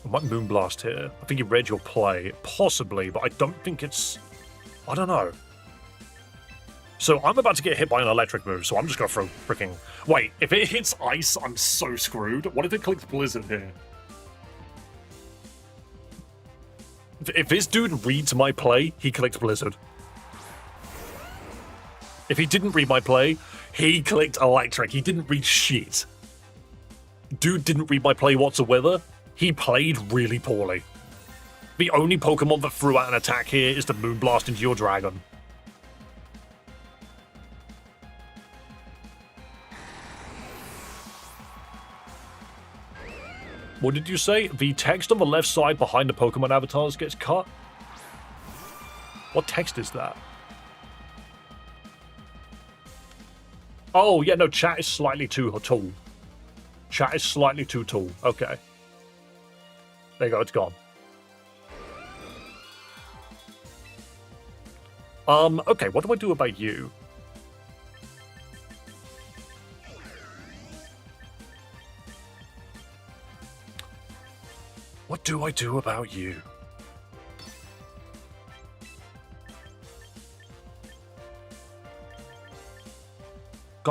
I might Moonblast here. I think you read your play. Possibly, but I don't think it's... I don't know. So I'm about to get hit by an electric move, so I'm just going to throw freaking... Wait, if it hits Ice, I'm so screwed. What if it clicks Blizzard here? If this dude reads my play, he clicked Blizzard. If he didn't read my play, he clicked Electric. He didn't read shit. Dude didn't read my play whatsoever. He played really poorly. The only Pokemon that threw out an attack here is the Moonblast into your Dragon. What did you say? The text on the left side behind the Pokemon avatars gets cut? What text is that? Oh, yeah, no, chat is slightly too tall. Chat is slightly too tall. Okay. There you go, it's gone. Okay, what do I do about you? What do I do about you?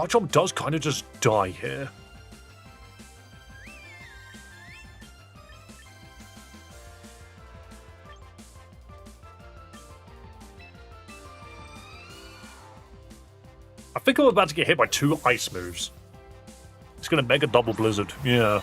Garchomp does kind of just die here. I think I'm about to get hit by 2 ice moves. It's going to Mega Double Blizzard. Yeah.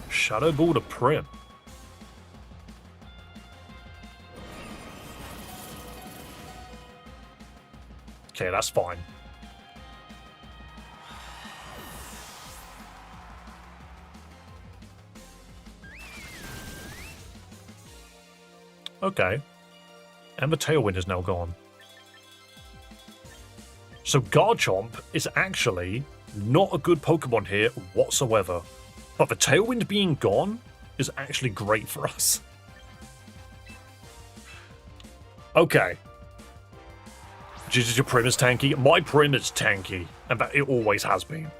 Shadow Ball to Prim. Okay, that's fine. Okay. And the Tailwind is now gone. So Garchomp is actually not a good Pokemon here whatsoever. But the Tailwind being gone is actually great for us. Okay. Your Prim is tanky. My Prim is tanky. And that it always has been.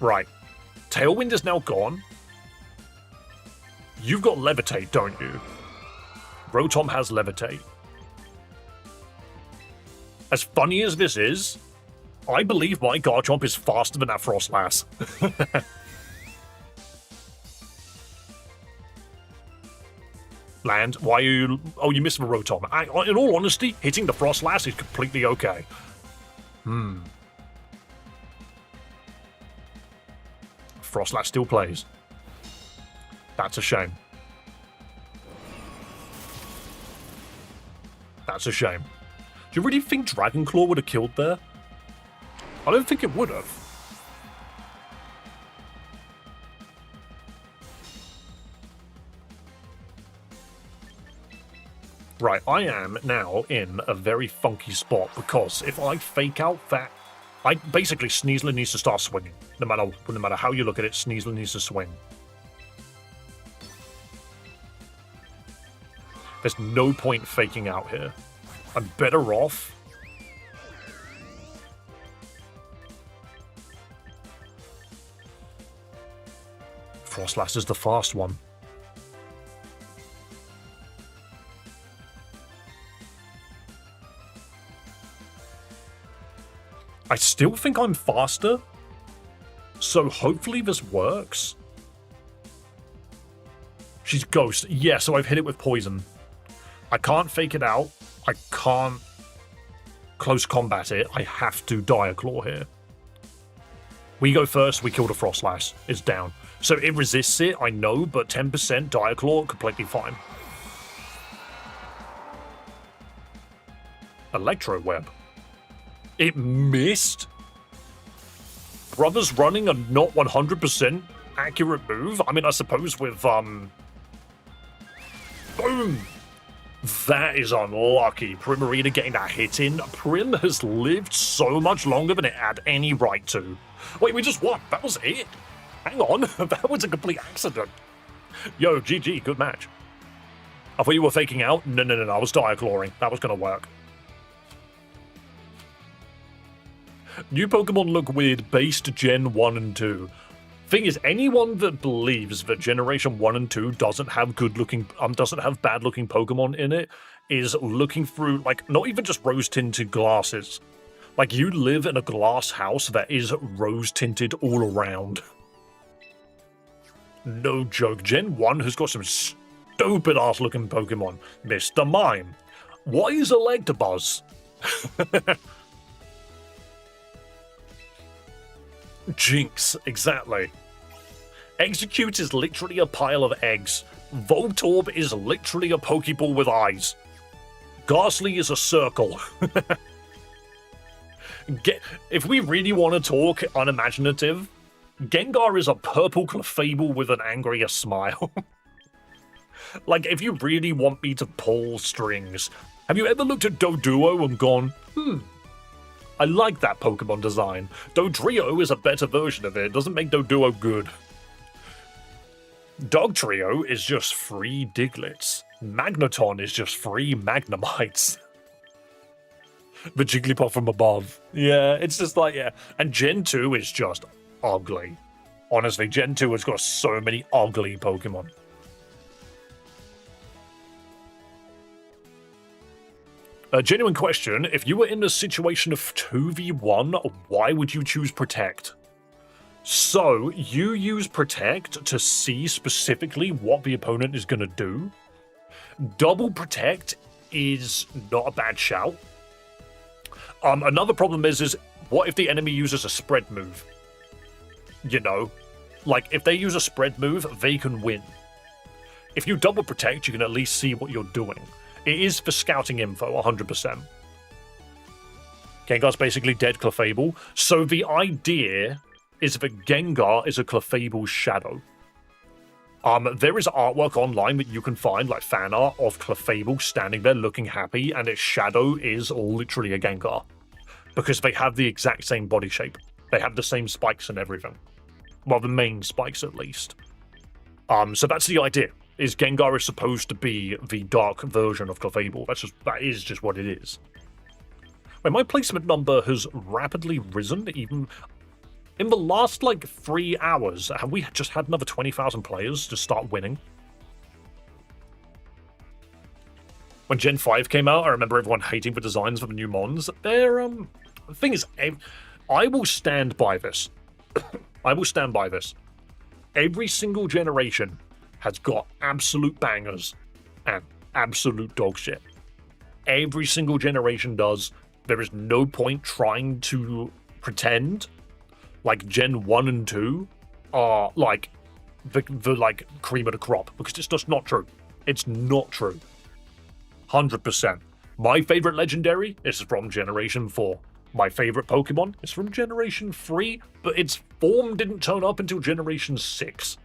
Right. Tailwind is now gone. You've got Levitate, don't you? Rotom has Levitate. As funny as this is, I believe my Garchomp is faster than that Frostlass. Land, why are you... Oh, you missed the Rotom. In all honesty, hitting the Frostlass is completely okay. Frostlass still plays. That's a shame. That's a shame. Do you really think Dragon Claw would have killed there? I don't think it would have. Right, I am now in a very funky spot because if I fake out that... basically, Sneasler needs to start swinging. No matter how you look at it, Sneasler needs to swing. There's no point faking out here. I'm better off... Frostlass is the fast one. I still think I'm faster, so hopefully this works. She's Ghost. Yeah, so I've hit it with Poison. I can't fake it out. I can't close combat it. I have to Dire Claw here. We go first, we kill the Frostlass. It's down. So it resists it, I know, but 10% Dire Claw, completely fine. Electro Web. It missed? Brother's running a not 100% accurate move? I mean, I suppose with, Boom! That is unlucky. Primarina getting that hit in. Prim has lived so much longer than it had any right to. Wait, we just won. That was it? Hang on. That was a complete accident. Yo, GG. Good match. I thought you were faking out. No. I was Dire Clawing. That was going to work. New Pokemon look weird based Gen 1 and 2. Thing is, anyone that believes that Generation 1 and 2 doesn't have bad-looking Pokemon in it is looking through, like, not even just rose-tinted glasses. Like, you live in a glass house that is rose-tinted all around. No joke. Gen 1 has got some stupid-ass-looking Pokemon. Mr. Mime. What is Electabuzz? Jinx, exactly. Execute is literally a pile of eggs. Voltorb is literally a Pokeball with eyes. Ghastly is a circle. If we really want to talk unimaginative, Gengar is a purple Clefable with an angrier smile. Like, if you really want me to pull strings, have you ever looked at Doduo and gone, I like that Pokemon design. Dodrio is a better version of it. It doesn't make Doduo good. Dogtrio is just 3 Diglets. Magneton is just free Magnemites. The Jigglypuff from above. Yeah, it's just like, yeah. And Gen 2 is just ugly. Honestly, Gen 2 has got so many ugly Pokemon. A genuine question, if you were in a situation of 2v1, why would you choose Protect? So, you use Protect to see specifically what the opponent is going to do. Double Protect is not a bad shout. Another problem is what if the enemy uses a spread move? You know? Like, if they use a spread move, they can win. If you double Protect, you can at least see what you're doing. It is for scouting info, 100%. Gengar's basically dead Clefable, so the idea is that Gengar is a Clefable's shadow. There is artwork online that you can find, like fan art of Clefable standing there looking happy, and its shadow is literally a Gengar. Because they have the exact same body shape. They have the same spikes and everything. Well, the main spikes at least. So that's the idea. Is Gengar is supposed to be the dark version of Clefable. That is just what it is. Wait, my placement number has rapidly risen, even in the last, 3 hours. Have we just had another 20,000 players to start winning? When Gen 5 came out, I remember everyone hating the designs for the new Mons. The thing is, I will stand by this. I will stand by this. Every single generation has got absolute bangers and absolute dog shit. Every single generation does. There is no point trying to pretend like Gen 1 and 2 are the cream of the crop, because it's just not true. It's not true. 100%. My favorite legendary is from Generation 4. My favorite Pokemon is from Generation 3, but its form didn't turn up until Generation 6.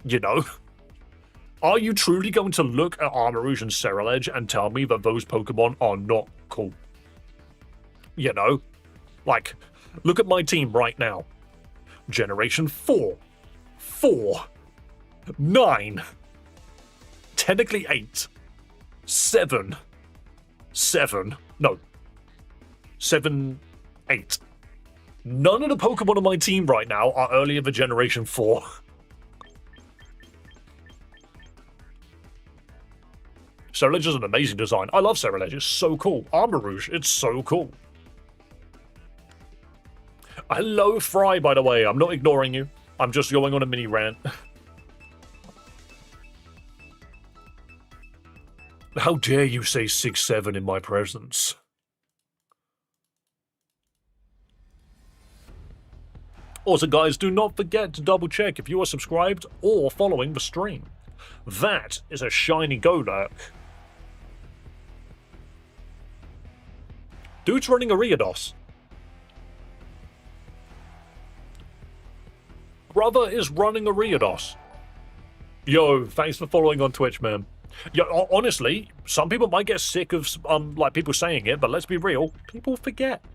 You know? Are you truly going to look at Armarouge and Ceruledge and tell me that those Pokemon are not cool? You know? Look at my team right now. Generation 4. 9. Technically 8. 7. 8. None of the Pokemon on my team right now are earlier than Generation 4. Ceruledge is an amazing design. I love Ceruledge. It's so cool. Armarouge, it's so cool. Hello, Fry, by the way. I'm not ignoring you. I'm just going on a mini rant. How dare you say 6-7 in my presence? Also, guys, do not forget to double check if you are subscribed or following the stream. That is a shiny Golurk. Dude's running a Riados. Brother is running a Riados. Yo, thanks for following on Twitch, man. Yo, honestly, some people might get sick of people saying it, but let's be real. People forget.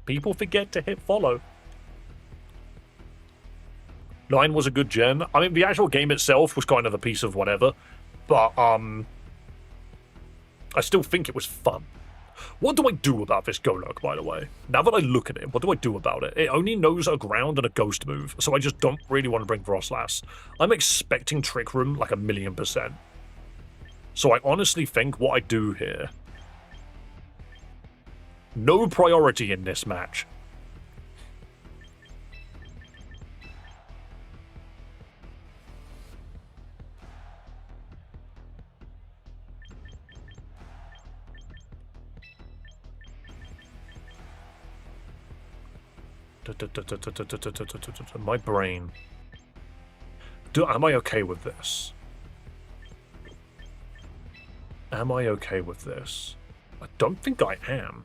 People forget to hit follow. 9 was a good gen. I mean, the actual game itself was kind of a piece of whatever, but I still think it was fun. What do I do about this Golurk, by the way? Now that I look at it, what do I do about it? It only knows a ground and a ghost move, so I just don't really want to bring Frostlass. I'm expecting Trick Room like 1,000,000%. So I honestly think what I do here... No priority in this match. My brain. Am I okay with this? Am I okay with this? I don't think I am.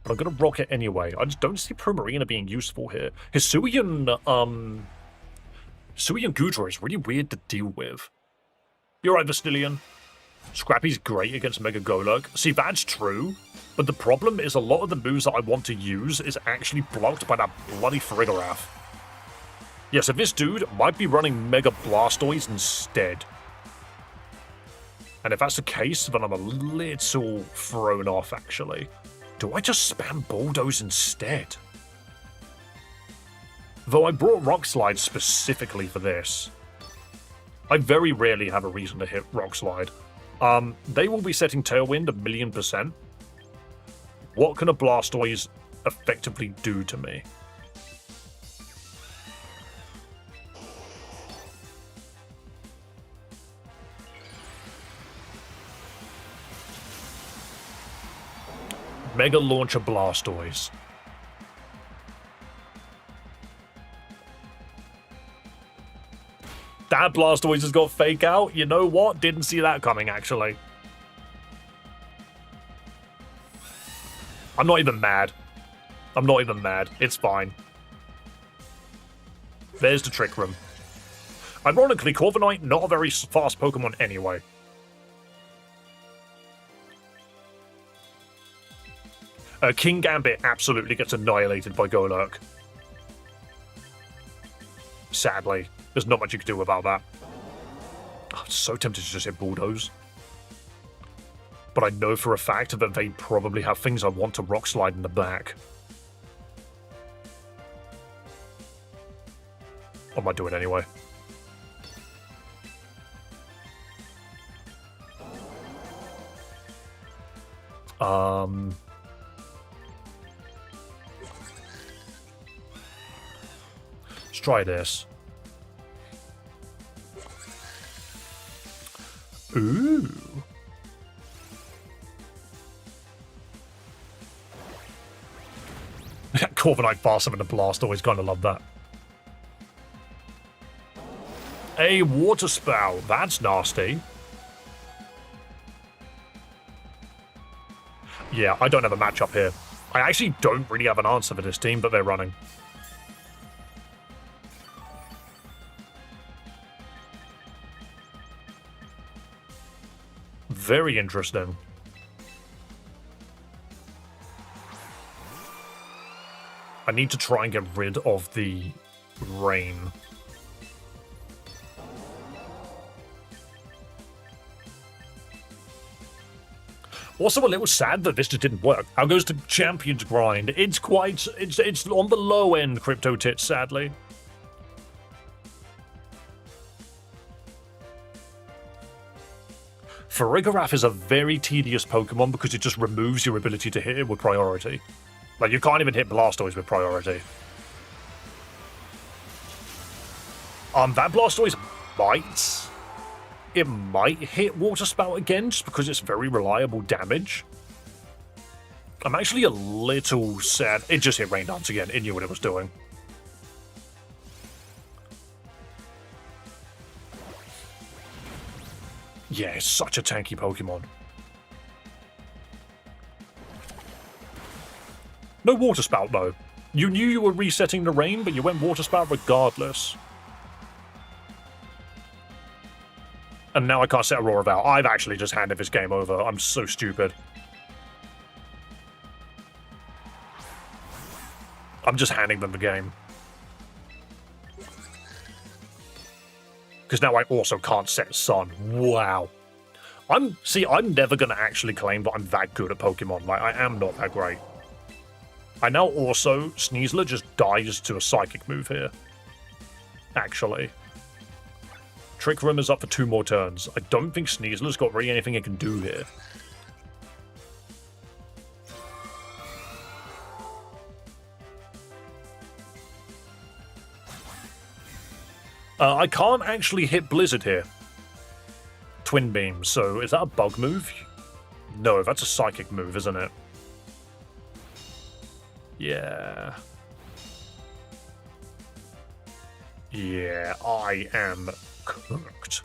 But I'm gonna rock it anyway. I just don't see Primarina being useful here. Hisuian Goodra is really weird to deal with. You're right, Vastilian. Scrappy's great against Mega Golurk. See, that's true. But the problem is a lot of the moves that I want to use is actually blocked by that bloody Farigiraf. Yeah, so this dude might be running Mega Blastoise instead. And if that's the case, then I'm a little thrown off, actually. Do I just spam Bulldoze instead? Though I brought Rock Slide specifically for this. I very rarely have a reason to hit Rock Slide. They will be setting Tailwind 1,000,000%. What can a Blastoise effectively do to me? Mega Launcher Blastoise. That Blastoise has got Fake Out. You know what? Didn't see that coming, actually. I'm not even mad. I'm not even mad. It's fine. There's the Trick Room. Ironically, Corviknight, not a very fast Pokemon anyway. King Gambit absolutely gets annihilated by Golurk. Sadly. There's not much you can do about that. Oh, I'm so tempted to just hit Bulldoze. But I know for a fact that they probably have things I want to Rock Slide in the back. I might do it anyway. Let's try this. Ooh. Corviknight faster than a Blastoise, kind of love that. A Water Spout, that's nasty. Yeah, I don't have a matchup here. I actually don't really have an answer for this team, but they're running. Very interesting. I need to try and get rid of the rain. Also a little sad that this just didn't work. How goes the Champions grind? It's on the low end, Crypto Tits, sadly. Farigiraf is a very tedious Pokemon because it just removes your ability to hit it with priority. Like, you can't even hit Blastoise with priority. That Blastoise might... It might hit Water Spout again, just because it's very reliable damage. I'm actually a little sad. It just hit Rain Dance again. It knew what it was doing. Yeah, it's such a tanky Pokemon. No Water Spout, though. You knew you were resetting the rain, but you went Water Spout regardless. And now I can't set Aurora Veil. I've actually just handed this game over. I'm so stupid. I'm just handing them the game. Because now I also can't set Sun. Wow. I'm never going to actually claim that I'm that good at Pokemon. Like, I am not that great. I now also, Sneasler just dies to a Psychic move here. Actually. Trick Room is up for 2 more turns. I don't think Sneasler's got really anything it can do here. I can't actually hit Blizzard here. Twin Beam, so is that a bug move? No, that's a Psychic move, isn't it? Yeah. Yeah, I am cooked.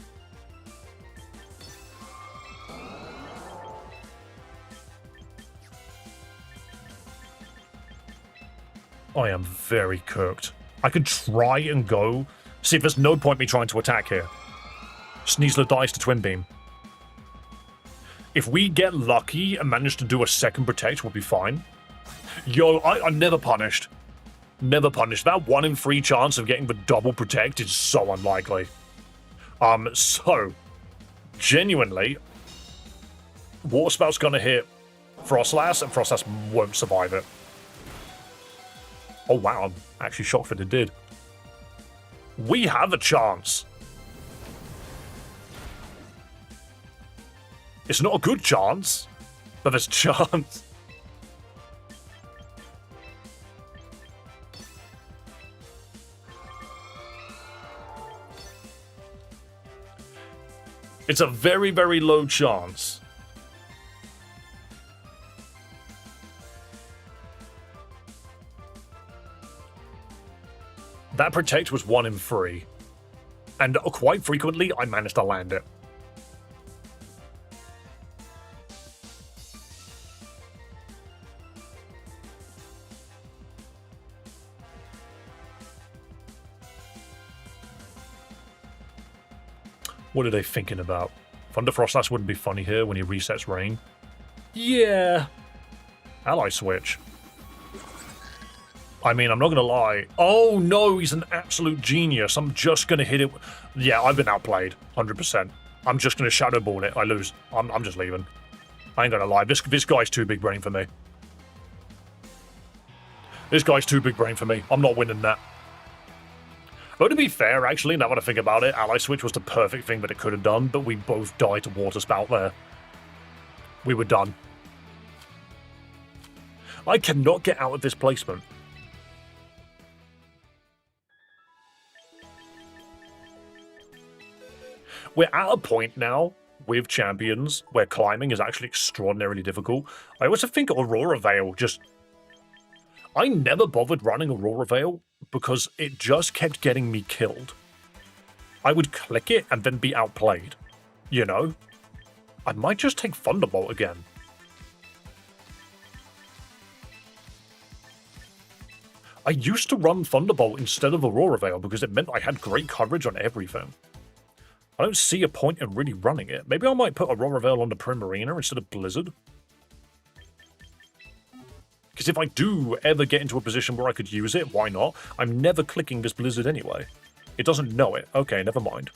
I am very cooked. I could try and go. See, there's no point me trying to attack here. Sneasler dies to Twin Beam. If we get lucky and manage to do a second Protect, we'll be fine. Yo, I'm never punished. Never punished. That 1 in 3 chance of getting the double Protect is so unlikely. So, genuinely, Water Spout's gonna hit Frostlass, and Frostlass won't survive it. Oh wow, I'm actually shocked that it did. We have a chance. It's not a good chance, but there's a chance. It's a very, very low chance. That Protect was 1 in 3. And quite frequently, I managed to land it. What are they thinking about? Thunder Frostlass wouldn't be funny here when he resets Rain. Yeah. Ally switch. I mean, I'm not going to lie. Oh, no, he's an absolute genius. I'm just going to hit it. Yeah, I've been outplayed, 100%. I'm just going to Shadow Ball it. I lose. I'm just leaving. I ain't going to lie. This guy's too big brain for me. This guy's too big brain for me. I'm not winning that. But to be fair, actually, now that I think about it, Ally Switch was the perfect thing that it could have done, but we both died to Water Spout there. We were done. I cannot get out of this placement. We're at a point now with champions where climbing is actually extraordinarily difficult. I also think Aurora Veil just... I never bothered running Aurora Veil because it just kept getting me killed. I would click it and then be outplayed, you know? I might just take Thunderbolt again. I used to run Thunderbolt instead of Aurora Veil because it meant I had great coverage on everything. I don't see a point in really running it. Maybe I might put Aurora Veil on the Primarina instead of Blizzard. Because if I do ever get into a position where I could use it, why not? I'm never clicking this Blizzard anyway. It doesn't know it. Okay, never mind.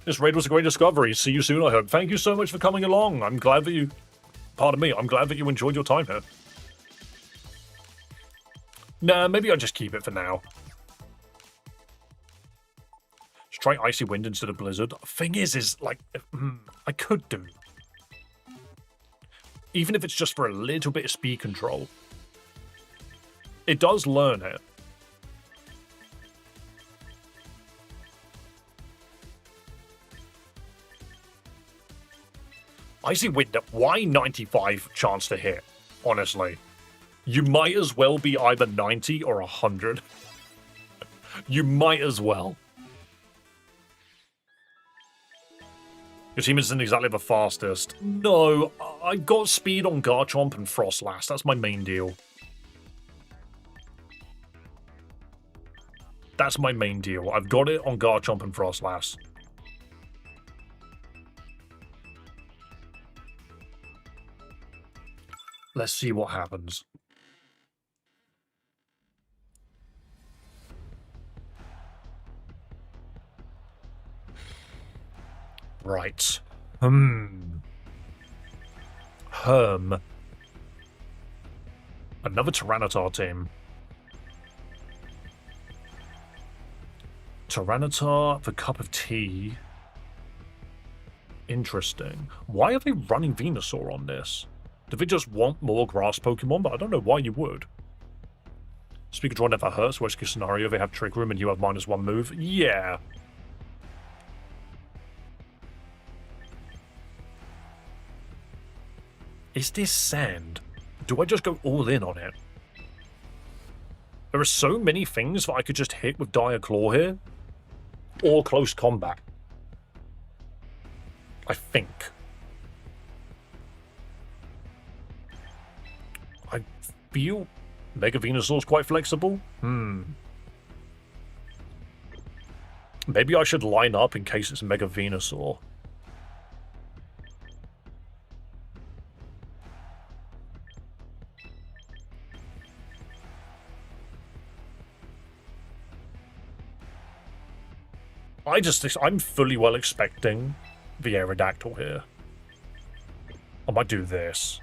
This raid was a great discovery. See you soon, I hope. Thank you so much for coming along. I'm glad that you... Pardon me, I'm glad that you enjoyed your time here. Nah, maybe I'll just keep it for now. Just try Icy Wind instead of Blizzard. Thing is like... I could do. Even if it's just for a little bit of speed control. It does learn it. Icy Wind, why 95 chance to hit? Honestly. You might as well be either 90 or 100. You might as well. Your team isn't exactly the fastest. No, I got speed on Garchomp and Frostlass. That's my main deal. That's my main deal. I've got it on Garchomp and Frostlass. Let's see what happens. Right. Another Tyranitar team. Tyranitar, the Cup of Tea. Interesting. Why are they running Venusaur on this? Do they just want more grass Pokemon? But I don't know why you would. Speaker Draw never hurts. Worst case scenario, they have Trick Room and you have -1 move. Yeah. Is this sand? Do I just go all in on it? There are so many things that I could just hit with Dire Claw here. Or close combat. I think. I feel Mega Venusaur's quite flexible. Maybe I should line up in case it's Mega Venusaur. I'm fully well expecting the Aerodactyl here. I might do this.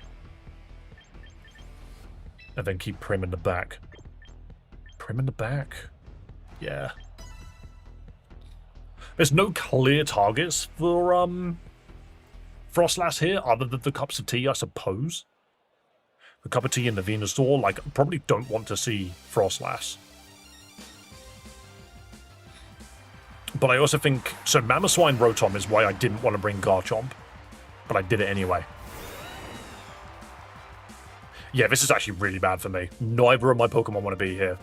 And then keep Prim in the back. Prim in the back? Yeah. There's no clear targets for Frostlass here, other than the cups of tea, I suppose. The cup of tea in the Venusaur, like, probably don't want to see Frostlass. But I also think... So Mamoswine Rotom is why I didn't want to bring Garchomp. But I did it anyway. Yeah, this is actually really bad for me. Neither of my Pokemon want to be here.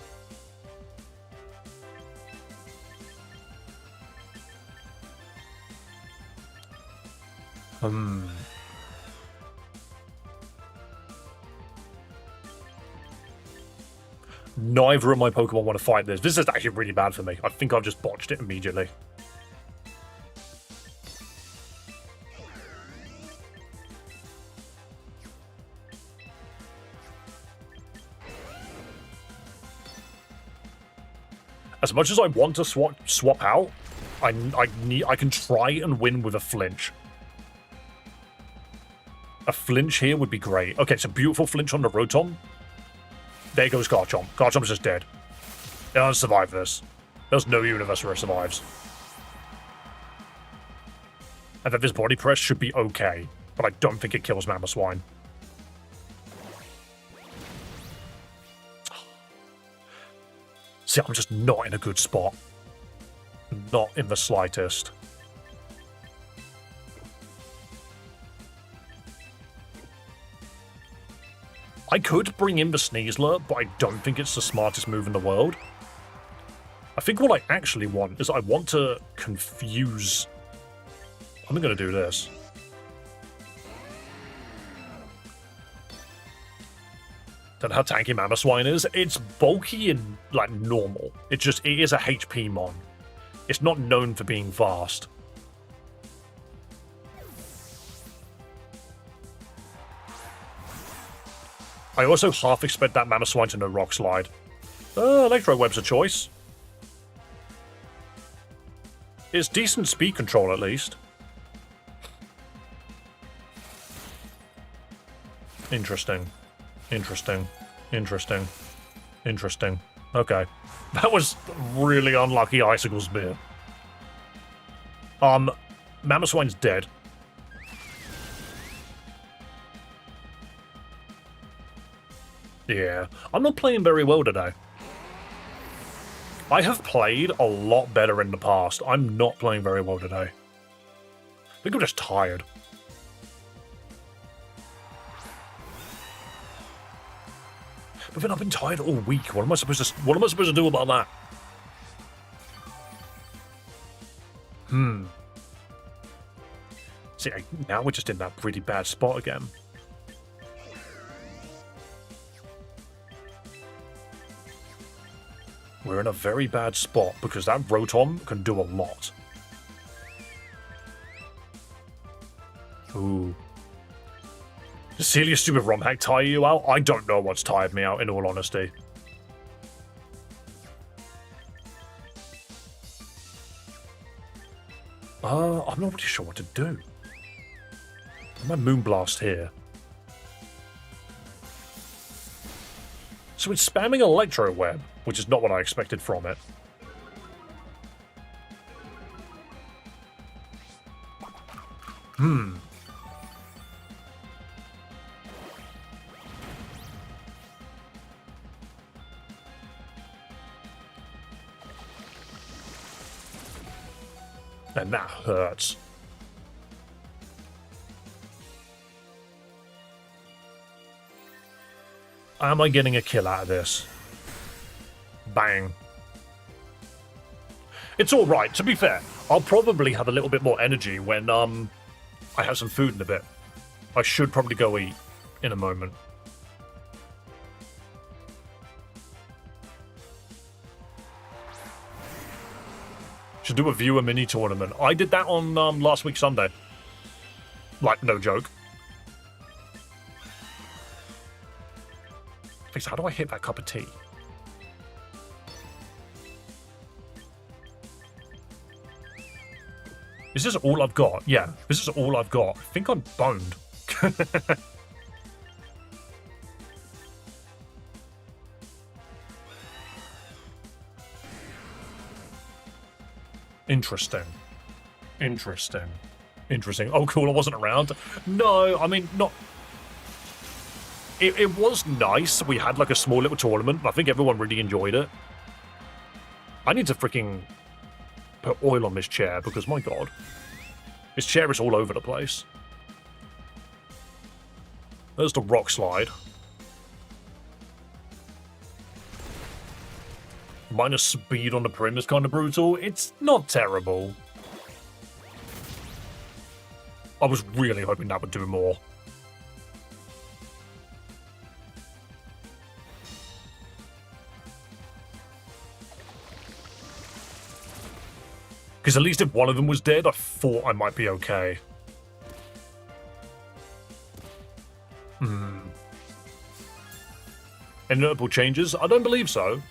Neither of my Pokemon want to fight this. This is actually really bad for me. I think I've just botched it immediately. As much as I want to swap out, I can try and win with a flinch. A flinch here would be great. Okay, so beautiful flinch on the Rotom. There goes Garchomp. Garchomp's just dead. It doesn't survive this. There's no universe where it survives. And then this body press should be okay, but I don't think it kills Mamoswine. See, I'm just not in a good spot. Not in the slightest. I could bring in the Sneasler, but I don't think it's the smartest move in the world. I think what I actually want is I want to confuse... I'm going to do this. Don't know how tanky Mamoswine is. It's bulky and, like, normal. It is a HP mon. It's not known for being fast. I also half expect that Mamoswine to know Rock Slide. Electro Web's a choice. It's decent speed control, at least. Interesting. Interesting. Interesting. Interesting. Okay. That was really unlucky Icicle Spear. Mamoswine's dead. Yeah. I'm not playing very well today. I have played a lot better in the past. I'm not playing very well today. I think I'm just tired. But then I've been tired all week. What am I supposed to do about that? See, now we're just in that pretty bad spot again. We're in a very bad spot because that Rotom can do a lot. Ooh. Does Celia stupid romhack tire you out? I don't know what's tired me out, in all honesty. I'm not really sure what to do. My Moonblast here. So it's spamming Electro Web, which is not what I expected from it. And that hurts. Am I getting a kill out of this? Bang. It's alright, to be fair. I'll probably have a little bit more energy when I have some food in a bit. I should probably go eat in a moment. Should do a viewer mini tournament. I did that on last week Sunday. Like, no joke. How do I hit that cup of tea? Is this all I've got? Yeah, this is all I've got. I think I'm boned. Interesting. Interesting. Interesting. Oh, cool, I wasn't around. No, I mean, not... It was nice. We had, like, a small little tournament. I think everyone really enjoyed it. I need to freaking put oil on this chair, because, my god. This chair is all over the place. There's the rock slide. Minus speed on the prim is kind of brutal. It's not terrible. I was really hoping that would do more. Because at least if one of them was dead, I thought I might be okay. Any notable changes? I don't believe so.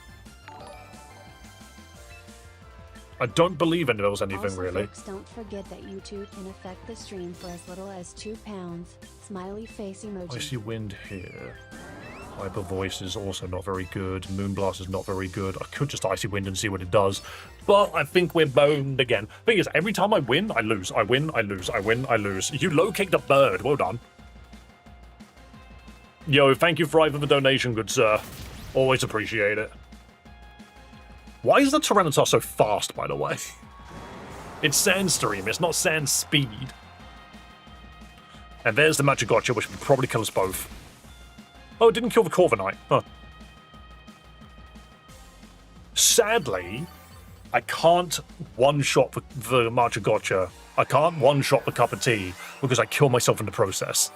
I don't believe there was anything, also, really. Folks, don't forget that YouTube can affect the stream for as little as £2. Smiley face emoji. Icy wind here. Hyper voice is also not very good. Moonblast is not very good. I could just icy wind and see what it does. But I think we're boned again. Thing is, every time I win, I lose. I win, I lose. I win, I lose. You low-kicked a bird. Well done. Yo, thank you for the donation, good sir. Always appreciate it. Why is the Tyranitar so fast, by the way? It's Sandstream, it's not Sand Speed. And there's the Magigotcha, which would probably kill us both. Oh, it didn't kill the Corviknight. Huh. Sadly, I can't one-shot the Magigotcha. I can't one-shot the Cup of Tea, because I kill myself in the process.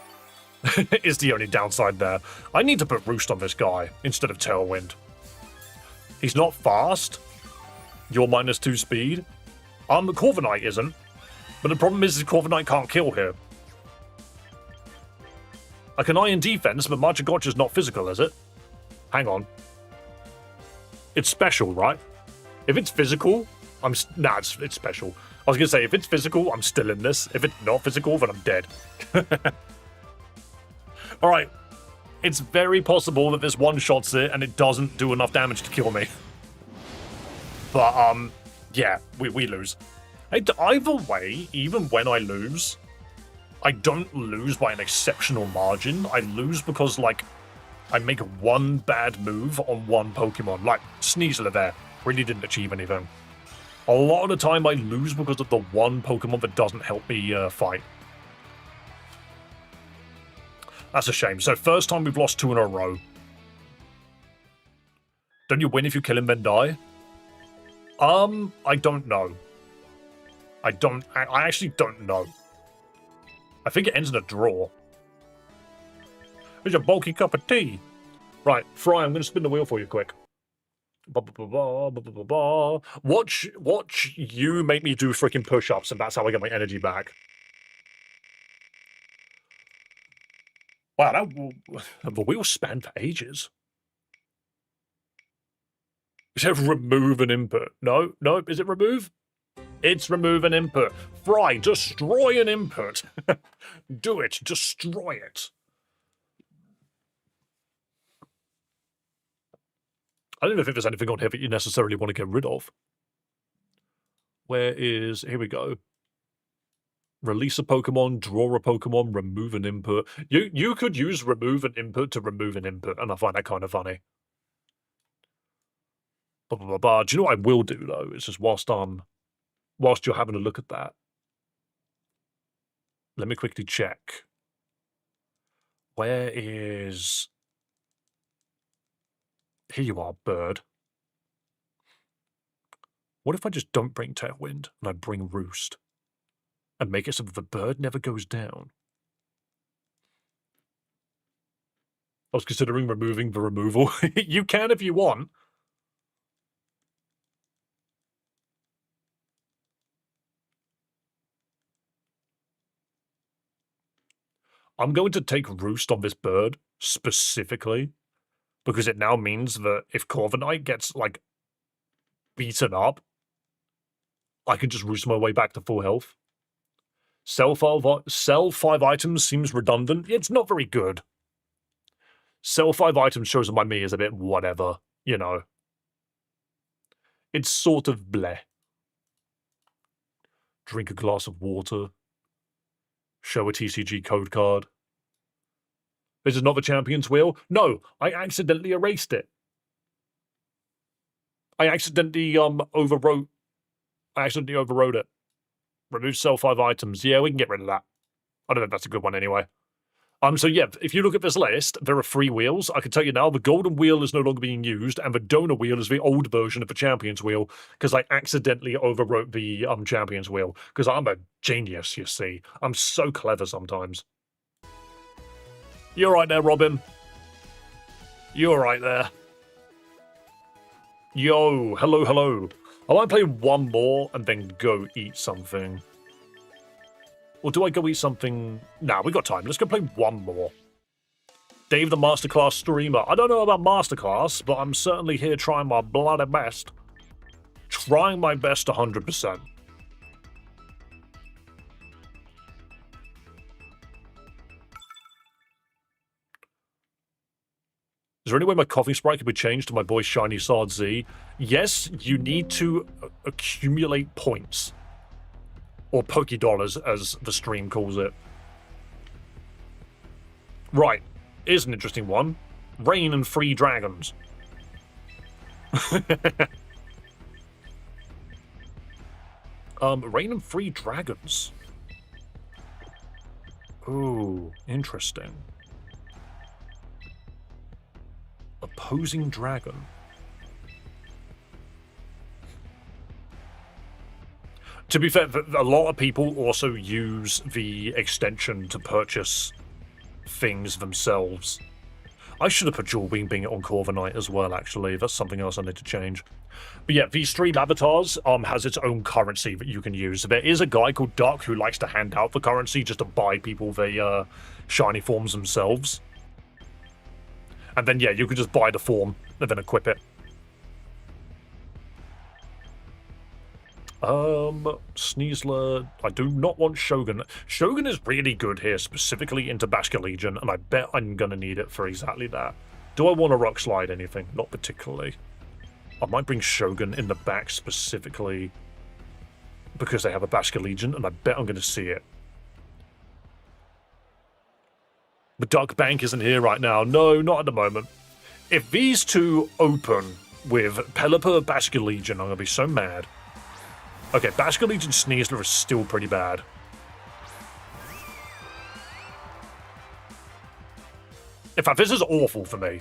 Is the only downside there. I need to put Roost on this guy, instead of Tailwind. He's not fast. You're -2 speed. The Corviknight isn't. But the problem is the Corviknight can't kill here. I can iron defense, but Magigotcha's not physical, is it? Hang on. It's special, right? If it's physical, nah, it's special. I was going to say, if it's physical, I'm still in this. If it's not physical, then I'm dead. Alright. It's very possible that this one-shots it and it doesn't do enough damage to kill me. But, yeah, we lose. Either way, even when I lose, I don't lose by an exceptional margin. I lose because, like, I make one bad move on one Pokemon. Like, Sneasler there really didn't achieve anything. A lot of the time I lose because of the one Pokemon that doesn't help me fight. That's a shame. So first time we've lost 2 in a row. Don't you win if you kill him then die? I don't know. I actually don't know. I think it ends in a draw. It's a bulky cup of tea. Right, Fry, I'm going to spin the wheel for you quick. Watch you make me do freaking push-ups, and that's how I get my energy back. Wow, the wheel spanned for ages. Is it remove an input? No, is it remove? It's remove an input. Fry, destroy an input. Do it, destroy it. I don't know if there's anything on here that you necessarily want to get rid of. Here we go. Release a Pokemon, draw a Pokemon, remove an input. You could use remove an input to remove an input, and I find that kind of funny. Do you know what I will do, though? It's just whilst you're having a look at that, let me quickly check. Where is... Here you are, bird. What if I just don't bring Tailwind, and I bring Roost? And make it so that the bird never goes down? I was considering removing the removal. You can if you want. I'm going to take Roost on this bird, specifically, because it now means that if Corviknight gets, like, beaten up, I can just Roost my way back to full health. Sell five items seems redundant. It's not very good. Sell 5 items chosen by me is a bit whatever, you know. It's sort of bleh. Drink a glass of water. Show a TCG code card. This is not the Champion's Wheel? No, I accidentally erased it. I accidentally overwrote it. Remove sell 5 items. Yeah, we can get rid of that. I don't know if that's a good one anyway. So yeah, if you look at this list, there are 3 wheels. I can tell you now, the golden wheel is no longer being used, and the donor wheel is the old version of the Champion's Wheel, because I accidentally overwrote the Champion's Wheel, because I'm a genius, you see. I'm so clever sometimes. You're right there, Robin. You're right there. Yo, hello, hello. I might play one more and then go eat something. Or do I go eat something? Nah, we got time. Let's go play one more. Dave the Masterclass streamer. I don't know about Masterclass, but I'm certainly here trying my bloody best. Trying my best 100%. Is there any way my coffee sprite could be changed to my boy Shiny Sard Z? Yes, you need to accumulate points. Or Pokédollars, as the stream calls it. Right. Here's an interesting one. Rain and free dragons. Rain and free dragons. Ooh, interesting. Opposing dragon. To be fair, a lot of people also use the extension to purchase things themselves. I should have put Jewel Wing Being on Corviknight as well, actually. That's something else I need to change. But yeah, the stream avatars has its own currency that you can use. There is a guy called Duck who likes to hand out the currency just to buy people the shiny forms themselves. And then, yeah, you can just buy the form and then equip it. Sneasler, I do not want Shogun. Shogun is really good here, specifically into Bashka Legion, and I bet I'm gonna need it for exactly that. Do I want to Rock Slide anything? Not particularly. I might bring Shogun in the back specifically because they have a Bashka Legion, and I bet I'm gonna see it. The Duck Bank isn't here right now. No, not at the moment. If these two open with Pelipper Bashka Legion, I'm gonna be so mad. Okay, Bashka Legion Sneasler is still pretty bad. In fact, this is awful for me.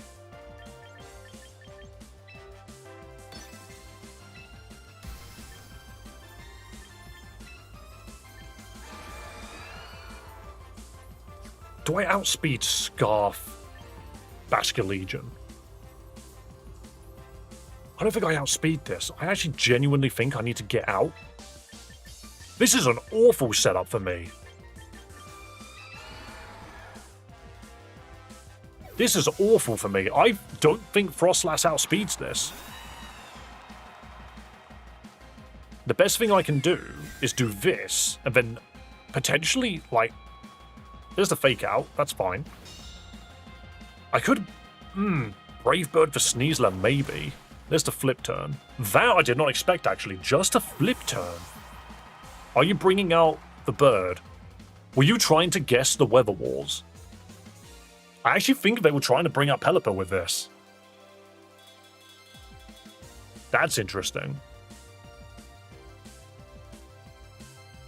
Do I outspeed Scarf Bashka Legion? I don't think I outspeed this. I actually genuinely think I need to get out. This is an awful setup for me. This is awful for me. I don't think Frostlass outspeeds this. The best thing I can do is do this, and then potentially, like, there's the fake out. That's fine. I could... Brave Bird for Sneasler, maybe. There's the flip turn. That I did not expect, actually. Just a flip turn. Are you bringing out the bird? Were you trying to guess the Weather Wars? I actually think they were trying to bring out Pelipper with this. That's interesting.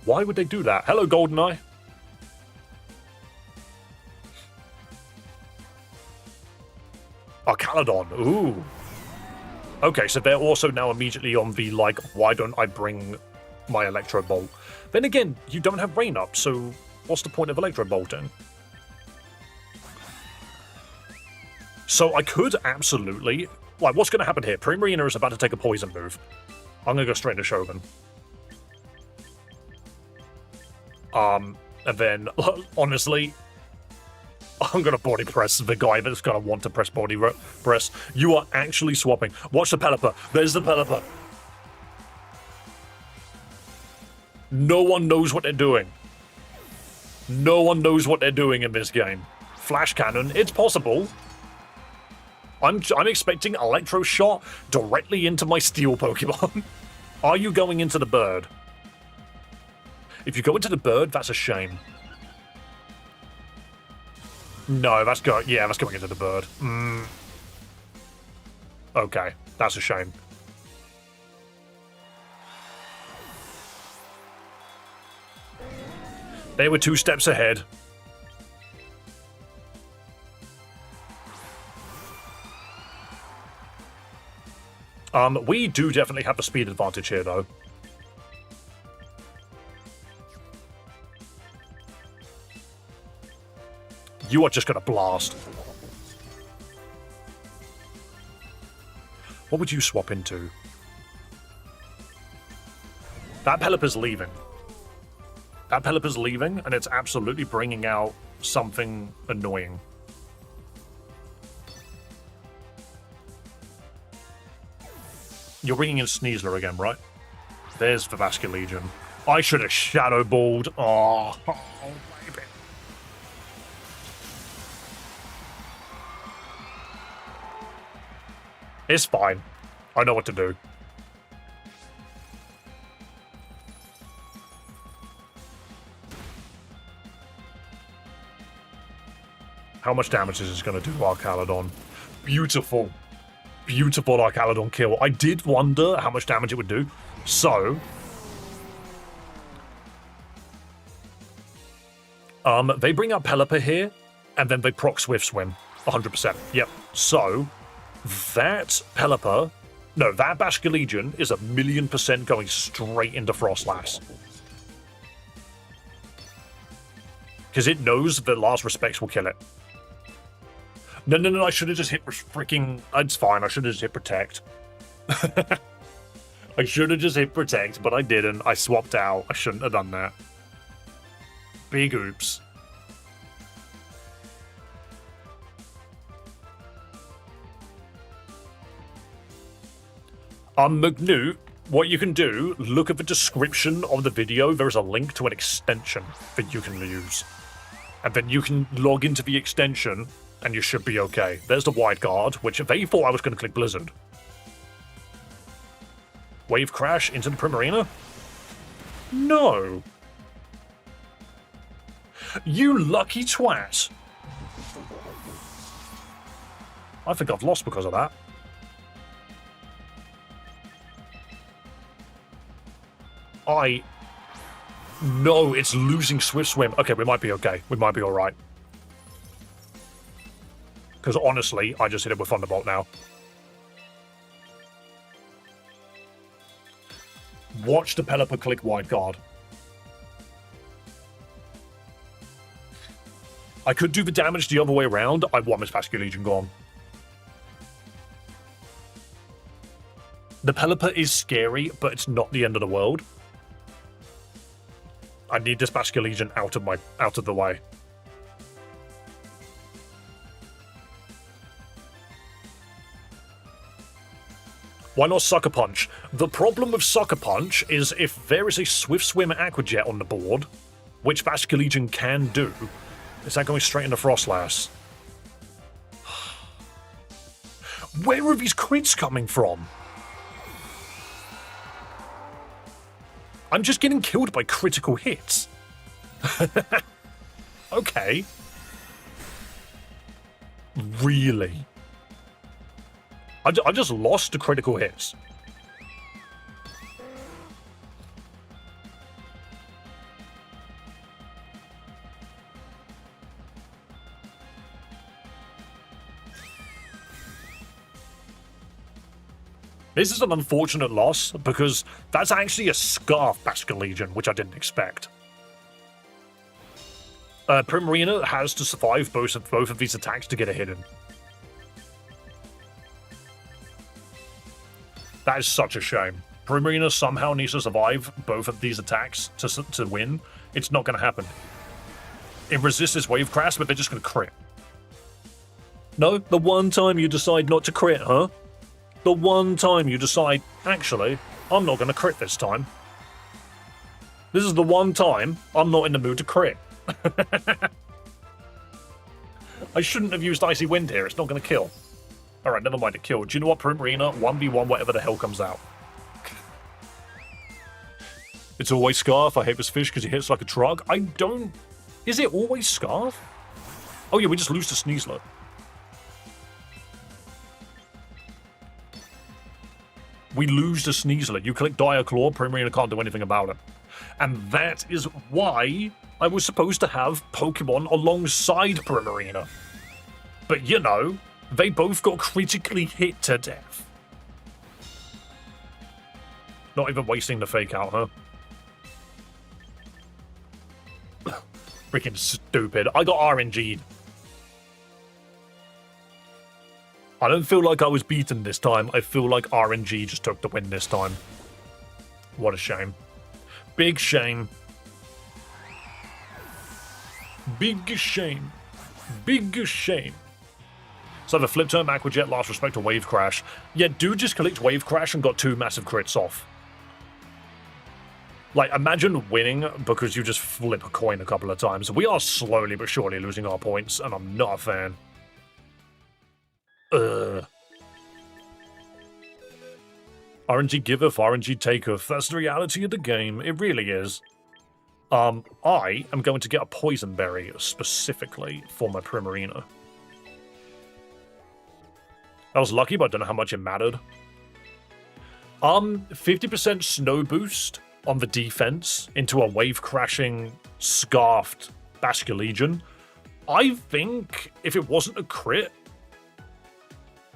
Why would they do that? Hello, GoldenEye. Oh, Caledon. Ooh. Okay, so they're also now immediately on the, like, why don't I bring my Electro Bolt? Then again, you don't have rain up, so what's the point of Electro Bolting? So I could absolutely... Like, what's going to happen here? Primarina is about to take a poison move. I'm going to go straight into Shogun. And then, honestly... I'm going to body press the guy that's going to want to press body press. You are actually swapping. Watch the Pelipper. There's the Pelipper. No one knows what they're doing. No one knows what they're doing in this game. Flash cannon, it's possible. I'm expecting Electro Shot directly into my Steel Pokemon. Are you going into the bird? If you go into the bird, that's a shame. No, that's going into the bird. Okay, that's a shame. They were 2 steps ahead. We do definitely have the speed advantage here, though. You are just gonna blast. What would you swap into? That Pelipper's leaving. That Pelipper's leaving, and it's absolutely bringing out something annoying. You're bringing in Sneasler again, right? There's the Vascular Legion. I should have Shadow Balled. Oh, baby. It's fine. I know what to do. How much damage is this going to do, Archaludon? Beautiful. Beautiful Archaludon kill. I did wonder how much damage it would do. So, they bring up Pelipper here, and then they proc Swift Swim. 100%. Yep. So, that Pelipper... No, that Basculegion is 1,000,000% going straight into Frostlass. Because it knows that Last Respects will kill it. No, I should have just hit freaking... It's fine, I should have just hit Protect. I should have just hit Protect, but I didn't. I swapped out. I shouldn't have done that. Big oops. Magnute, what you can do, look at the description of the video. There is a link to an extension that you can use. And then you can log into the extension, and you should be okay. There's the Wide Guard, which they thought I was going to click Blizzard. Wave Crash into the Primarina? No. You lucky twat. I think I've lost because of that. No, it's losing Swift Swim. Okay, we might be okay. We might be alright. Because honestly, I just hit it with Thunderbolt now. Watch the Pelipper click Wide Guard. I could do the damage the other way around. I want Miss Basculegion gone. The Pelipper is scary, but it's not the end of the world. I need this Basculegion out of the way. Why not Sucker Punch? The problem with Sucker Punch is if there is a Swift Swim Aqua Jet on the board, which Basculegion can do, is that going straight into Frostlass? Where are these crits coming from? I'm just getting killed by critical hits. Okay. Really? I just lost to critical hits. This is an unfortunate loss, because that's actually a Scarf Basculegion, which I didn't expect. Primarina has to survive both of these attacks to get a hidden. That is such a shame. Primarina somehow needs to survive both of these attacks to win. It's not going to happen. It resists this Wave Crash, but they're just going to crit. No, the one time you decide not to crit, huh? The one time you decide, actually, I'm not going to crit this time. This is the one time I'm not in the mood to crit. I shouldn't have used Icy Wind here. It's not going to kill. Alright, never mind, it killed. Do you know what, Primarina? 1v1 whatever the hell comes out. It's always Scarf. I hate this fish because he hits like a truck. I don't... Is it always Scarf? Oh yeah, we just lose to Sneasler. We lose to Sneasler. You click Dire Claw, Primarina can't do anything about it. And that is why I was supposed to have Pokemon alongside Primarina. But you know, they both got critically hit to death. Not even wasting the fake out, huh? Freaking stupid. I got RNG'd. I don't feel like I was beaten this time. I feel like RNG just took the win this time. What a shame. Big shame. Big shame. Big shame. So the flip turn Aqua Jet, last respect to Wave Crash. Yeah, dude just clicked Wave Crash and got 2 massive crits off. Like, imagine winning because you just flip a coin a couple of times. We are slowly but surely losing our points, and I'm not a fan. RNG giveth, RNG taketh. That's the reality of the game. It really is. I am going to get a Poison Berry specifically for my Primarina. I was lucky, but I don't know how much it mattered. 50% Snow Boost on the defense into a Wave Crashing, Scarfed Basculegion. I think if it wasn't a crit...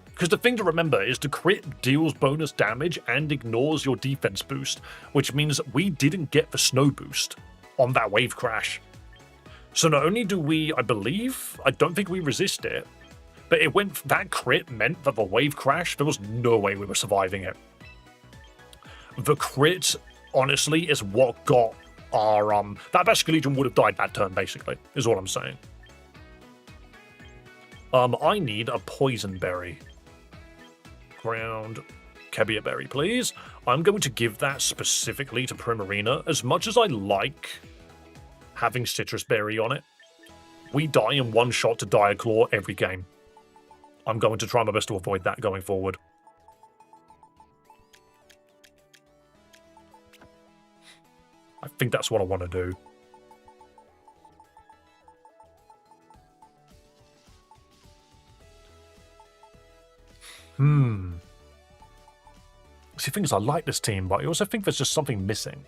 Because the thing to remember is the crit deals bonus damage and ignores your defense boost, which means we didn't get the Snow Boost on that Wave Crash. So not only do we, I believe, I don't think we resist it, but it went, that crit meant that the Wave Crash, there was no way we were surviving it. The crit, honestly, is what got our, that Basculegion would have died that turn, basically, is all I'm saying. I need a Poison Berry. Ground Kebia Berry, please. I'm going to give that specifically to Primarina. As much as I like having Citrus Berry on it, we die in one shot to Dire Claw every game. I'm going to try my best to avoid that going forward. I think that's what I want to do. See, things I like this team, but I also think there's just something missing.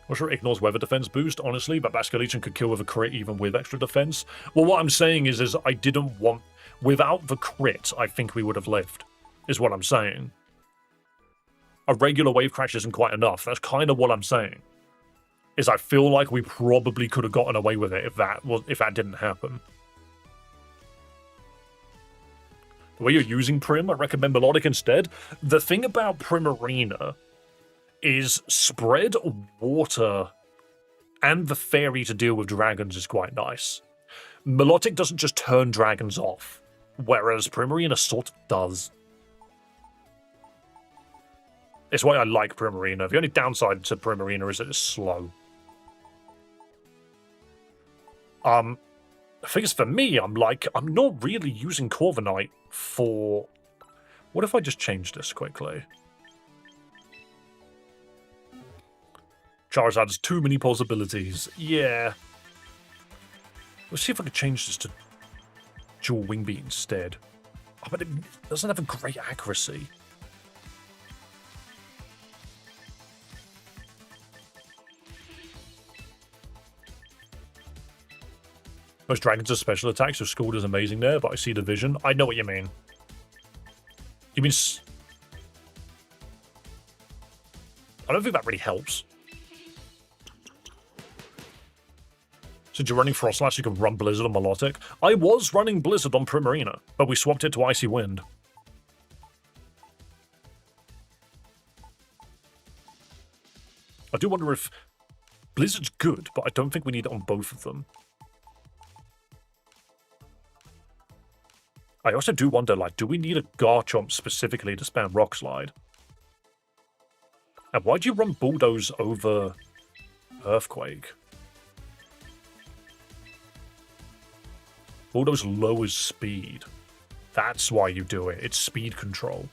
I'm sure it ignores weather defense boost, honestly, but Basculegion could kill with a crit even with extra defense. Well, what I'm saying is I didn't want... Without the crit, I think we would have lived, is what I'm saying. A regular Wave Crash isn't quite enough. That's kind of what I'm saying. Is I feel like we probably could have gotten away with it if that didn't happen. The way you're using Prim, I recommend Melodic instead. The thing about Primarina is spread water and the fairy to deal with dragons is quite nice. Melodic doesn't just turn dragons off, whereas Primarina sort of does. It's why I like Primarina. The only downside to Primarina is that it's slow. The thing is, for me, I'm not really using Corviknight for... What if I just change this quickly? Charizard has too many possibilities. Yeah. Let's see if I can change this to Dual Wing Beat instead. Oh, but it doesn't have a great accuracy. Most dragons are special attacks, so Scald is amazing there, but I see the vision. I know what you mean. You mean... I don't think that really helps. Since you're running Frostlash, you can run Blizzard on Milotic. I was running Blizzard on Primarina, but we swapped it to Icy Wind. I do wonder if... Blizzard's good, but I don't think we need it on both of them. I also do wonder, like, do we need a Garchomp specifically to spam Rock Slide? And why'd you run Bulldoze over Earthquake? Bulldoze lowers speed. That's why you do it. It's speed control.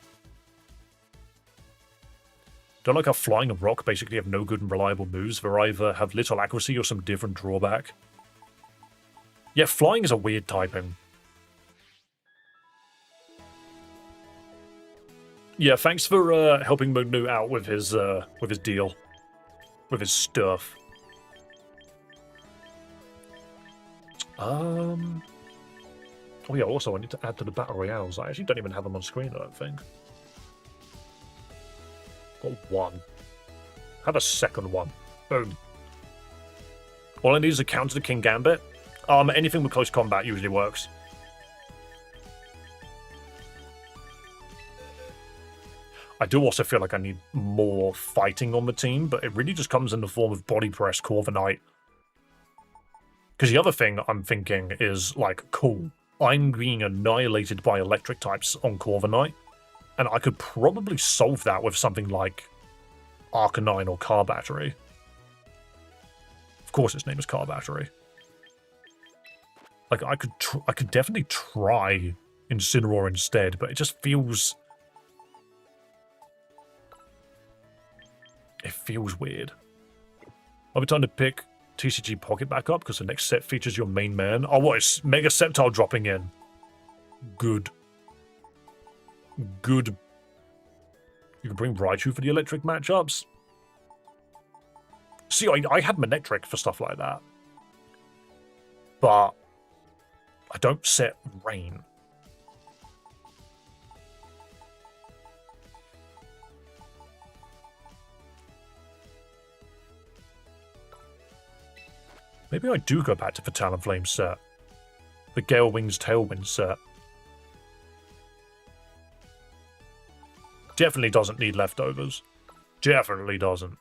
Don't like how flying and rock basically have no good and reliable moves. They either have little accuracy or some different drawback. Yeah, flying is a weird typing. Yeah, thanks for helping Magnu out with his deal. With his stuff. Oh yeah, also I need to add to the Battle Royales. I actually don't even have them on screen, I don't think. Got one. Have a second one. Boom. All I need is a counter to King Gambit. Anything with close combat usually works. I do also feel like I need more fighting on the team, but it really just comes in the form of body press Corviknight. Because the other thing I'm thinking is, like, cool, I'm being annihilated by electric types on Corviknight, and I could probably solve that with something like Arcanine or Car Battery. Of course its name is Car Battery. Like, I could definitely try Incineroar instead, but it just feels... It feels weird. I'll be time to pick TCG Pocket back up because the next set features your main man. Oh, what is Mega Sceptile dropping in? Good. Good. You can bring Raichu for the electric matchups. See, I had Manectric for stuff like that. But I don't set Rain. Maybe I do go back to the Talonflame set. The Gale Wings Tailwind set. Definitely doesn't need leftovers. Definitely doesn't.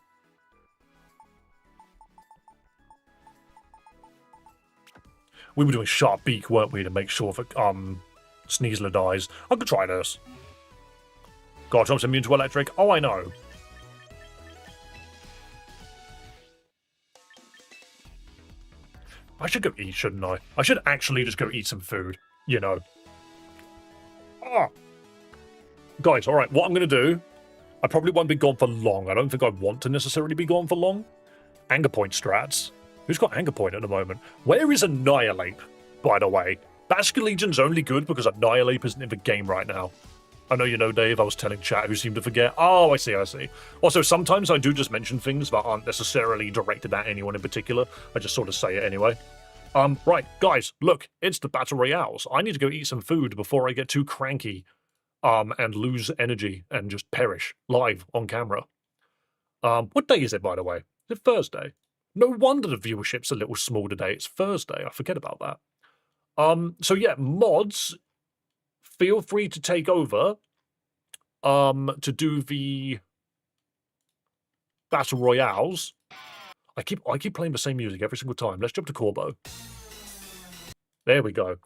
We were doing Sharp Beak, weren't we, to make sure that Sneasler dies. I could try this. Garchomp's immune to electric. Oh, I know. I should go eat, shouldn't I? I should actually just go eat some food, you know. Ah. Guys, alright, what I'm going to do, I probably won't be gone for long. I don't think I want to necessarily be gone for long. Anger Point strats. Who's got Anger Point at the moment? Where is Annihilate, by the way? Bastion Legion's only good because Annihilate isn't in the game right now. I know you know, Dave. I was telling chat who seemed to forget. Oh, I see, I see. Also, sometimes I do just mention things that aren't necessarily directed at anyone in particular. I just sort of say it anyway. Right, guys, look, it's the Battle Royales. I need to go eat some food before I get too cranky, and lose energy and just perish live on camera. What day is it, by the way? Is it Thursday? No wonder the viewership's a little small today. It's Thursday. I forget about that. So yeah, mods, feel free to take over to do the Battle Royales. I keep playing the same music every single time. Let's jump to Corbo. There we go.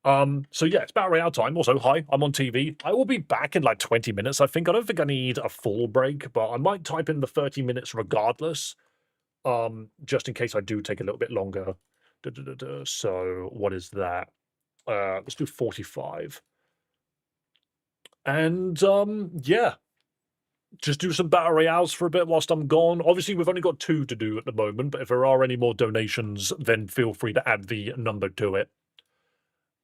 So yeah, it's Battle Royale time. Also, hi, I'm on TV. I will be back in like 20 minutes, I think. I don't think I need a full break, but I might type in the 30 minutes regardless. Just in case I do take a little bit longer. So what is that? Let's do 45. And yeah, just do some Battle Royales for a bit whilst I'm gone. Obviously, we've only got 2 to do at the moment, but if there are any more donations, then feel free to add the number to it.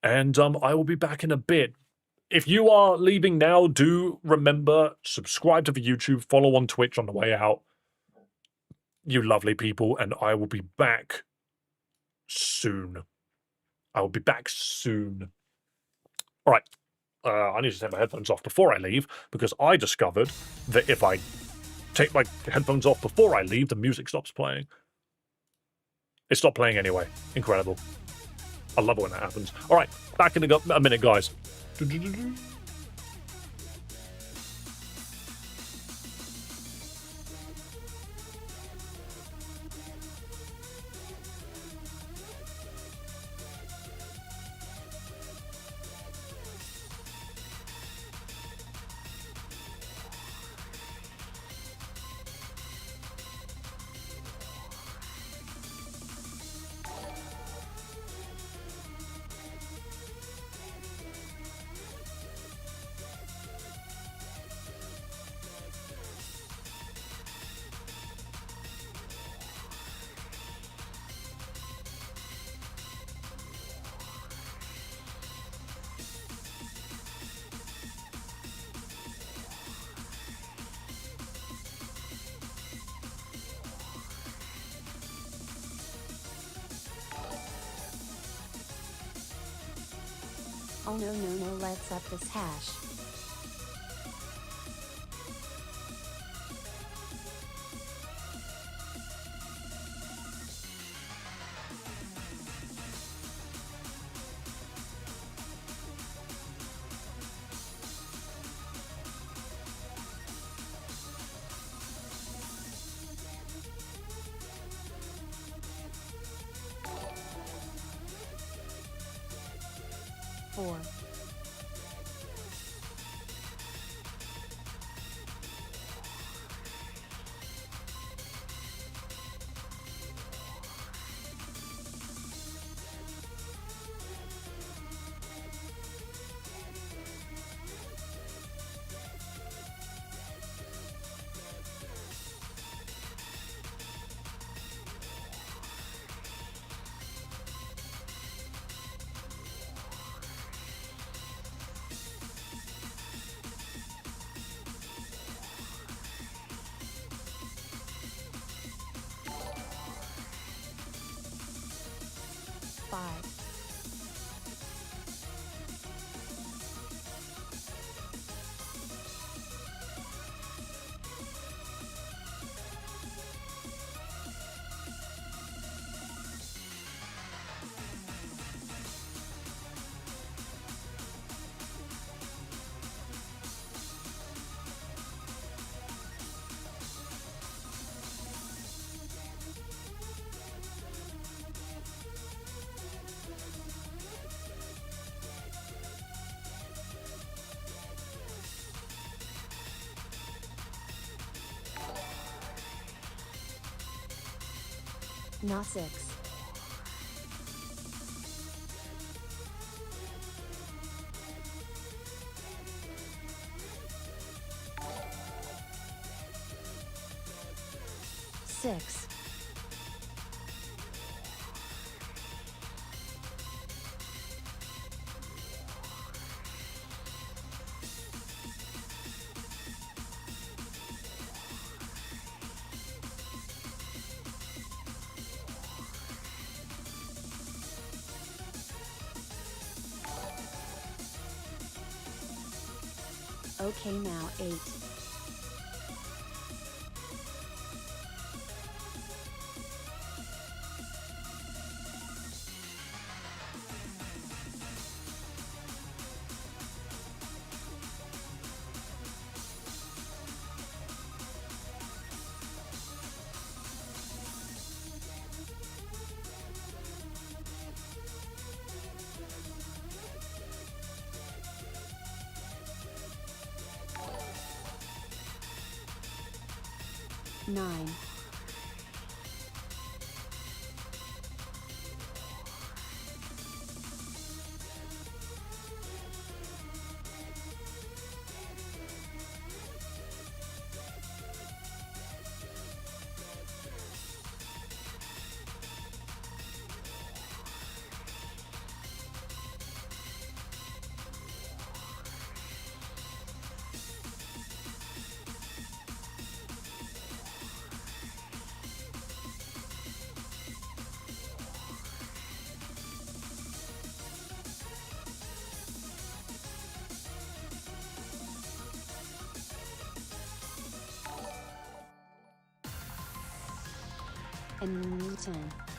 And I will be back in a bit. If you are leaving now, do remember, subscribe to the YouTube, follow on Twitch on the way out. You lovely people, and I will be back soon. I will be back soon. All right. I need to take my headphones off before I leave, because I discovered that if I take my headphones off before I leave, the music stops playing. It stopped playing anyway. Incredible. I love it when that happens. All right, back in a minute, guys. Oh no no no, let's up this hash. Four. 5. 6. 6. 'Okay now 8. 9. 10. 5.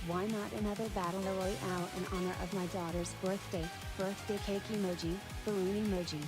Why not another battle royale in honor of my daughter's birthday? Birthday cake emoji, balloon emoji.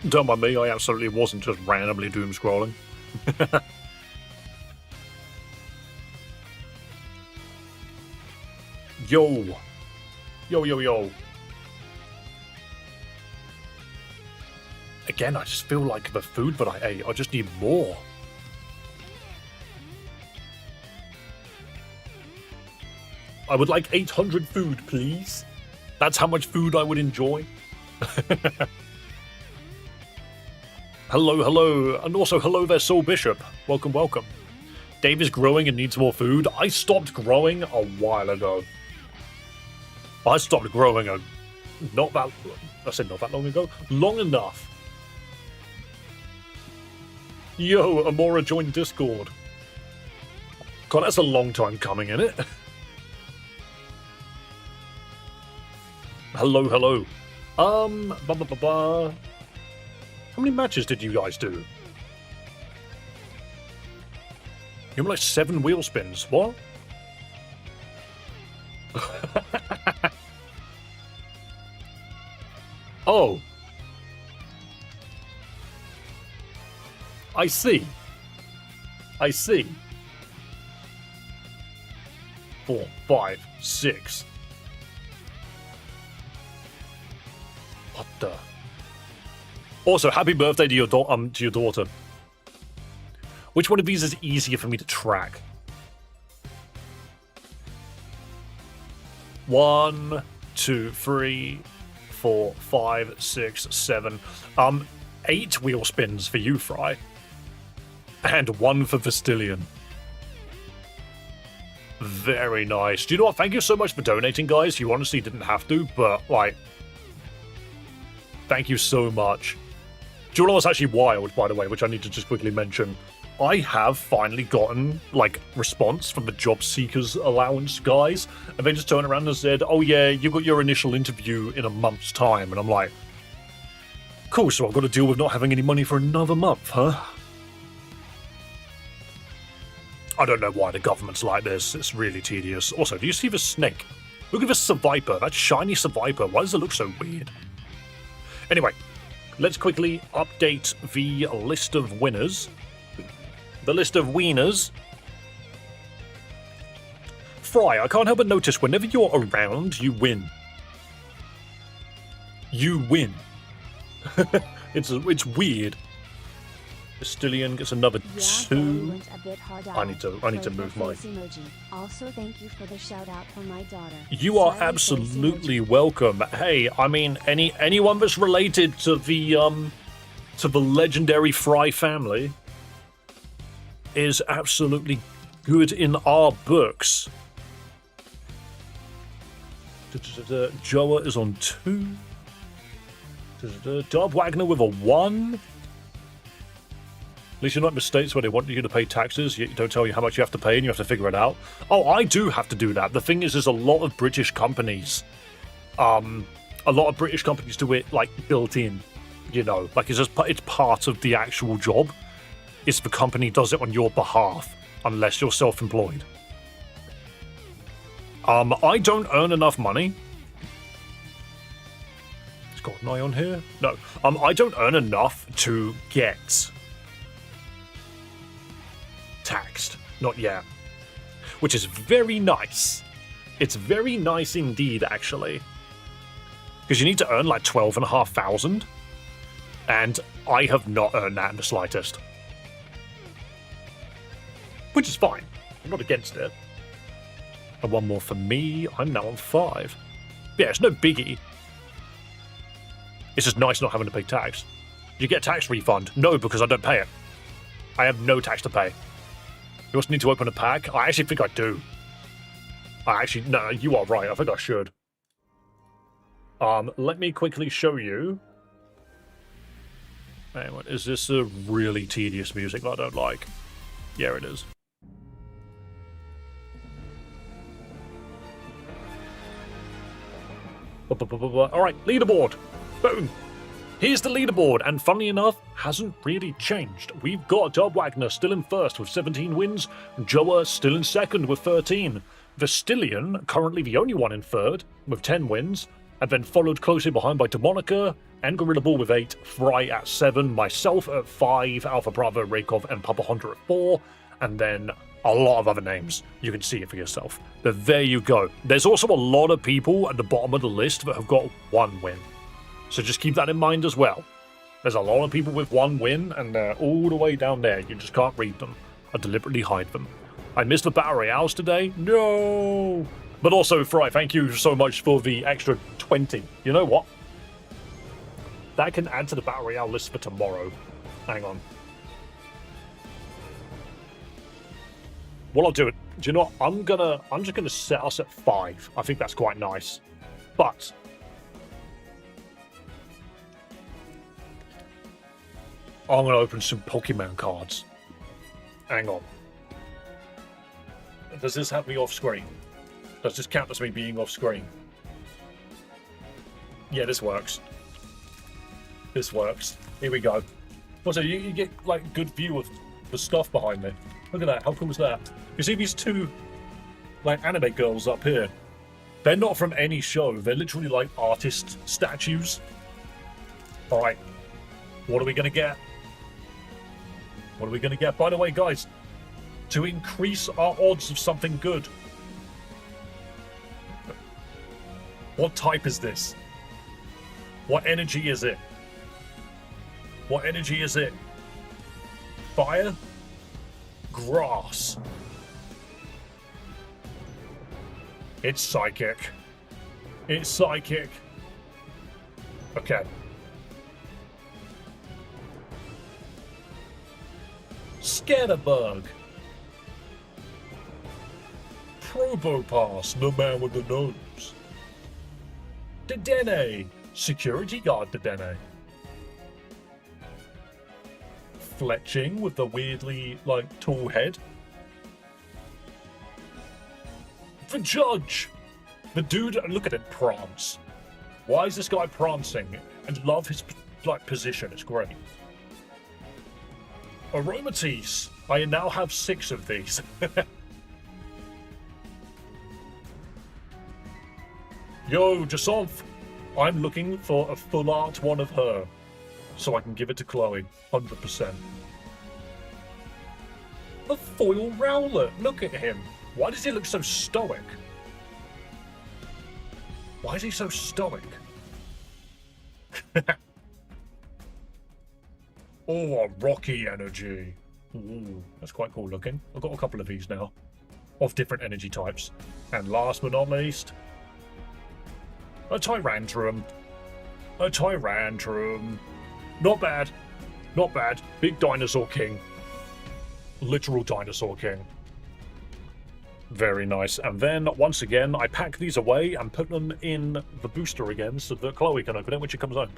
Don't mind me, I absolutely wasn't just randomly doom scrolling. Yo. Yo, yo, yo. Again, I just feel like the food that I ate, I just need more. I would like 800 food, please. That's how much food I would enjoy. Hello, hello. And also, hello there, Soul Bishop. Welcome, welcome. Dave is growing and needs more food. I stopped growing a while ago. I stopped growing not that long ago. Long enough. Yo, Amora joined Discord. God, that's a long time coming, isn't it? Hello, hello. How many matches did you guys do? You were like 7 wheel spins. What? Oh. I see. I see. 4, 5, 6. What the? Also, happy birthday to your daughter. Which one of these is easier for me to track? 1, 2, 3, 4, 5, 6, 7. 8 wheel spins for you, Fry. And 1 for Vestilian. Very nice. Do you know what? Thank you so much for donating, guys. You honestly didn't have to, but, like, thank you so much. Do you know what's actually wild, by the way, which I need to just quickly mention? I have finally gotten, like, response from the job seekers allowance guys, and they just turned around and said, oh yeah, you got your initial interview in a month's time, and I'm like, cool, so I've got to deal with not having any money for another month, huh? I don't know why the government's like this, it's really tedious. Also, do you see the snake? Look at this Survivor, that shiny Survivor, why does it look so weird? Anyway, let's quickly update the list of winners. The list of wieners. Fry, I can't help but notice whenever you're around, you win. You win. It's weird. Bastillion gets another 2. I need to move mine. Also, thank you for the shout out for my daughter. You are absolutely welcome. Hey, I mean, anyone that's related to the legendary Fry family is absolutely good in our books. Joa is on 2. Darb Wagner with a 1. At least you're not in the States where they want you to pay taxes, yet you don't tell you how much you have to pay and you have to figure it out. Oh, I do have to do that. The thing is, there's a lot of British companies. A lot of British companies do it, like, built in. You know, like, it's part of the actual job. It's the company does it on your behalf, unless you're self-employed. I don't earn enough money. It's got an eye on here? No. I don't earn enough to get taxed. Not yet. Which is very nice. It's very nice indeed, actually. Because you need to earn like 12,500. And I have not earned that in the slightest. Which is fine. I'm not against it. And 1 more for me. I'm now on 5. Yeah, it's no biggie. It's just nice not having to pay tax. You get a tax refund? No, because I don't pay it. I have no tax to pay. You also need to open a pack? I actually think I do. No, you are right. I think I should. Let me quickly show you. Hang on, is this a really tedious music that I don't like? Yeah, it is. Alright, leaderboard. Boom. Here's the leaderboard, and funnily enough, hasn't really changed. We've got Darb Wagner still in first with 17 wins, Joa still in second with 13, Vestilion currently the only one in third with 10 wins, and then followed closely behind by Demonica, and Gorilla Ball with 8, Fry at 7, myself at 5, Alpha Bravo, Rakov, and Papa Hunter at 4, and then a lot of other names. You can see it for yourself. But there you go. There's also a lot of people at the bottom of the list that have got 1 win. So just keep that in mind as well. There's a lot of people with 1 win, and they're all the way down there. You just can't read them. I deliberately hide them. I missed the Battle Royales today? No! But also, Fry, thank you so much for the extra 20. You know what? That can add to the Battle Royale list for tomorrow. Hang on. What I'll do, do you know what? I'm just gonna set us at 5. I think that's quite nice. But I'm gonna open some Pokemon cards. Hang on. Does this have me off screen? Does this count as me being off screen? Yeah, this works. This works. Here we go. Also, you get like good view of the stuff behind me. Look at that. How cool is that? You see these 2 like anime girls up here? They're not from any show. They're literally like artist statues. All right. What are we gonna get? What are we gonna get? By the way, guys, to increase our odds of something good, what type is this? What energy is it? What energy is it? Fire? Grass. It's psychic. It's psychic. Okay. Scatterbug. Probopass, the man with the nose. Dedenne. Security guard Dedenne. Fletching with the weirdly, like, tall head. The judge! The dude, look at him prance. Why is this guy prancing? And love his, like, position, it's great. Aromatisse. I now have 6 of these. Yo, Jasomph. I'm looking for a full art one of her, so I can give it to Chloe, 100%. A foil Rowlet, look at him. Why does he look so stoic? Why is he so stoic? Oh, a rocky energy. Ooh, that's quite cool looking. I've got a couple of these now, of different energy types. And last but not least, a Tyrantrum. A Tyrantrum. Not bad. Not bad. Big dinosaur king. Literal dinosaur king. Very nice. And then, once again, I pack these away and put them in the booster again so that Chloe can open it when she comes home.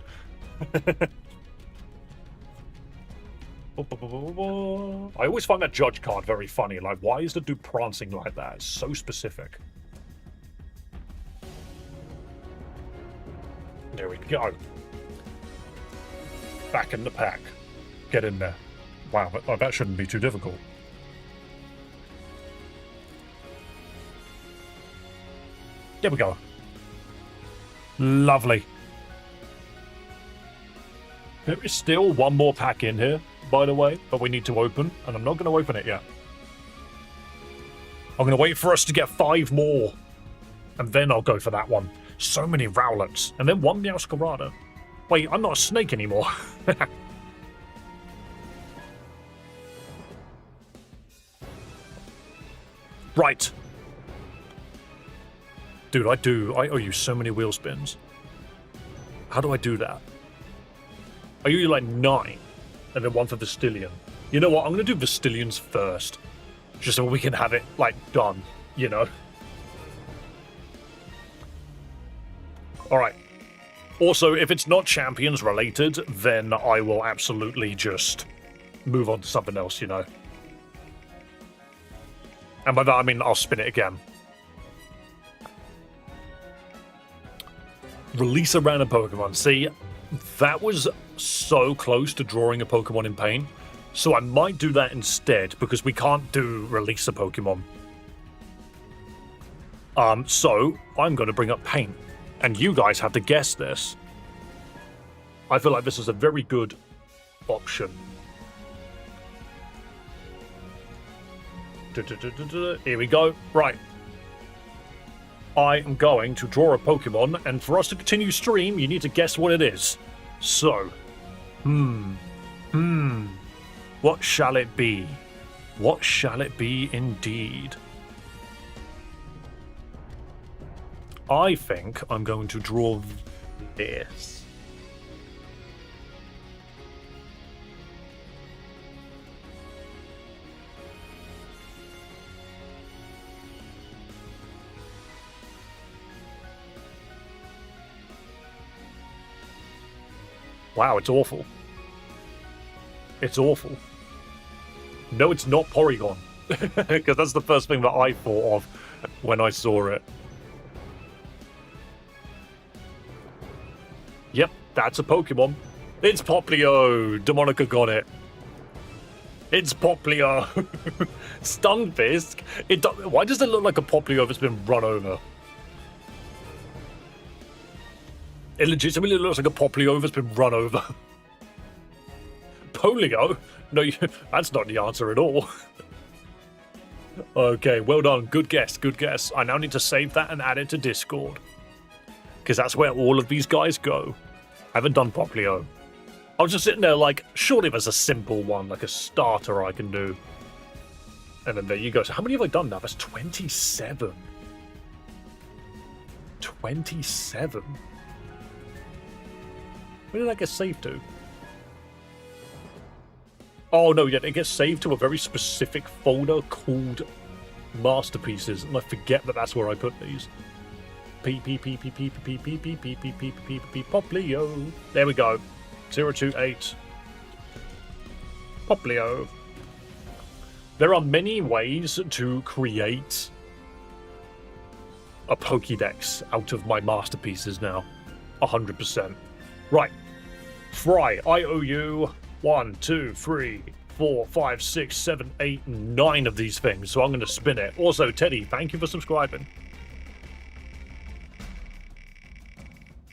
I always find that judge card very funny. Like, why is the dude prancing like that? It's so specific. There we go. Back in the pack. Get in there. Wow, that shouldn't be too difficult. There we go. Lovely. There is still one more pack in here, by the way, but we need to open, and I'm not going to open it yet. I'm going to wait for us to get 5 more, and then I'll go for that one. So many Rowlets, and then one Meowscarada. Wait, I'm not a snake anymore. Right. Dude, I owe you so many wheel spins. How do I do that? I owe you like 9, and then 1 for Vestillion. You know what, I'm going to do Vestillions first. Just so we can have it, like, done, you know? Alright. Also, if it's not Champions related, then I will absolutely just move on to something else, you know? And by that I mean I'll spin it again. Release a random Pokemon. See, that was so close to drawing a Pokemon in paint. So I might do that instead, because we can't do release a Pokemon. So I'm going to bring up paint. And you guys have to guess this. I feel like this is a very good option. Here we go. Right. I am going to draw a Pokemon, and for us to continue stream, you need to guess what it is. So, what shall it be? What shall it be indeed? I think I'm going to draw this. Wow, it's awful. It's awful. No, it's not Porygon. Because that's the first thing that I thought of when I saw it. Yep, that's a Pokemon. It's Poplio. Demonica got it. It's Poplio. Stunfisk. Why does it look like a Poplio that's been run over? It legitimately looks like a Poplio that's been run over. Polio? No, that's not the answer at all. Okay, well done. Good guess, good guess. I now need to save that and add it to Discord. Because that's where all of these guys go. I haven't done Poplio. I was just sitting there like, surely there's a simple one, like a starter I can do. And then there you go. So how many have I done now? That's 27. 27. Where did that get saved to? Oh no, yeah, it gets saved to a very specific folder called Masterpieces, and I forget that that's where I put these. Poplio. There we go. 028. Poplio. There are many ways to create a Pokédex out of my Masterpieces now. 100%. Right. Fry, I owe you 1, 2, 3, 4, 5, 6, 7, 8, 9 of these things, so I'm going to spin it. Also, Teddy, thank you for subscribing.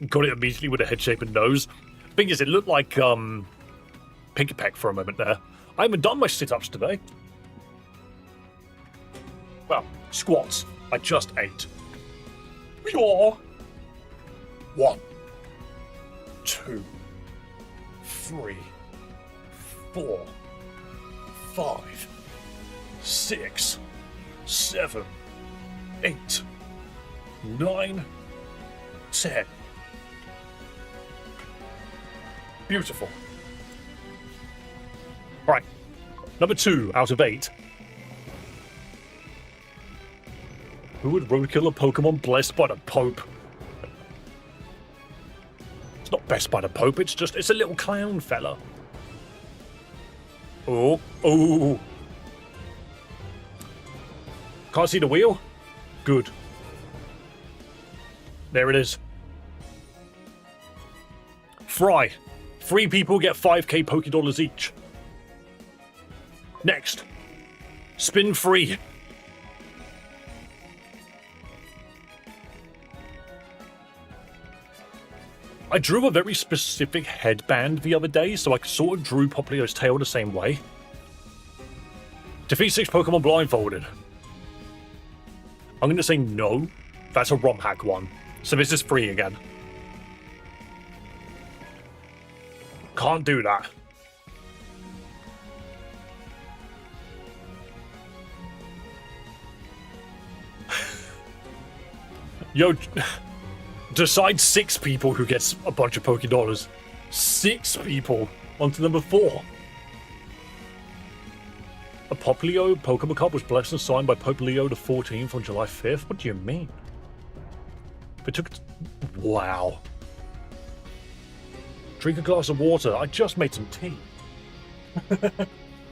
Got it immediately with a head-shaped nose. Thing is, it looked like Pinkerpeck for a moment there. I haven't done my sit-ups today. Well, squats. I just ate. Pure. 1, 2, 3, 4, 5, 6, 7, 8, 9, 10. Beautiful. Alright. Number 2 out of 8. Who would roadkill a Pokemon blessed by the Pope? It's not best by the Pope, it's a little clown fella. Oh, oh. Can't see the wheel? Good. There it is. Fry. 3 people get 5k Pokédollars each. Next. Spin free. I drew a very specific headband the other day, so I sort of drew Poplio's tail the same way. Defeat 6 Pokemon blindfolded. I'm going to say no. That's a ROM hack one. So this is free again. Can't do that. Yo, decide 6 people who gets a bunch of Pokédollars. 6 people onto number 4. A Poplio Pokemon card was blessed and signed by Pope Leo the 14th on July 5th? What do you mean? It took... Wow. Drink a glass of water. I just made some tea.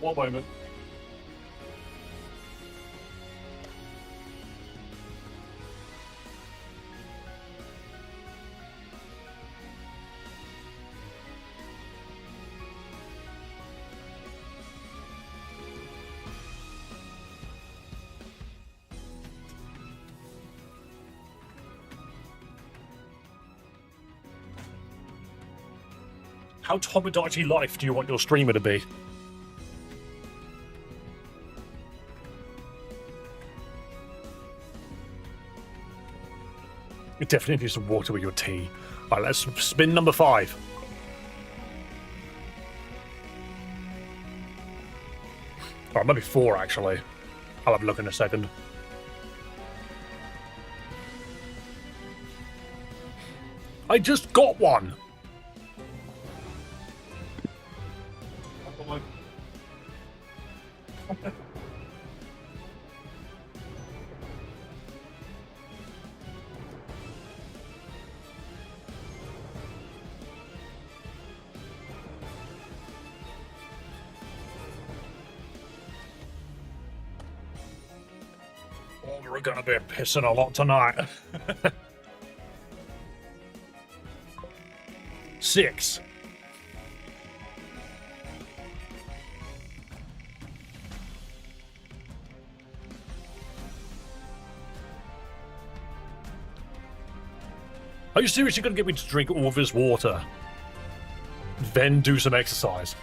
One moment. How Tomodachi Life do you want your streamer to be? You definitely need some water with your tea. Alright, let's spin number 5. Alright, maybe 4 actually. I'll have a look in a second. I just got one! Oh, we're gonna be pissing a lot tonight. 6. Are you seriously going to get me to drink all of this water? Then do some exercise?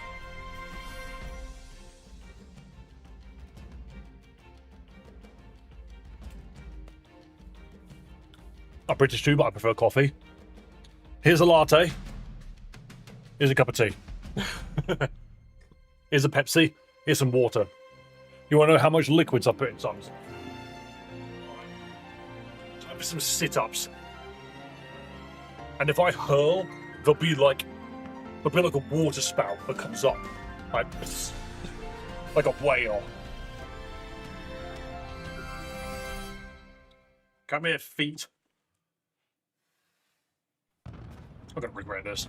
I'm British too, but I prefer coffee. Here's a latte. Here's a cup of tea. Here's a Pepsi. Here's some water. You want to know how much liquids I put in some? Time for some sit-ups. And if I hurl, there'll be like a water spout that comes up, like a whale. Come here, feet. I'm gonna regret this.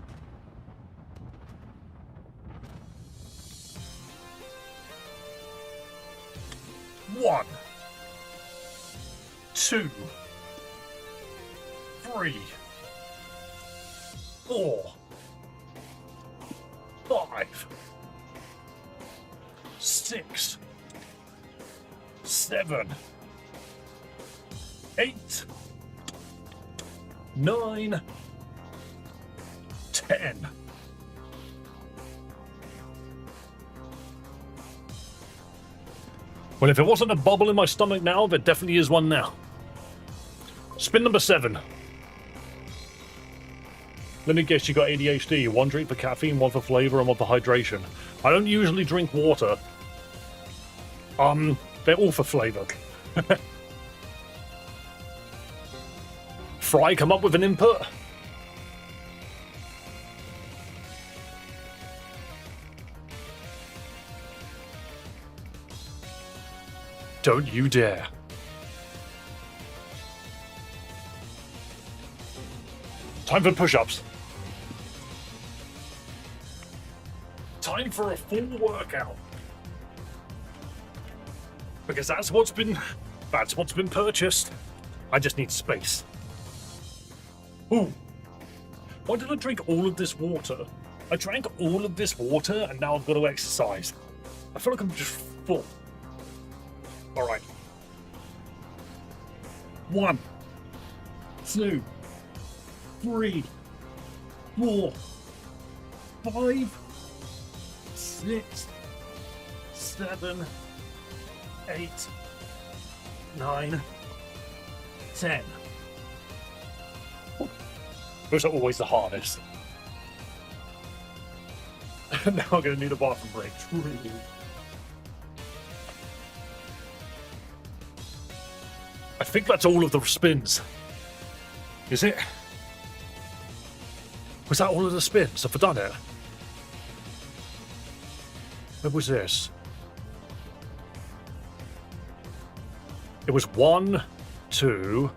One, 2, 3, 4, 5, 6, 7, 8, 9, 10. Well, if it wasn't a bubble in my stomach now, there definitely is one now. Spin number 7. Let me guess, you got ADHD. 1 drink for caffeine, 1 for flavor, and 1 for hydration. I don't usually drink water. They're all for flavor. Fry come up with an input? Don't you dare. Time for push-ups. Time for a full workout. Because that's what's been purchased. I just need space. Ooh. Why did I drink all of this water? I drank all of this water and now I've got to exercise. I feel like I'm just full. Alright. 1, 2, 3, 4, 5, 6, 7, 8, 9, 10. Those are always the hardest. Now I'm going to need a bathroom break. I think that's all of the spins. Is it? Was that all of the spins? Have I done it? What was this? It was 1, 2,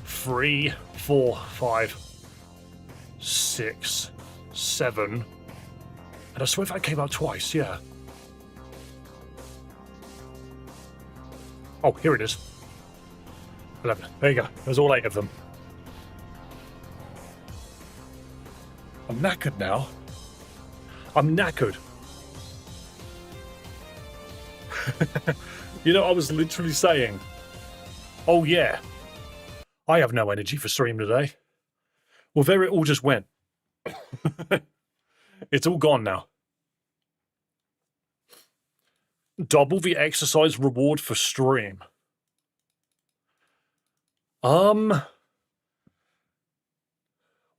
3, 4, 5, 6, 7. And I swear that came out twice, yeah. Oh, here it is. 11. There you go. There's all 8 of them. I'm knackered now. I'm knackered. You know, I was literally saying, oh yeah, I have no energy for stream today. Well, there it all just went. It's all gone now. Double the exercise reward for stream. What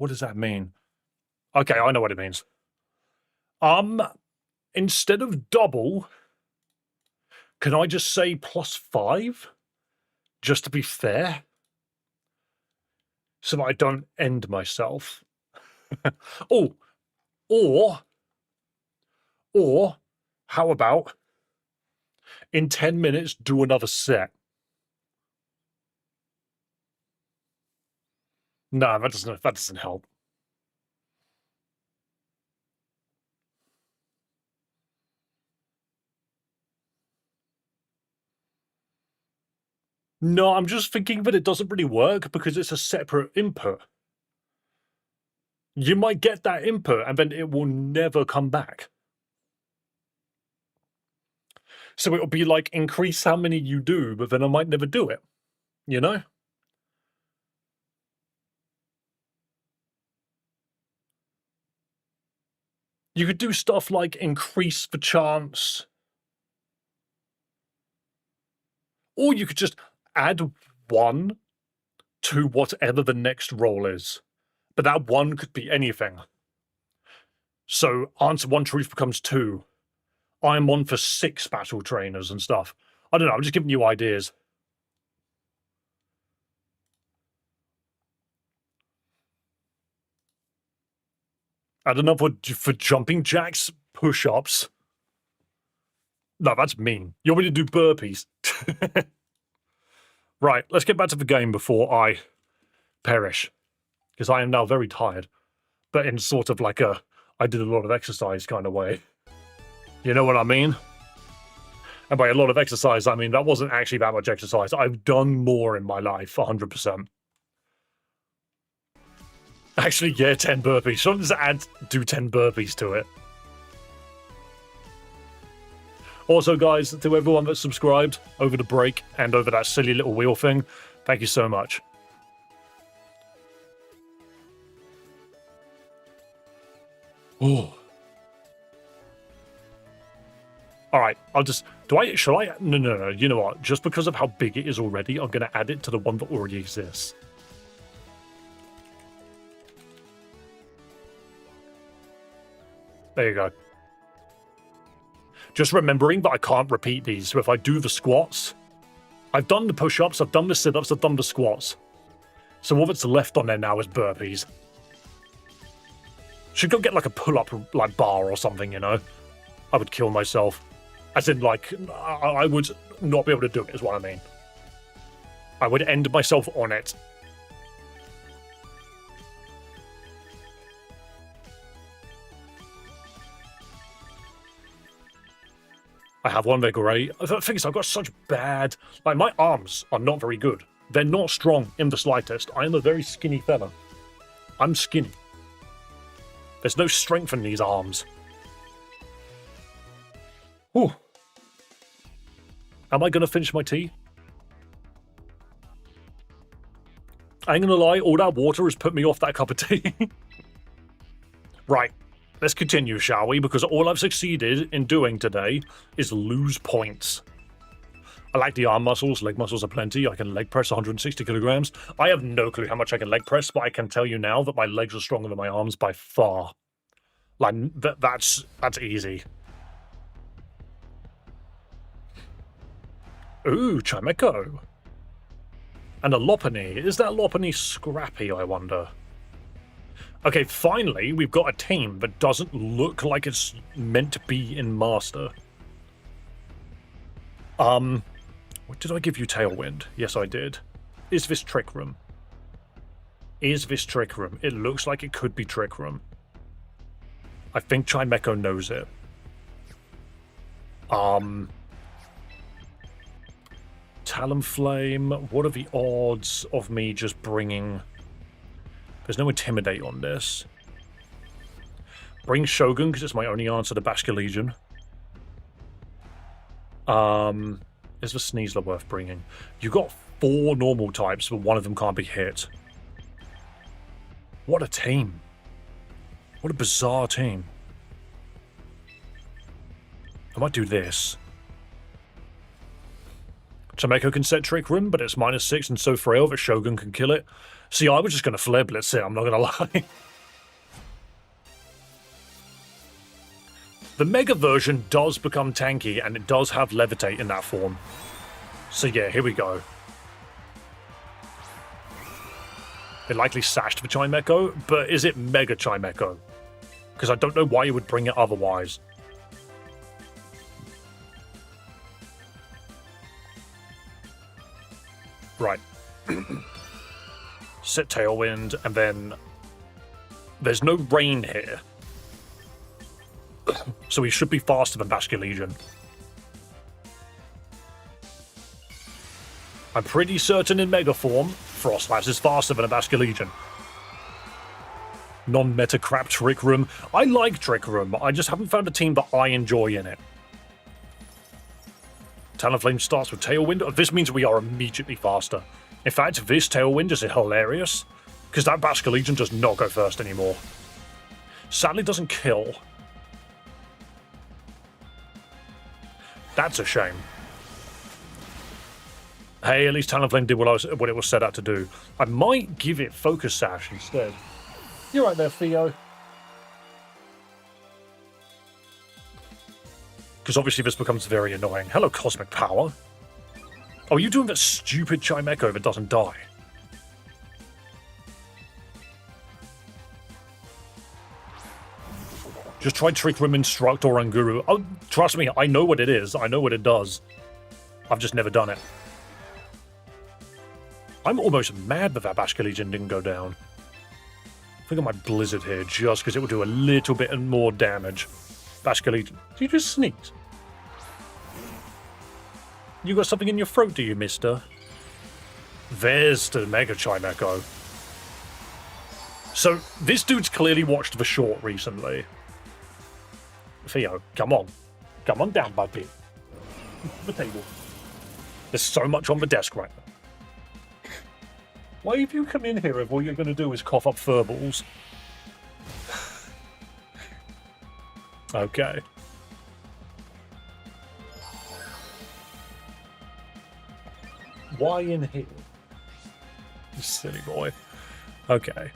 does that mean? Okay, I know what it means. Instead of double, can I just say +5? Just to be fair? So that I don't end myself. Oh, or, how about in 10 minutes, do another set? No, that doesn't help. No, I'm just thinking that it doesn't really work because it's a separate input. You might get that input and then it will never come back. So it'll be like, increase how many you do, but then I might never do it, you know? You could do stuff like increase the chance. Or you could just add 1 to whatever the next roll is. But that 1 could be anything. So answer 1 truth becomes 2. I'm on for 6 battle trainers and stuff. I don't know, I'm just giving you ideas. I don't know, for jumping jacks, push-ups. No, that's mean. You want me to do burpees? Right, let's get back to the game before I perish. Because I am now very tired. But in sort of like a, I did a lot of exercise kind of way. You know what I mean? And by a lot of exercise, I mean that wasn't actually that much exercise. I've done more in my life, 100%. Actually, yeah, 10 burpees. Someone just do 10 burpees to it. Also, guys, to everyone that subscribed over the break and over that silly little wheel thing, thank you so much. Oh. Alright, I'll just... Shall I... No. You know what? Just because of how big it is already, I'm going to add it to the one that already exists. There you go. Just remembering that I can't repeat these. So if I do the squats, I've done the push-ups, I've done the sit-ups, I've done the squats. So all that's left on there now is burpees. Should go get like a pull-up like bar or something, you know? I would kill myself. As in, like, I would not be able to do it, is what I mean. I would end myself on it. I have one, they're great. The thing is, I've got such bad... Like, my arms are not very good. They're not strong in the slightest. I am a very skinny fella. I'm skinny. There's no strength in these arms. Whew. Am I going to finish my tea? I ain't going to lie, all that water has put me off that cup of tea. Right. Let's continue, shall we? Because all I've succeeded in doing today is lose points. I like the arm muscles. Leg muscles are plenty. I can leg press 160 kilograms. I have no clue how much I can leg press, but I can tell you now that my legs are stronger than my arms by far. Like, that's easy. Ooh, Chimeco. And a Lopunny. Is that Lopunny scrappy, I wonder? Okay, finally, we've got a team that doesn't look like it's meant to be in Master. What did I give you, Tailwind? Yes, I did. Is this Trick Room? Is this Trick Room? It looks like it could be Trick Room. I think Chimeco knows it. Talonflame, what are the odds of me just bringing... There's no Intimidate on this. Bring Shogun, because it's my only answer to Bashka Legion. Is the Sneasler worth bringing? You got 4 normal types, but one of them can't be hit. What a team. What a bizarre team. I might do this. Tomeko can set Trick Room, but it's -6 and so frail that Shogun can kill it. See, I was just going to flare blitz it, I'm not going to lie. The Mega version does become tanky, and it does have Levitate in that form. So yeah, here we go. It likely sashed for Chimecho, but is it Mega Chimecho? Because I don't know why you would bring it otherwise. Right. Set Tailwind, and then there's no rain here. So he should be faster than Basket Legion. I'm pretty certain in Mega form, Frostlass is faster than a Basket Legion. Non-meta crap Trick Room. I like Trick Room, I just haven't found a team that I enjoy in it. Talonflame starts with Tailwind. This means we are immediately faster. In fact, this Tailwind is hilarious, because that Basket Legion does not go first anymore. Sadly doesn't kill. That's a shame. Hey, at least Talonflame did what it was set out to do. I might give it Focus Sash instead. You're right there, Theo. Because obviously this becomes very annoying. Hello, Cosmic Power. Oh, are you doing that stupid Chimecho that doesn't die? Just try Trick Room, Instruct, or Anguru. Oh, trust me, I know what it is. I know what it does. I've just never done it. I'm almost mad that that Basket Legion didn't go down. I think I might Blizzard here, just because it will do a little bit more damage. Basket Legion. Did you just sneeze? You got something in your throat, do you, mister? There's the Mega Chimecho. So, this dude's clearly watched the short recently. Theo, come on. Come on down, buddy. The table. There's so much on the desk right now. Why have you come in here if all you're going to do is cough up furballs? Okay. Why in here? You silly boy. Okay.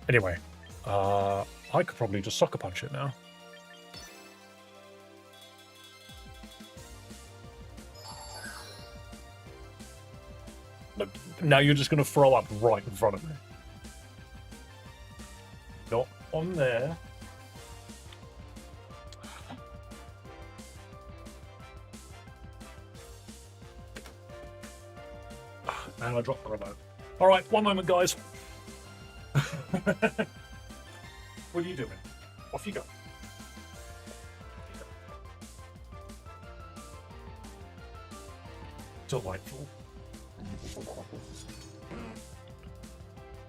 Anyway, I could probably just sucker punch it now. Look, now you're just going to throw up right in front of me. Not on there. And I dropped the remote. Alright, one moment, guys. What are you doing? Off you go. Delightful.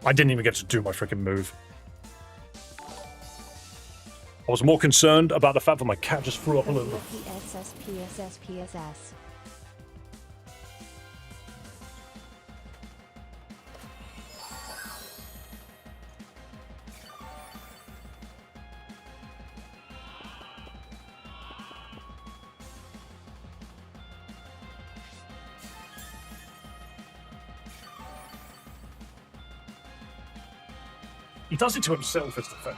I didn't even get to do my freaking move. I was more concerned about the fact that my cat just threw up a little. PSS. He does it to himself as the thing.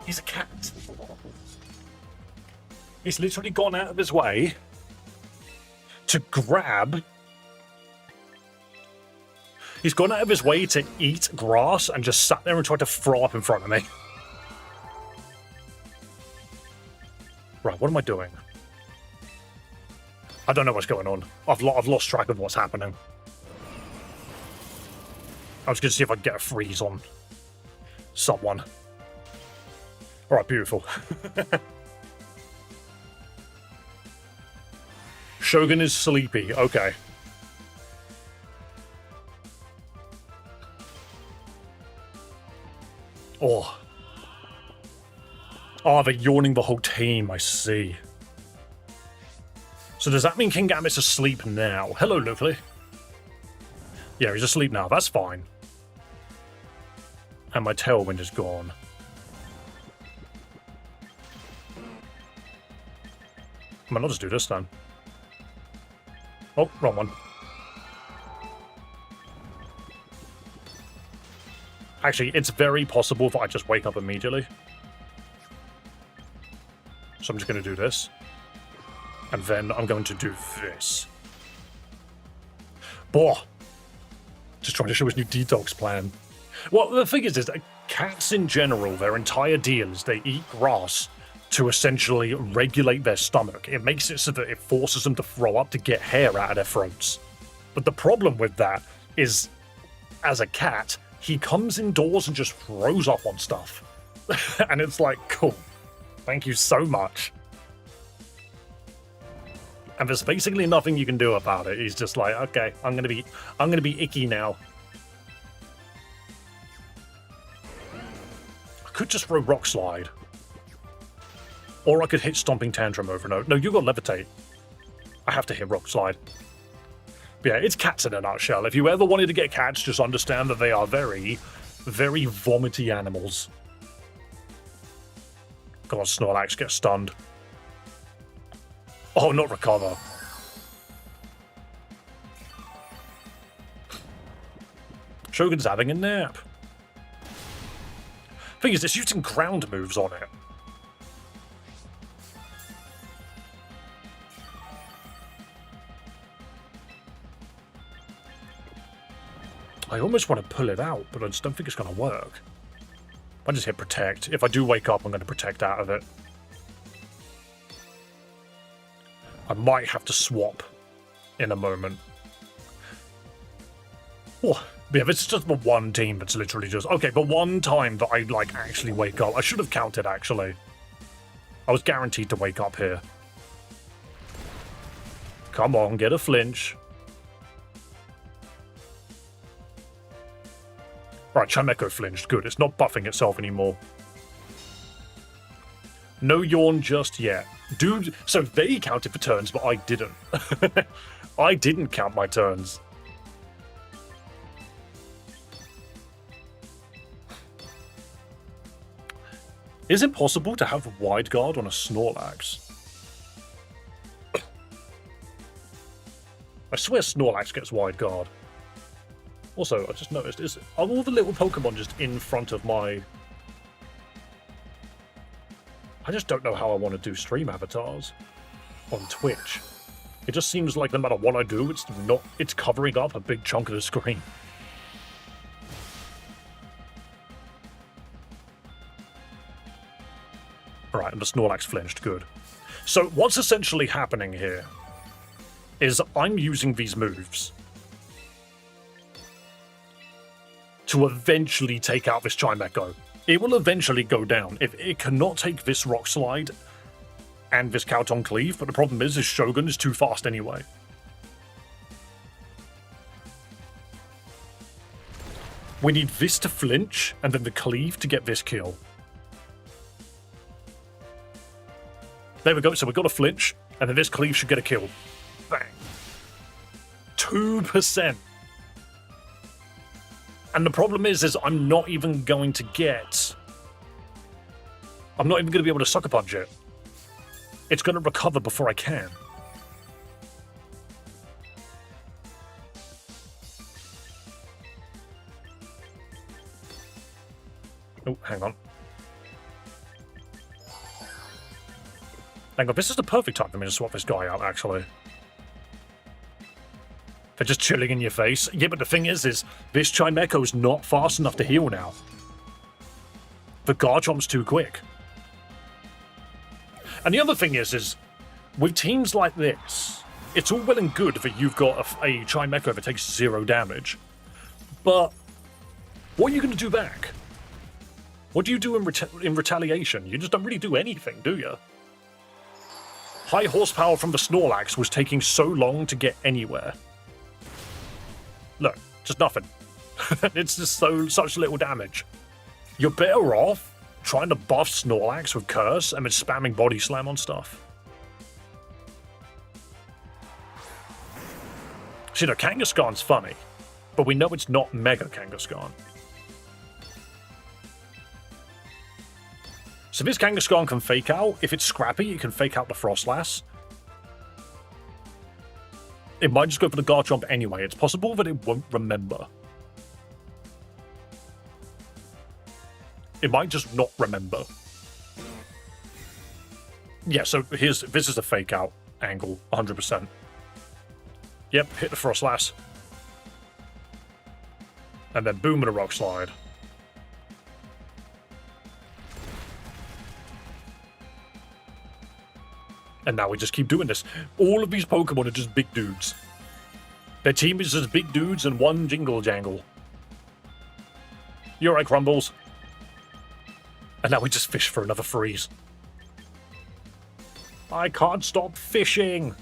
He's a cat. He's literally gone out of his way to grab. He's gone out of his way to eat grass and just sat there and tried to throw up in front of me. Right, what am I doing? I don't know what's going on. I've lost track of what's happening. I was going to see if I could get a freeze on someone. Alright, beautiful. Shogun is sleepy. Okay. Oh. Oh, they're yawning the whole team. I see. So does that mean King Gambit's asleep now? Hello, Luckley. Yeah, he's asleep now. That's fine. And my tailwind is gone. I might not just do this then. Oh, wrong one. Actually, it's very possible that I just wake up immediately. So I'm just going to do this. And then I'm going to do this. Boah! Just trying to show his new detox plan. Well, the thing is that cats in general, their entire deal is they eat grass to essentially regulate their stomach. It makes it so that it forces them to throw up to get hair out of their throats. But the problem with that is, as a cat, he comes indoors and just throws up on stuff. And it's like, cool. Thank you so much. And there's basically nothing you can do about it. He's just like, okay, I'm gonna be icky now. I could just throw Rock Slide. Or I could hit Stomping Tantrum over and over. No, you got Levitate. I have to hit Rock Slide. But yeah, it's cats in a nutshell. If you ever wanted to get cats, just understand that they are very, very vomity animals. God, Snorlax gets stunned. Oh, not recover. Shogun's having a nap. Thing is, it's using ground moves on it. I almost want to pull it out, but I just don't think it's going to work. I just hit protect. If I do wake up, I'm going to protect out of it. I might have to swap in a moment. Oh, yeah, this is just the one team that's literally just... Okay, but one time that I, like, actually wake up. I should have counted, actually. I was guaranteed to wake up here. Come on, get a flinch. Right, Chimecho flinched. Good. It's not buffing itself anymore. No yawn just yet. Dude, so they counted for turns, but I didn't. I didn't count my turns. Is it possible to have wide guard on a Snorlax? I swear Snorlax gets wide guard. Also, I just noticed, are all the little Pokemon just in front of my... I just don't know how I want to do stream avatars on Twitch. It just seems like no matter what I do, it's covering up a big chunk of the screen. Alright, and the Snorlax flinched, good. So what's essentially happening here is I'm using these moves to eventually take out this Chimecho. It will eventually go down. If it cannot take this Rock Slide and this Cowton Cleave, but the problem is Shogun is too fast anyway. We need this to flinch, and then the Cleave to get this kill. There we go, so we've got a flinch, and then this Cleave should get a kill. Bang. 2%. And the problem is I'm not even going to get... I'm not even going to be able to Sucker Punch it. It's going to recover before I can. Oh, hang on. Hang on, this is the perfect time for me to swap this guy out, actually. They're just chilling in your face. Yeah, but the thing is this Chimecho's not fast enough to heal now. The Garchomp's too quick. And the other thing is with teams like this, it's all well and good that you've got a Chimecho that takes 0 damage. But what are you going to do back? What do you do in retaliation? You just don't really do anything, do you? High horsepower from the Snorlax was taking so long to get anywhere. Look, just nothing. It's just such little damage. You're better off trying to buff Snorlax with Curse and then spamming Body Slam on stuff. See, no, Kangaskhan's funny, but we know it's not Mega Kangaskhan. So this Kangaskhan can fake out. If it's scrappy, it can fake out the Frostlass. It might just go for the Garchomp anyway. It's possible that it won't remember. It might just not remember. Yeah, so this is a fake out angle, 100%. Yep, hit the Frostlass. And then boom with a Rock Slide. And now we just keep doing this. All of these Pokemon are just big dudes. Their team is just big dudes and one jingle jangle. You're right, Crumbles. And now we just fish for another freeze. I can't stop fishing.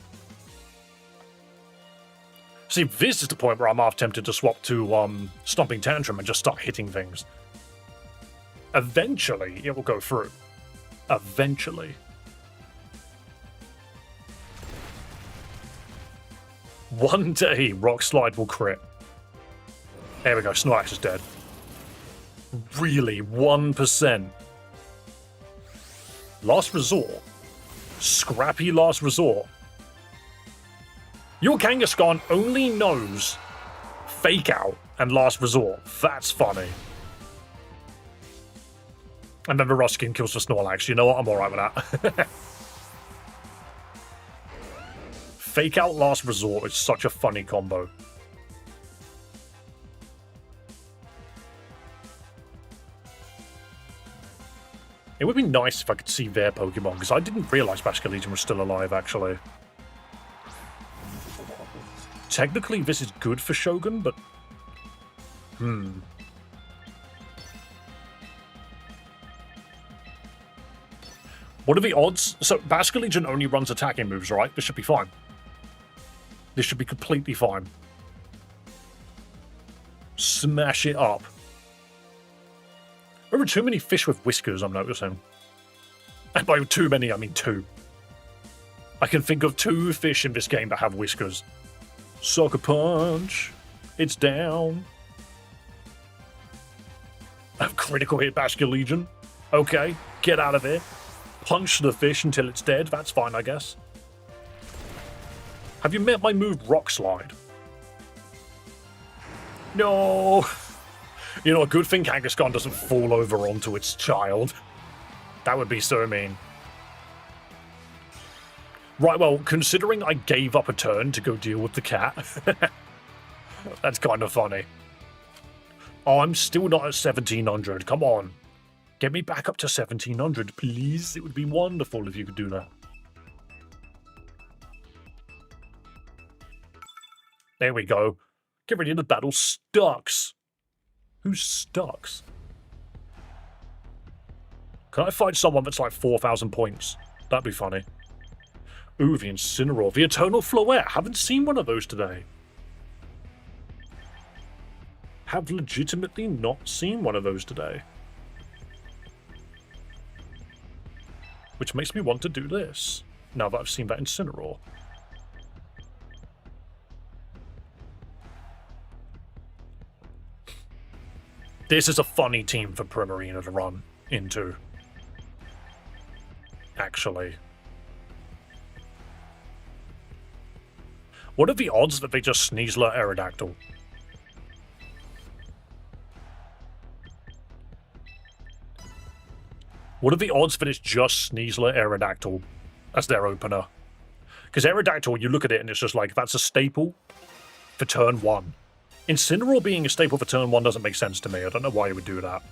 See, this is the point where I'm half tempted to swap to Stomping Tantrum and just start hitting things. Eventually, it will go through. Eventually. One day, Rock Slide will crit. There we go, Snorlax is dead. Really, 1%. Last Resort. Scrappy Last Resort. Your Kangaskhan only knows Fake Out and Last Resort. That's funny. And then the Ruskin kills the Snorlax. You know what? I'm alright with that. Fake Out Last Resort is such a funny combo. It would be nice if I could see their Pokemon, because I didn't realize Basculegion was still alive, actually. Technically, this is good for Shogun, but... What are the odds? So, Basculegion only runs attacking moves, right? This should be fine. This should be completely fine. Smash it up. There are too many fish with whiskers, I'm noticing. And by too many, I mean 2. I can think of 2 fish in this game that have whiskers. Sucker Punch. It's down. A critical hit Basculegion. Okay, get out of here. Punch the fish until it's dead. That's fine, I guess. Have you met my move, Rock Slide? No. You know, a good thing Kangaskhan doesn't fall over onto its child. That would be so mean. Right, well, considering I gave up a turn to go deal with the cat, that's kind of funny. Oh, I'm still not at 1700. Come on. Get me back up to 1700, please. It would be wonderful if you could do that. There we go. Get ready to battle Stux. Who's Stux? Can I fight someone that's like 4,000 points? That'd be funny. Ooh, the Incineroar. The Eternal Floette. Haven't seen one of those today. Have legitimately not seen one of those today. Which makes me want to do this, now that I've seen that Incineroar. This is a funny team for Primarina to run into. Actually. What are the odds that they just Sneasler Aerodactyl? What are the odds that it's just Sneasler Aerodactyl as their opener? Because Aerodactyl, you look at it and it's just like, that's a staple for turn 1. Incineroar being a staple for turn 1 doesn't make sense to me. I don't know why you would do that.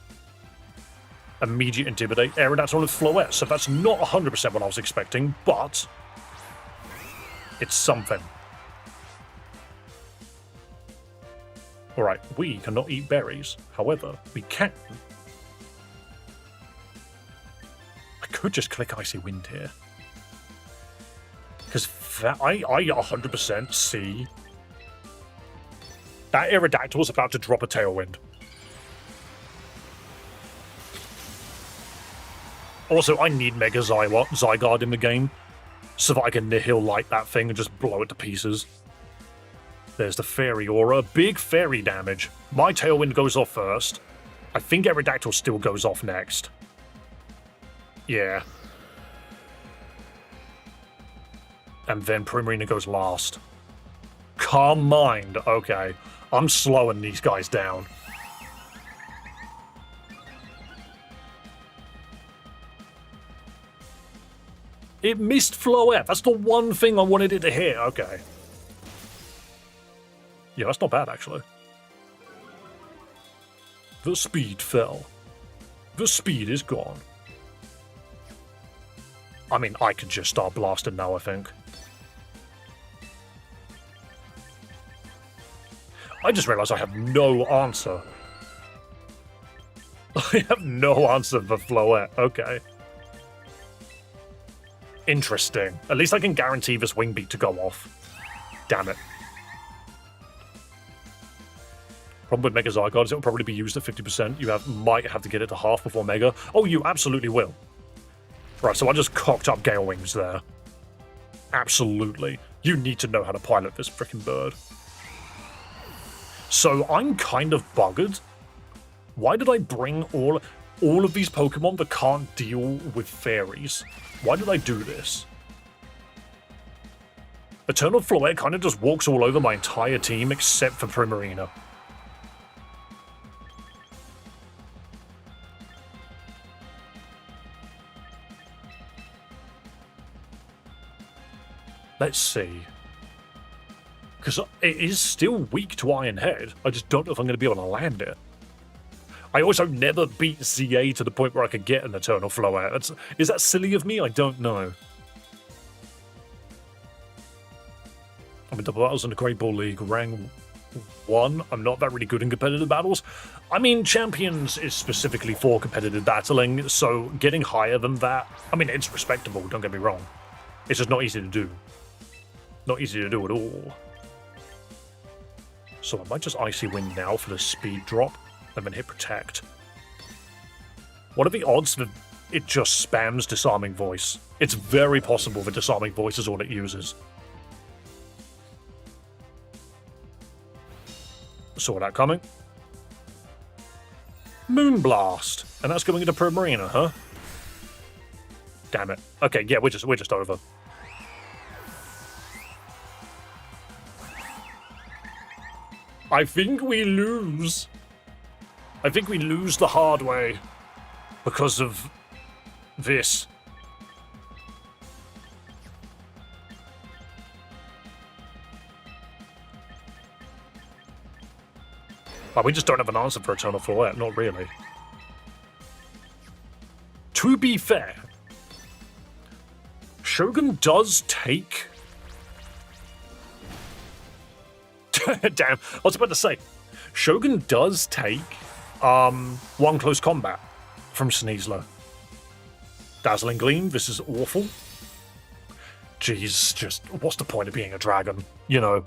Immediate Intimidate, Aerodactyl and Floette. So that's not 100% what I was expecting, but it's something. Alright, we cannot eat berries. However, we can. I could just click Icy Wind here. Because I 100% see that Aerodactyl is about to drop a Tailwind. Also, I need Mega Zygarde in the game so that I can Nihil Light that thing and just blow it to pieces. There's the Fairy Aura. Big fairy damage. My Tailwind goes off first. I think Aerodactyl still goes off next. Yeah. And then Primarina goes last. Calm mind. Okay. I'm slowing these guys down. It missed Floette. That's the one thing I wanted it to hit. Okay. Yeah, that's not bad, actually. The speed fell. The speed is gone. I mean, I could just start blasting now, I think. I just realized I have no answer. I have no answer for Floette. Okay. Interesting. At least I can guarantee this wing beat to go off. Damn it. Problem with Mega Zygarde is it will probably be used at 50%. You might have to get it to half before Mega. Oh, you absolutely will. Right, so I just cocked up Gale Wings there. Absolutely. You need to know how to pilot this freaking bird. So I'm kind of buggered. Why did I bring all of these Pokemon that can't deal with fairies? Why did I do this? Eternal Floette kind of just walks all over my entire team except for Primarina. Let's see. Because it is still weak to Iron Head. I just don't know if I'm going to be able to land it. I also never beat ZA to the point where I could get an Eternal Floette. Is that silly of me? I don't know. I'm in double battles in the Great Ball League, rank 1. I'm not that really good in competitive battles. I mean, Champions is specifically for competitive battling, so getting higher than that, I mean, it's respectable, don't get me wrong. It's just not easy to do. Not easy to do at all. So I might just Icy Wind now for the speed drop, and then hit Protect. What are the odds that it just spams Disarming Voice? It's very possible that Disarming Voice is all it uses. Saw that coming. Moonblast! And that's going into Primarina, huh? Damn it. Okay, yeah, we're just over. I think we lose. I think we lose the hard way because of this. Well, we just don't have an answer for Eternal Floette, not really. To be fair, Shogun does take... Damn, I was about to say, Shogun does take one close combat from Sneasler. Dazzling Gleam, this is awful. Jeez, just what's the point of being a dragon? You know,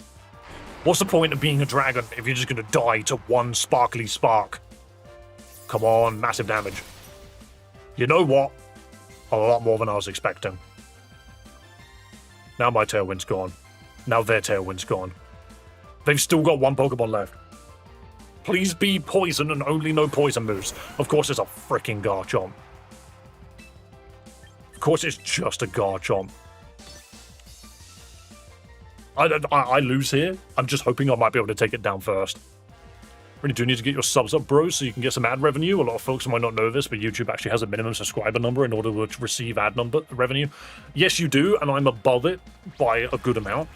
what's the point of being a dragon if you're just going to die to one sparkly spark? Come on, massive damage. You know what? A lot more than I was expecting. Now my Tailwind's gone. Now their Tailwind's gone. They've still got one Pokemon left. Please be poison and only no poison moves. Of course it's a freaking Garchomp. Of course it's just a Garchomp. I lose here. I'm just hoping I might be able to take it down first. Really do need to get your subs up, bro, so you can get some ad revenue. A lot of folks might not know this, but YouTube actually has a minimum subscriber number in order to receive ad revenue. Yes, you do, and I'm above it by a good amount.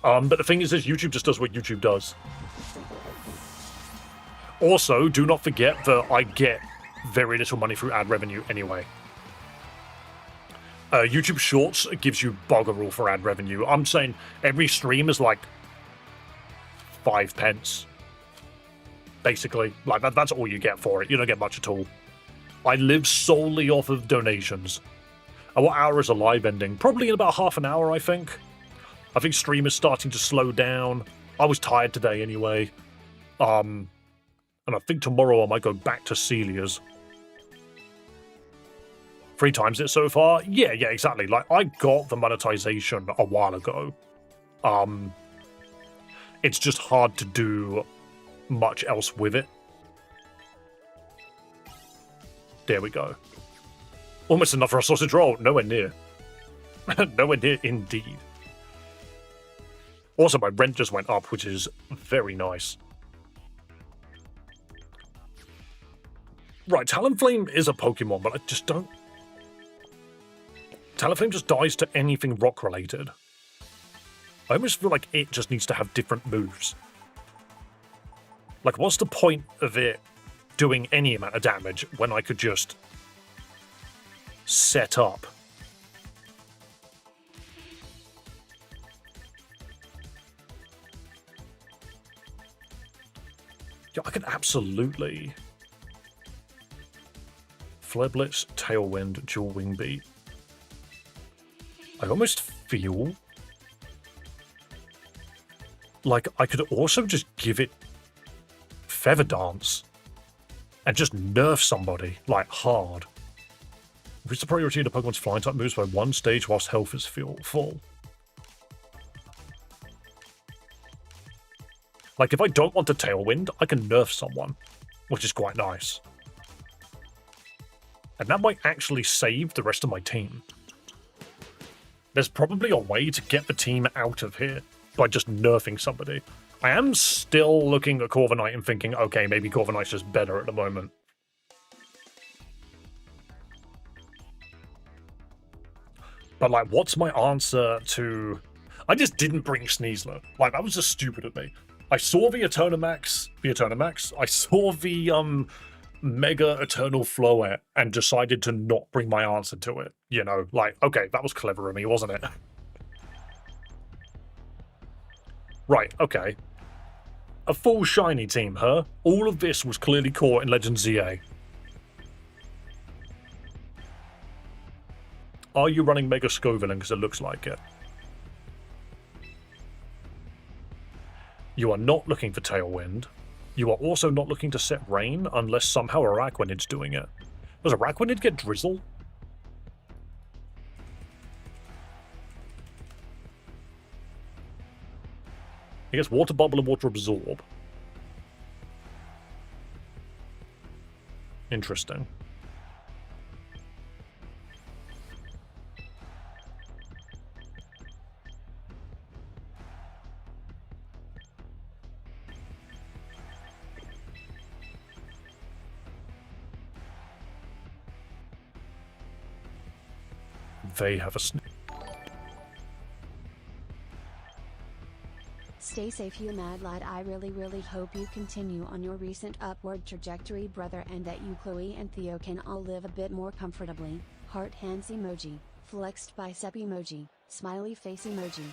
But the thing is, YouTube just does what YouTube does. Also, do not forget that I get very little money through ad revenue anyway. YouTube Shorts gives you bugger all for ad revenue. I'm saying every stream is like 5 pence. Basically. Like, that's all you get for it. You don't get much at all. I live solely off of donations. And what hour is a live ending? Probably in about half an hour, I think. I think stream is starting to slow down. I was tired today anyway. And I think tomorrow I might go back to Celia's. 3 times it so far? Yeah, exactly. Like, I got the monetization a while ago. It's just hard to do much else with it. There we go. Almost enough for a sausage roll. Nowhere near. Nowhere near indeed. Also, my rent just went up, which is very nice. Right, Talonflame is a Pokemon, but I just don't... Talonflame just dies to anything rock-related. I almost feel like it just needs to have different moves. Like, what's the point of it doing any amount of damage when I could just set up? Yeah, I could absolutely... Flare Blitz, Tailwind, Dual Wing Beat. I almost feel like I could also just give it Feather Dance and just nerf somebody, like, hard. Increase the priority of the Pokemon's flying type moves by one stage whilst health is full. Like, if I don't want a Tailwind, I can nerf someone, which is quite nice. And that might actually save the rest of my team. There's probably a way to get the team out of here by just nerfing somebody. I am still looking at Corviknight and thinking, okay, maybe Corviknight's just better at the moment. But, like, what's my answer to... I just didn't bring Sneasler. Like, that was just stupid of me. I saw the Eternamax. I saw the, Mega Eternal Floette and decided to not bring my answer to it. You know, like, okay, that was clever of me, wasn't it? Right, okay. A full shiny team, huh? All of this was clearly caught in Legend ZA. Are you running Mega Scovillain? Because it looks like it. You are not looking for Tailwind. You are also not looking to set Rain unless somehow Araquanid's doing it. Does Araquanid get Drizzle? He gets Water Bubble and Water Absorb. Interesting. They have a snake. Stay safe, you mad lad. I really hope you continue on your recent upward trajectory, brother, and that you, Chloe, and Theo can all live a bit more comfortably. Heart hands emoji, flexed bicep emoji, smiley face emoji.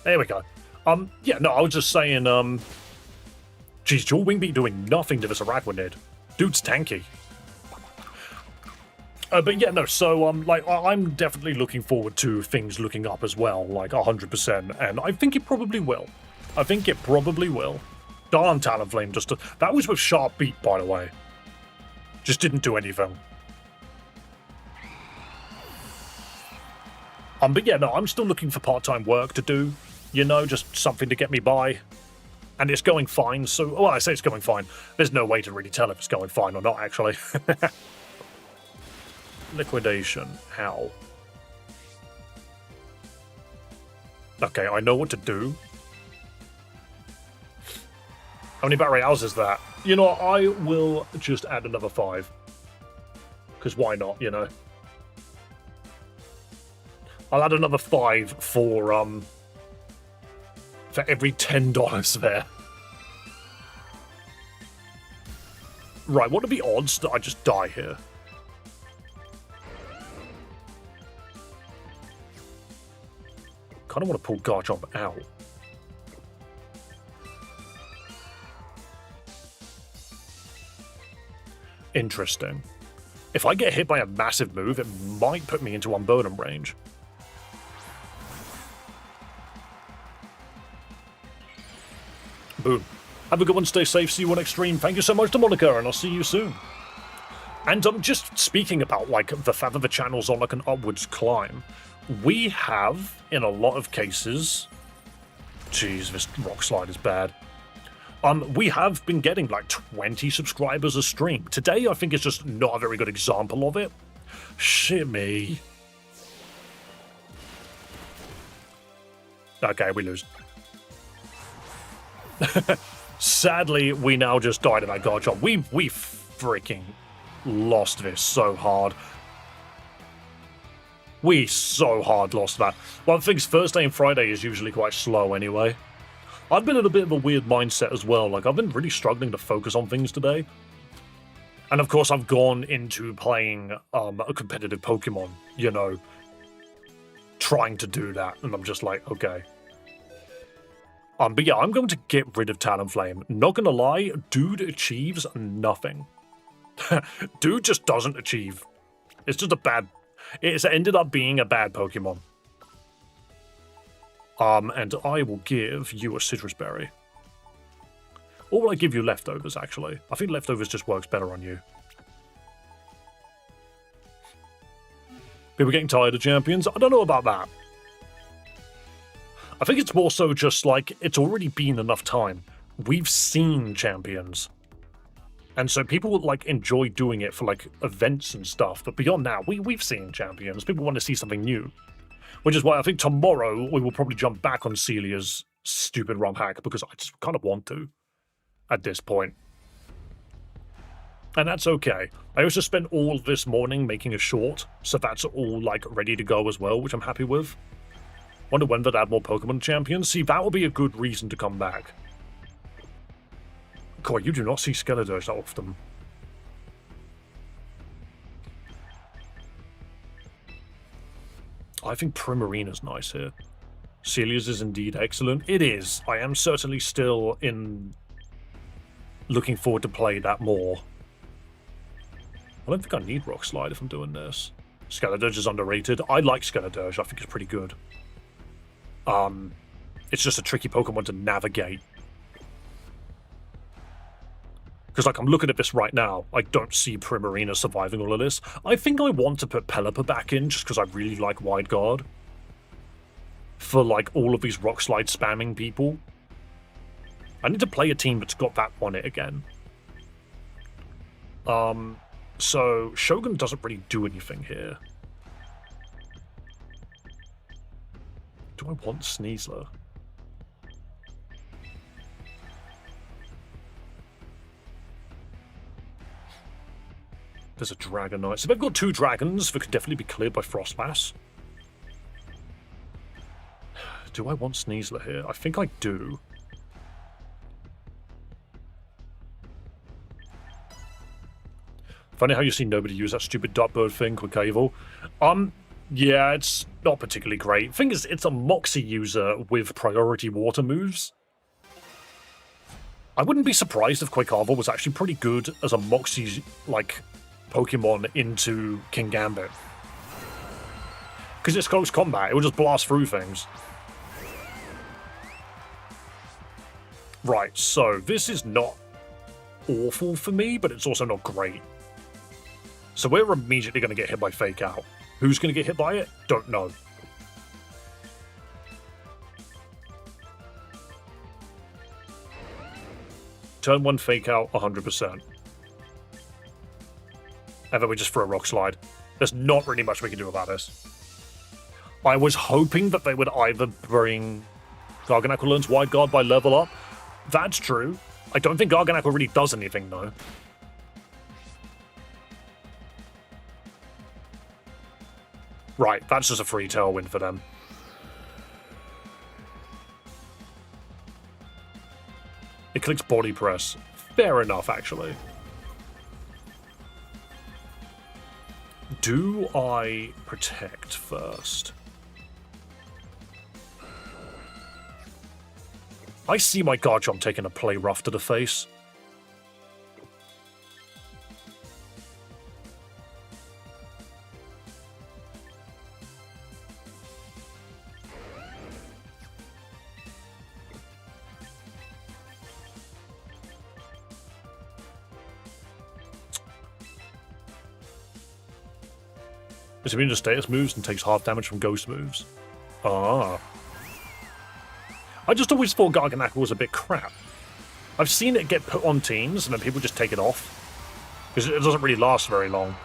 There we go. Yeah, no, I was just saying, geez, Dual Wing Beat doing nothing to this Araquanid. Dude's tanky. But yeah, no, so, like, I'm definitely looking forward to things looking up as well, like, 100%, and I think it probably will. Darn Talonflame just... That was with Sharp Beat, by the way. Just didn't do anything. But yeah, no, I'm still looking for part-time work to do. You know, just something to get me by. And it's going fine, so... Well, I say it's going fine. There's no way to really tell if it's going fine or not, actually. Liquidation. How? Okay, I know what to do. How many battery hours is that? You know what, I will just add another 5. Because why not, you know? I'll add another 5 for every $10 there. Right, what are the odds that I just die here? Kind of want to pull Garchomp out. Interesting. If I get hit by a massive move, it might put me into unburden range. Boom. Have a good one, stay safe, see you on Extreme. Thank you so much to Monica, and I'll see you soon. And just speaking about, like, the fact that the channel's on, like, an upwards climb, we have, in a lot of cases... Jeez, this rock slide is bad. We have been getting, like, 20 subscribers a stream. Today, I think, is just not a very good example of it. Shit me. Okay, we lose. Sadly, we now just died in that Garchomp. We freaking lost this so hard. We so hard lost that. Well, things Thursday and Friday is usually quite slow anyway. I've been in a bit of a weird mindset as well. Like, I've been really struggling to focus on things today. And of course, I've gone into playing a competitive Pokemon, you know, trying to do that. And I'm just like, okay. But yeah, I'm going to get rid of Talonflame. Not gonna lie, dude achieves nothing. Dude just doesn't achieve. It's just a bad... It's ended up being a bad Pokemon. And I will give you a Citrus Berry. Or will I give you Leftovers, actually? I think Leftovers just works better on you. People getting tired of champions? I don't know about that. I think it's more so just like, it's already been enough time. We've seen champions. And so people would, like, enjoy doing it for, like, events and stuff. But beyond that, we've seen champions. People want to see something new. Which is why I think tomorrow we will probably jump back on Celia's stupid ROM hack, because I just kind of want to at this point. And that's okay. I also spent all this morning making a short, so that's all, like, ready to go as well, which I'm happy with. Wonder when they'd add more Pokemon champions. See, that would be a good reason to come back. God, you do not see Skeledirge that often. I think Primarina's nice here. Celia's is indeed excellent. It is. I am certainly still looking forward to play that more. I don't think I need Rock Slide if I'm doing this. Skeledirge is underrated. I like Skeledirge. I think it's pretty good. It's just a tricky Pokemon to navigate. Because, like, I'm looking at this right now. I don't see Primarina surviving all of this. I think I want to put Pelipper back in, just because I really like Wide Guard. For, like, all of these Rock Slide spamming people. I need to play a team that's got that on it again. So, Shogun doesn't really do anything here. Do I want Sneasler? There's a Dragonite. So they've got two dragons that could definitely be cleared by Frostmass. Do I want Sneasler here? I think I do. Funny how you see nobody use that stupid Dartbird thing, Quickavel. Yeah, it's not particularly great. Thing is, it's a Moxie user with priority water moves. I wouldn't be surprised if Quickavel was actually pretty good as a Moxie, like, Pokemon into King Gambit. Because it's close combat, it will just blast through things. Right, so this is not awful for me, but it's also not great. So we're immediately going to get hit by Fake Out. Who's going to get hit by it? Don't know. Turn 1 Fake Out, 100%. And then we just throw a Rock Slide. There's not really much we can do about this. I was hoping that they would either bring Garganacl learns Wide Guard by level up. That's true. I don't think Garganacl really does anything, though. Right, that's just a free tailwind for them. It clicks Body Press. Fair enough, actually. Do I protect first? I see my Garchomp taking a play rough to the face. It's immune to status moves and takes half damage from ghost moves. Ah. I just always thought Garganacl was a bit crap. I've seen it get put on teams and then people just take it off. Because it doesn't really last very long.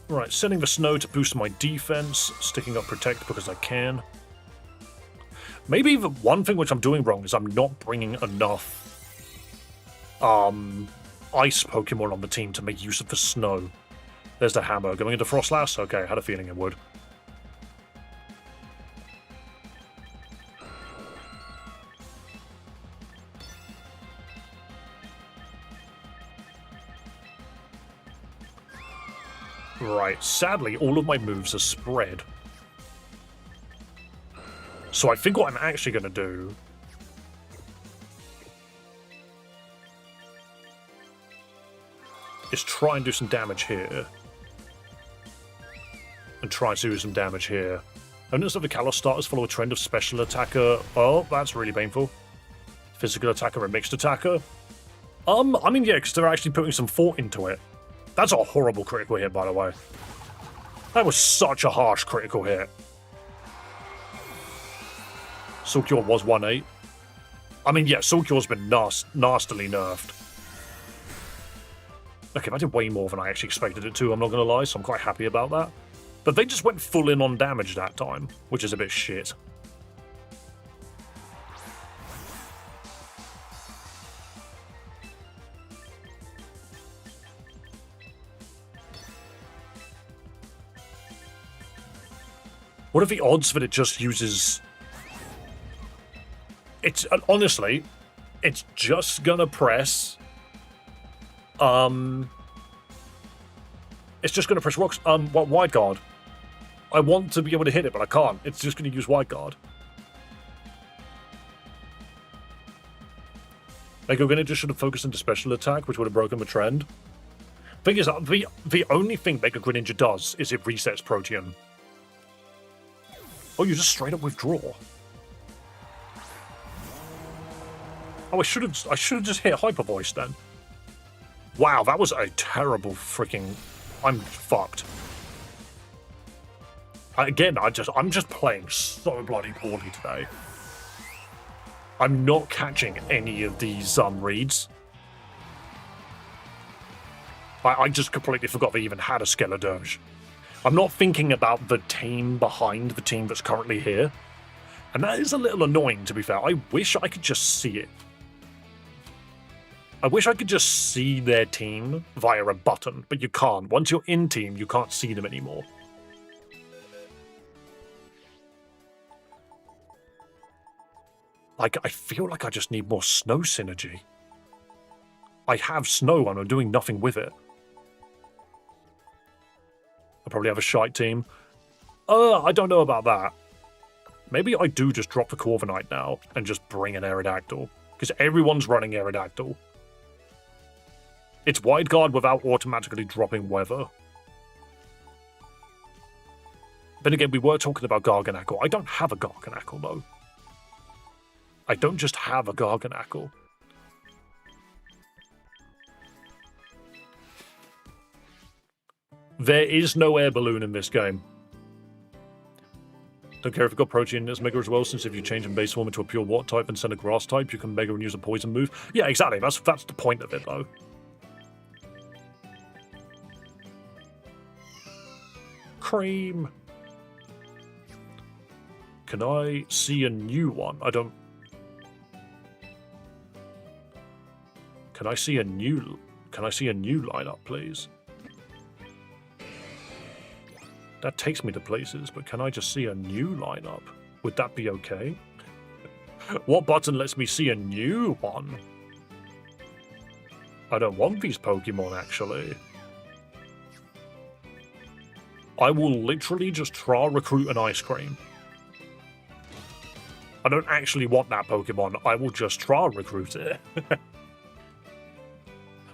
Right, sending the snow to boost my defense, sticking up protect because I can. Maybe the one thing which I'm doing wrong is I'm not bringing enough ice Pokemon on the team to make use of the snow. There's the hammer. Going into Frostlass? Okay, I had a feeling it would. Right, sadly, all of my moves are spread. So I think what I'm actually going to do is try and do some damage here. And try to do some damage here. Opponents of the Kalos starters follow a trend of special attacker. Oh, that's really painful. Physical attacker and mixed attacker. I mean, yeah, because they're actually putting some thought into it. That's a horrible critical hit, by the way. That was such a harsh critical hit. Soulcure was 1-8. I mean, yeah, Soulcure's been nastily nerfed. Okay, I did way more than I actually expected it to, I'm not going to lie, so I'm quite happy about that. But they just went full in on damage that time, which is a bit shit. What are the odds that it just uses... It's, honestly, it's just gonna press... It's just gonna press rocks, Wide Guard. I want to be able to hit it, but I can't. It's just gonna use Wide Guard. Like, Greninja should have focused into special attack, which would have broken the trend. Thing is, the only thing Mega Greninja does is it resets Protean. Oh, you just straight up withdraw. Oh, I should have just hit Hyper Voice then. Wow, that was a terrible freaking... I'm fucked. Again, I'm just playing so bloody poorly today. I'm not catching any of these reads. I just completely forgot they even had a Skeledirge. I'm not thinking about the team behind the team that's currently here. And that is a little annoying, to be fair. I wish I could just see it. I wish I could just see their team via a button, but you can't. Once you're in team, you can't see them anymore. Like, I feel like I just need more snow synergy. I have snow and I'm doing nothing with it. I probably have a shite team. I don't know about that. Maybe I do just drop the Corviknight now and just bring an Aerodactyl. Because everyone's running Aerodactyl. It's Wide Guard without automatically dropping Weather. Then again, we were talking about Garganacl. I don't have a Garganacl, though. I don't just have a Garganacl. There is no air balloon in this game. Don't care if you've got Protean as Mega as well, since if you change in base form into a pure Water type and send a Grass type, you can Mega and use a Poison move. Yeah, exactly. That's the point of it, though. Cream. Can I see a new one? I don't... Can I see a new lineup, please? That takes me to places, but can I just see a new lineup? Would that be okay? What button lets me see a new one? I don't want these Pokemon, actually. I will literally just try recruit an ice cream. I don't actually want that Pokemon. I will just try recruit it. But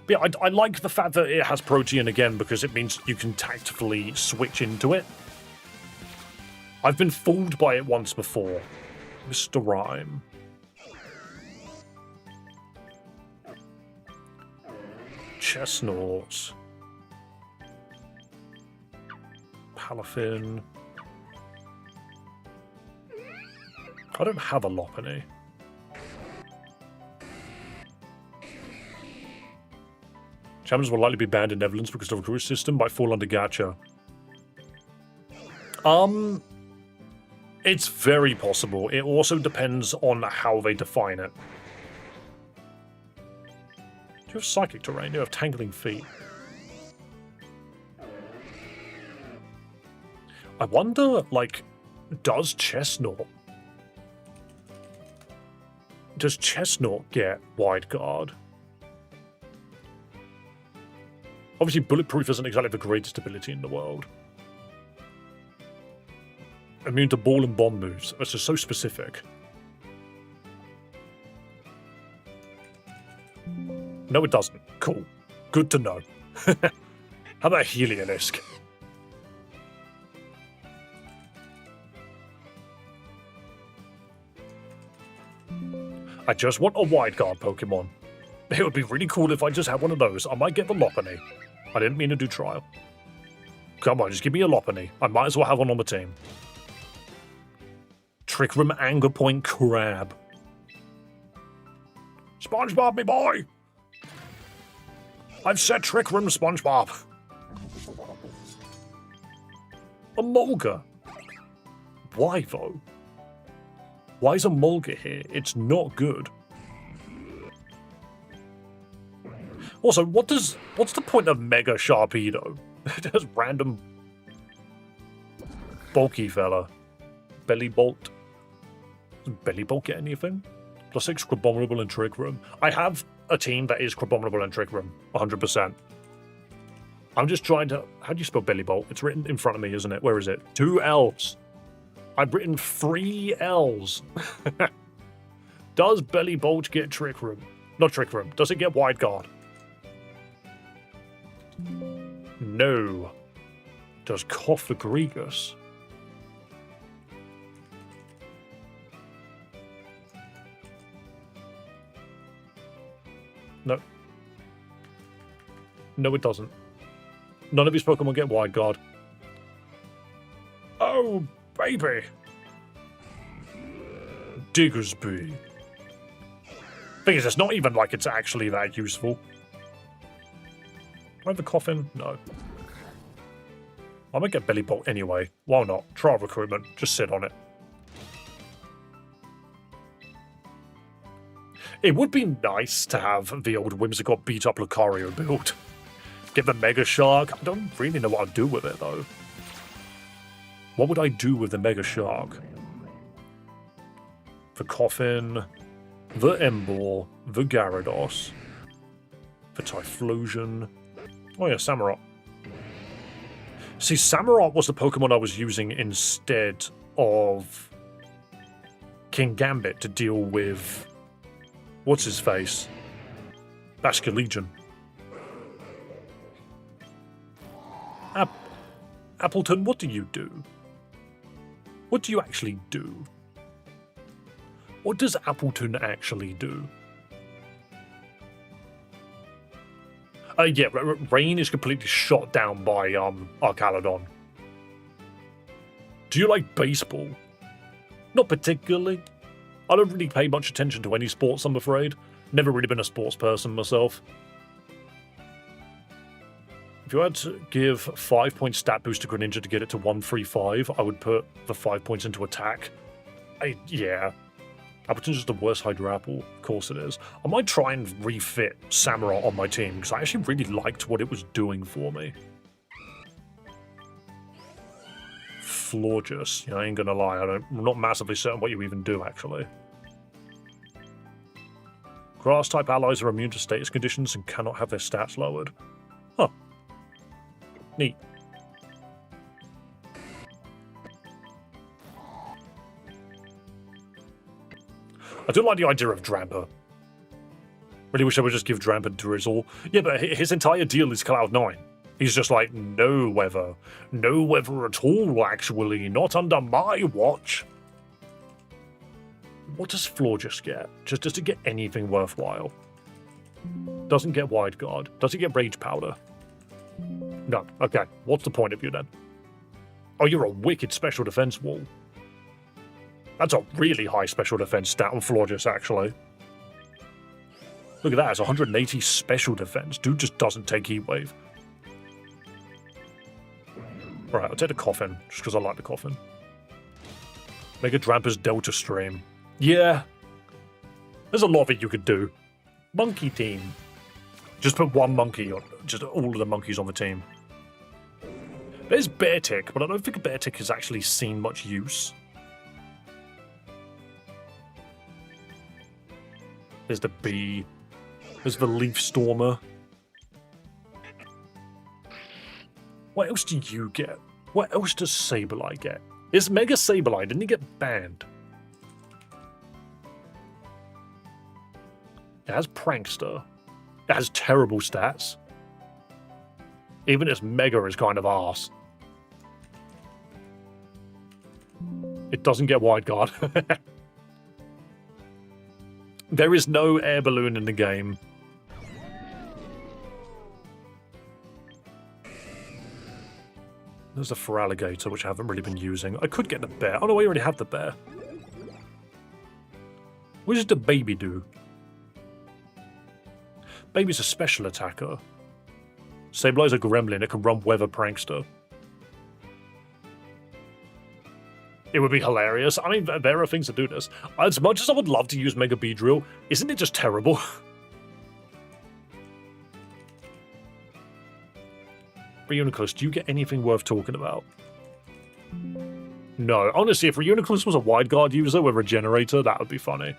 yeah, I like the fact that it has Protean again because it means you can tactfully switch into it. I've been fooled by it once before. Mr. Rhyme. Chestnut. Palafin. I don't have a Lopunny. Champions will likely be banned in Netherlands because the recruit system might fall under gacha. It's very possible. It also depends on how they define it. Do you have Psychic Terrain? You have Tangling Feet. I wonder, like, does Chestnut get Wide Guard? Obviously, Bulletproof isn't exactly the greatest ability in the world. Immune to ball and bomb moves. That's just so specific. No, it doesn't. Cool. Good to know. How about Heliolisk? I just want a Wide Guard Pokemon. It would be really cool if I just had one of those. I might get the Lopunny. I didn't mean to do trial. Come on, just give me a Lopunny. I might as well have one on the team. Trick Room Anger Point Crab. SpongeBob, me boy! I've said Trick Room SpongeBob. A Mulga. Why, though? Why is a Mulga here? It's not good. Also, what's the point of Mega Sharpedo? Just random bulky fella. Belly Bolt. Does Belly Bolt get anything? +6 Crabominable and Trick Room. I have a team that is Crabominable and Trick Room. 100%. I'm just trying to... How do you spell Belly Bolt? It's written in front of me, isn't it? Where is it? 2 L's. I've written 3 L's. Does Belly Bolt get Trick Room? Not Trick Room. Does it get Wide Guard? No. Does Cofagrigus? No. No, it doesn't. None of his Pokemon get Wide Guard. Oh, baby. Diggersby. Thing is, it's not even like it's actually that useful. Do I have the Coffin? No. I might get Belly Bolt anyway. Why not? Trial recruitment. Just sit on it. It would be nice to have the old whimsical beat-up Lucario build. Get the Mega Shark. I don't really know what I'd do with it, though. What would I do with the Mega Shark? The Coffin, the Emboar, the Gyarados, the Typhlosion. Oh yeah, Samurott. See, Samurott was the Pokemon I was using instead of King Gambit to deal with... What's his face? Basculegion. Appleton, what do you do? What do you actually do? What does Appleton actually do? Yeah, Rain is completely shot down by Archaludon. Do you like baseball? Not particularly. I don't really pay much attention to any sports, I'm afraid. Never really been a sports person myself. If you had to give 5 points stat boost to Greninja to get it to 135, I would put the 5 points into attack. Yeah. Appleton's just the worst Hydro Apple. Of course it is. I might try and refit Samurott on my team, because I actually really liked what it was doing for me. Florges. Yeah, I ain't gonna lie, I'm not massively certain what you even do, actually. Grass-type allies are immune to status conditions and cannot have their stats lowered. Huh. Neat. I do like the idea of Dramper. Really wish I would just give Dramper Drizzle. Yeah, but his entire deal is Cloud9. He's just like, no weather. No weather at all, actually. Not under my watch. What does Florges get? Just does it get anything worthwhile? Doesn't get Wide Guard. Does it get Rage Powder? No. Okay. What's the point of you then? Oh, you're a wicked special defense wall. That's a really high special defense stat on Florges, actually. Look at that. It's 180 special defense. Dude just doesn't take Heat Wave. Alright, I'll take the Coffin, just because I like the Coffin. Mega Dramper's Delta Stream. Yeah. There's a lot of it you could do. Monkey team. Just put one monkey on, just all of the monkeys on the team. There's Beartick, but I don't think a Beartick has actually seen much use. There's the Bee. There's the Leaf Stormer. What else do you get? What else does Sableye get? It's Mega Sableye, didn't he get banned? It has Prankster. It has terrible stats. Even its Mega is kind of arse. It doesn't get Wide Guard. There is no air balloon in the game. There's the Feraligatr, which I haven't really been using. I could get the bear. Oh no, I already have the bear. What does the baby do? Baby's a special attacker. Sableye's a gremlin. It can run Weather Prankster. It would be hilarious. I mean, there are things to do this. As much as I would love to use Mega Beedrill, isn't it just terrible? Reuniclus, do you get anything worth talking about? No. Honestly, if Reuniclus was a Wide Guard user with Regenerator, that would be funny.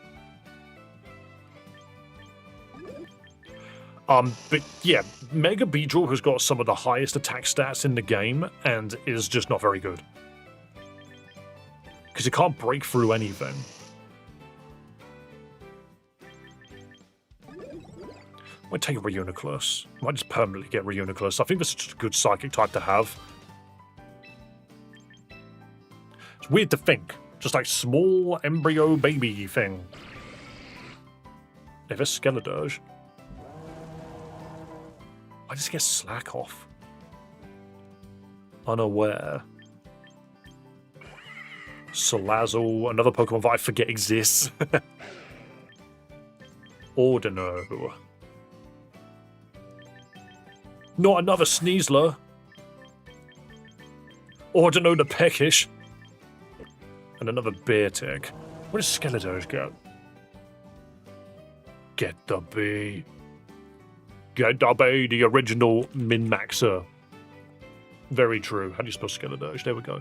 But yeah, Mega Beedrill has got some of the highest attack stats in the game, and is just not very good. Because it can't break through anything. I might take a Reuniclus. I might just permanently get Reuniclus. I think this is just a good psychic type to have. It's weird to think. Just like small embryo baby thing. If it's Skeledirge. I just get Slack off. Unaware. Salazzle, another Pokemon that I forget exists. Ordino. Not another Sneasler. Ordino the Peckish. And another Beartick. What does Skeledirge get? Get the bee. Get the bee, the original min-maxer. Very true. How do you spell Skeledirge? There we go.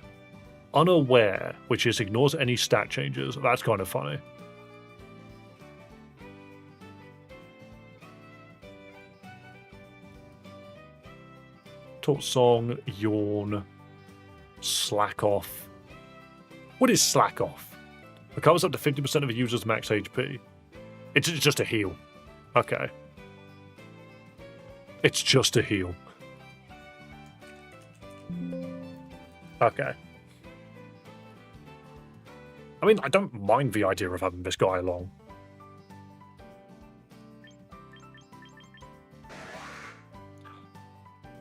Unaware, which is ignores any stat changes. That's kind of funny. Talk Song, Yawn, Slack Off. What is Slack Off? It covers up to 50% of a user's max HP. It's just a heal. Okay. It's just a heal. Okay. I mean, I don't mind the idea of having this guy along.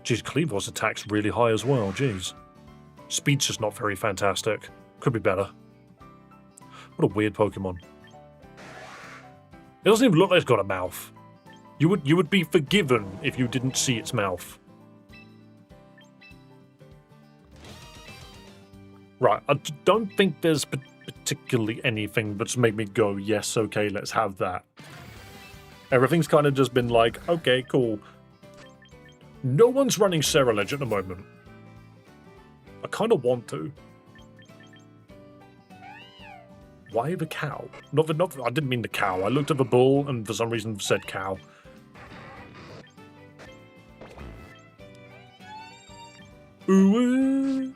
Jeez, Cleavor's attack's really high as well, jeez. Speed's just not very fantastic. Could be better. What a weird Pokemon. It doesn't even look like it's got a mouth. You would be forgiven if you didn't see its mouth. Right, I don't think there's particularly anything that's made me go, yes, okay, let's have that. Everything's kind of just been like, okay, cool. No one's running Ceruledge at the moment. I kind of want to. Why the cow? Not, I didn't mean the cow. I looked at the bull and for some reason said cow. Ooh.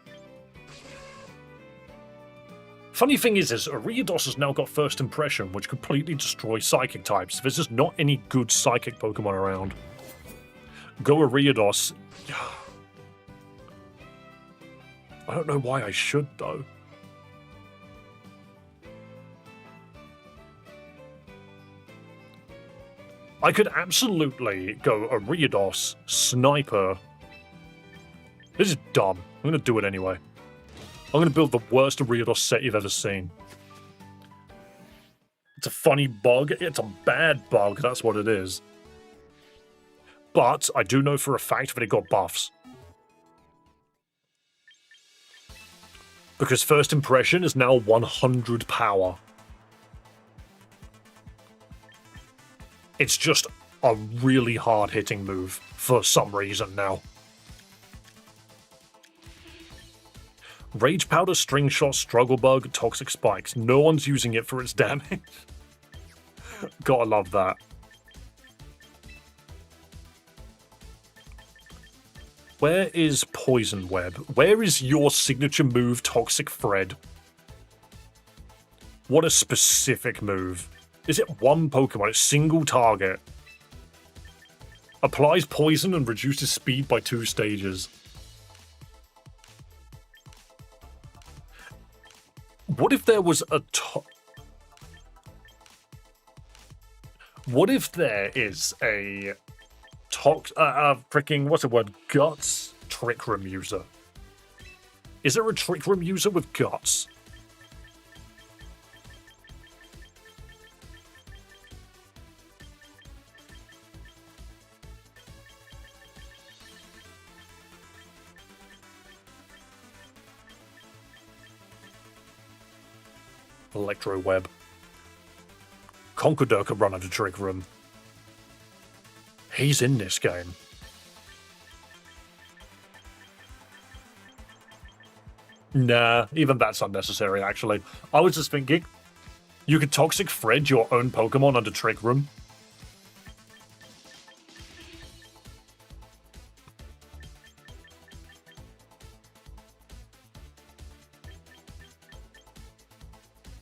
Funny thing is Ariados has now got First Impression, which completely destroys Psychic types. There's just not any good Psychic Pokemon around. Go Ariados. I don't know why I should, though. I could absolutely go Ariados, Sniper. This is dumb. I'm going to do it anyway. I'm going to build the worst Ariados set you've ever seen. It's a funny bug. It's a bad bug. That's what it is. But I do know for a fact that it got buffs. Because First Impression is now 100 power. It's just a really hard-hitting move for some reason now. Rage Powder, String Shot, Struggle Bug, Toxic Spikes. No one's using it for its damage. Gotta love that. Where is Poison Web? Where is your signature move, Toxic Thread? What a specific move. Is it one Pokemon? It's single target. Applies poison and reduces speed by 2 stages. What if there was a what if there is a freaking, what's the word? Guts Trick Room user? Is there a Trick Room user with guts? Electro Web. Conqueror could run out of Trick Room. He's in this game. Nah, even that's unnecessary, actually. I was just thinking, you could Toxic Thread your own Pokemon under Trick Room.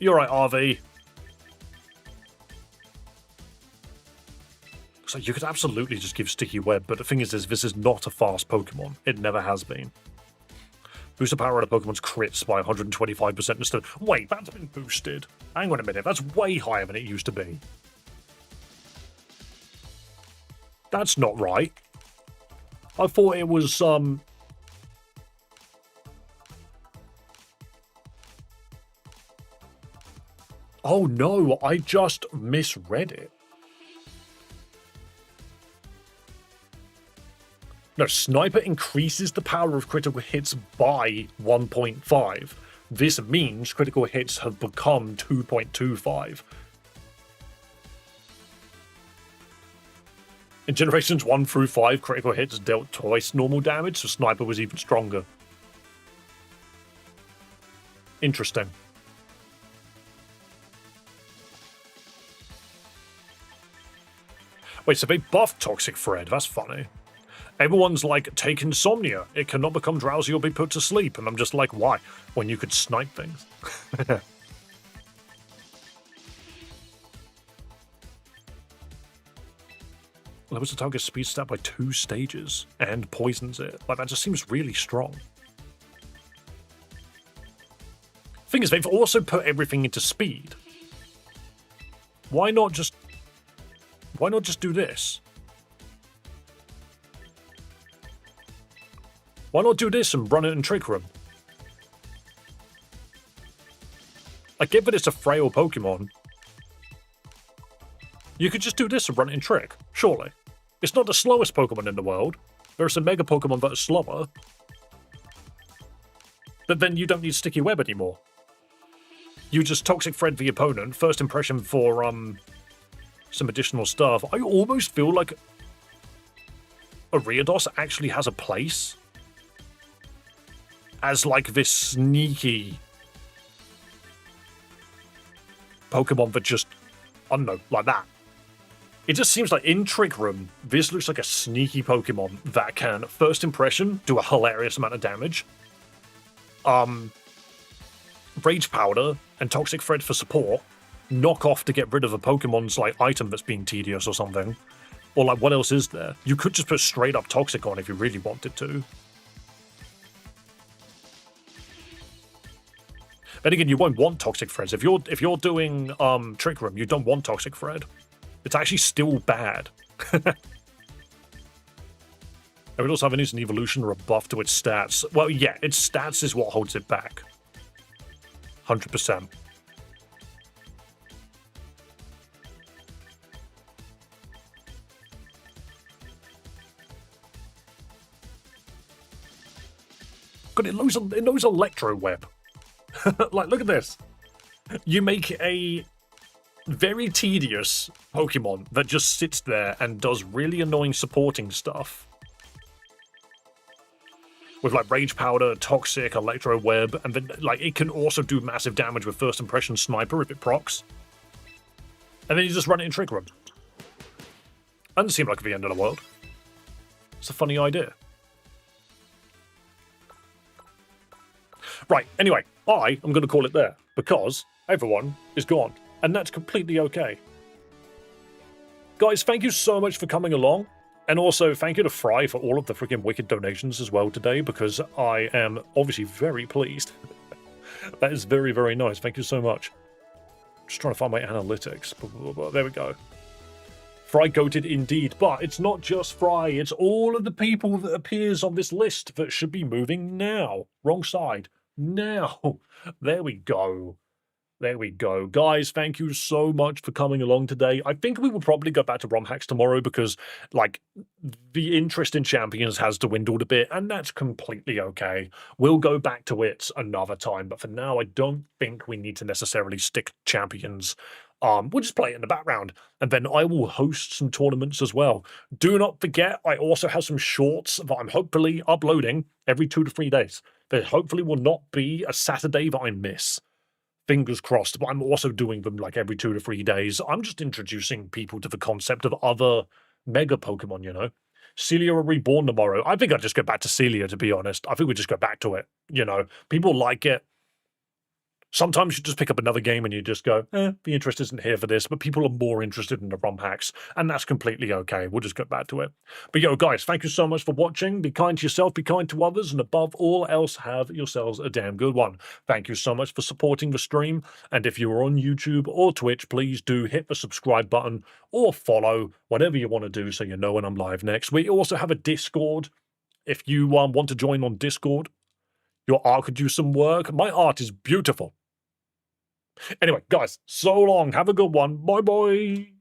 You're right, RV. So you could absolutely just give Sticky Web, but the thing is this is not a fast Pokemon. It never has been. Boost the power of the Pokemon's crits by 125% instead. Wait, that's been boosted. Hang on a minute, that's way higher than it used to be. That's not right. I thought it was, Oh no, I just misread it. No, Sniper increases the power of critical hits by 1.5. This means critical hits have become 2.25. In generations 1 through 5, critical hits dealt twice normal damage, so Sniper was even stronger. Interesting. Wait, so they buffed Toxic Thread. That's funny. Everyone's like, take Insomnia. It cannot become drowsy or be put to sleep. And I'm just like, why? When you could snipe things. Lowers the target's speed stat by 2 stages and poisons it. Like, that just seems really strong. Thing is, they've also put everything into speed. Why not just do this? Why not do this and run it in Trick Room? I get that it's a frail Pokemon. You could just do this and run it in Trick, surely. It's not the slowest Pokemon in the world. There's a Mega Pokemon that is slower. But then you don't need Sticky Web anymore. You just Toxic Thread the opponent, First Impression for, some additional stuff. I almost feel like Ariados actually has a place as like this sneaky Pokemon that just, I don't know, like that. It just seems like in Trick Room, this looks like a sneaky Pokemon that can First Impression, do a hilarious amount of damage. Rage Powder, and Toxic Thread for support, knock off to get rid of a Pokemon's like item that's being tedious or something. Or like, what else is there? You could just put straight up Toxic on if you really wanted to. Then again, you won't want Toxic Threads. If you're doing Trick Room, you don't want Toxic Thread. It's actually still bad. And we also have an instant evolution or a buff to its stats. Well, yeah, its stats is what holds it back. 100%. God, it knows Electro Web. Like, look at this. You make a very tedious Pokemon that just sits there and does really annoying supporting stuff. With like Rage Powder, Toxic, Electro Web, and then like it can also do massive damage with First Impression Sniper if it procs. And then you just run it in Trick Room. Doesn't seem like the end of the world. It's a funny idea. Right, anyway, I am going to call it there, because everyone is gone, and that's completely okay. Guys, thank you so much for coming along, and also thank you to Fry for all of the freaking wicked donations as well today, because I am obviously very pleased. That is very, very nice. Thank you so much. Just trying to find my analytics. There we go. Fry goated indeed, but it's not just Fry, it's all of the people that appears on this list that should be moving now. Wrong side. Now, there we go. There we go. Guys, thank you so much for coming along today. I think we will probably go back to romhacks tomorrow because, like, the interest in champions has dwindled a bit, and that's completely okay. We'll go back to it another time, but for now, I don't think we need to necessarily stick champions. We'll just play it in the background, and then I will host some tournaments as well. Do not forget, I also have some shorts that I'm hopefully uploading every 2 to 3 days. There hopefully will not be a Saturday that I miss. Fingers crossed, but I'm also doing them like every 2 to 3 days. I'm just introducing people to the concept of other mega Pokemon, you know? Celia are reborn tomorrow. I think I'd just go back to Celia, to be honest. I think we just go back to it, you know? People like it. Sometimes you just pick up another game and you just go, the interest isn't here for this, but people are more interested in the ROM hacks, and that's completely okay. We'll just go back to it. But yo, guys, thank you so much for watching. Be kind to yourself, be kind to others, and above all else, have yourselves a damn good one. Thank you so much for supporting the stream, and if you're on YouTube or Twitch, please do hit the subscribe button or follow, whatever you want to do so you know when I'm live next. We also have a Discord. If you want to join on Discord, your art could do some work. My art is beautiful. Anyway, guys, so long. Have a good one. Bye-bye.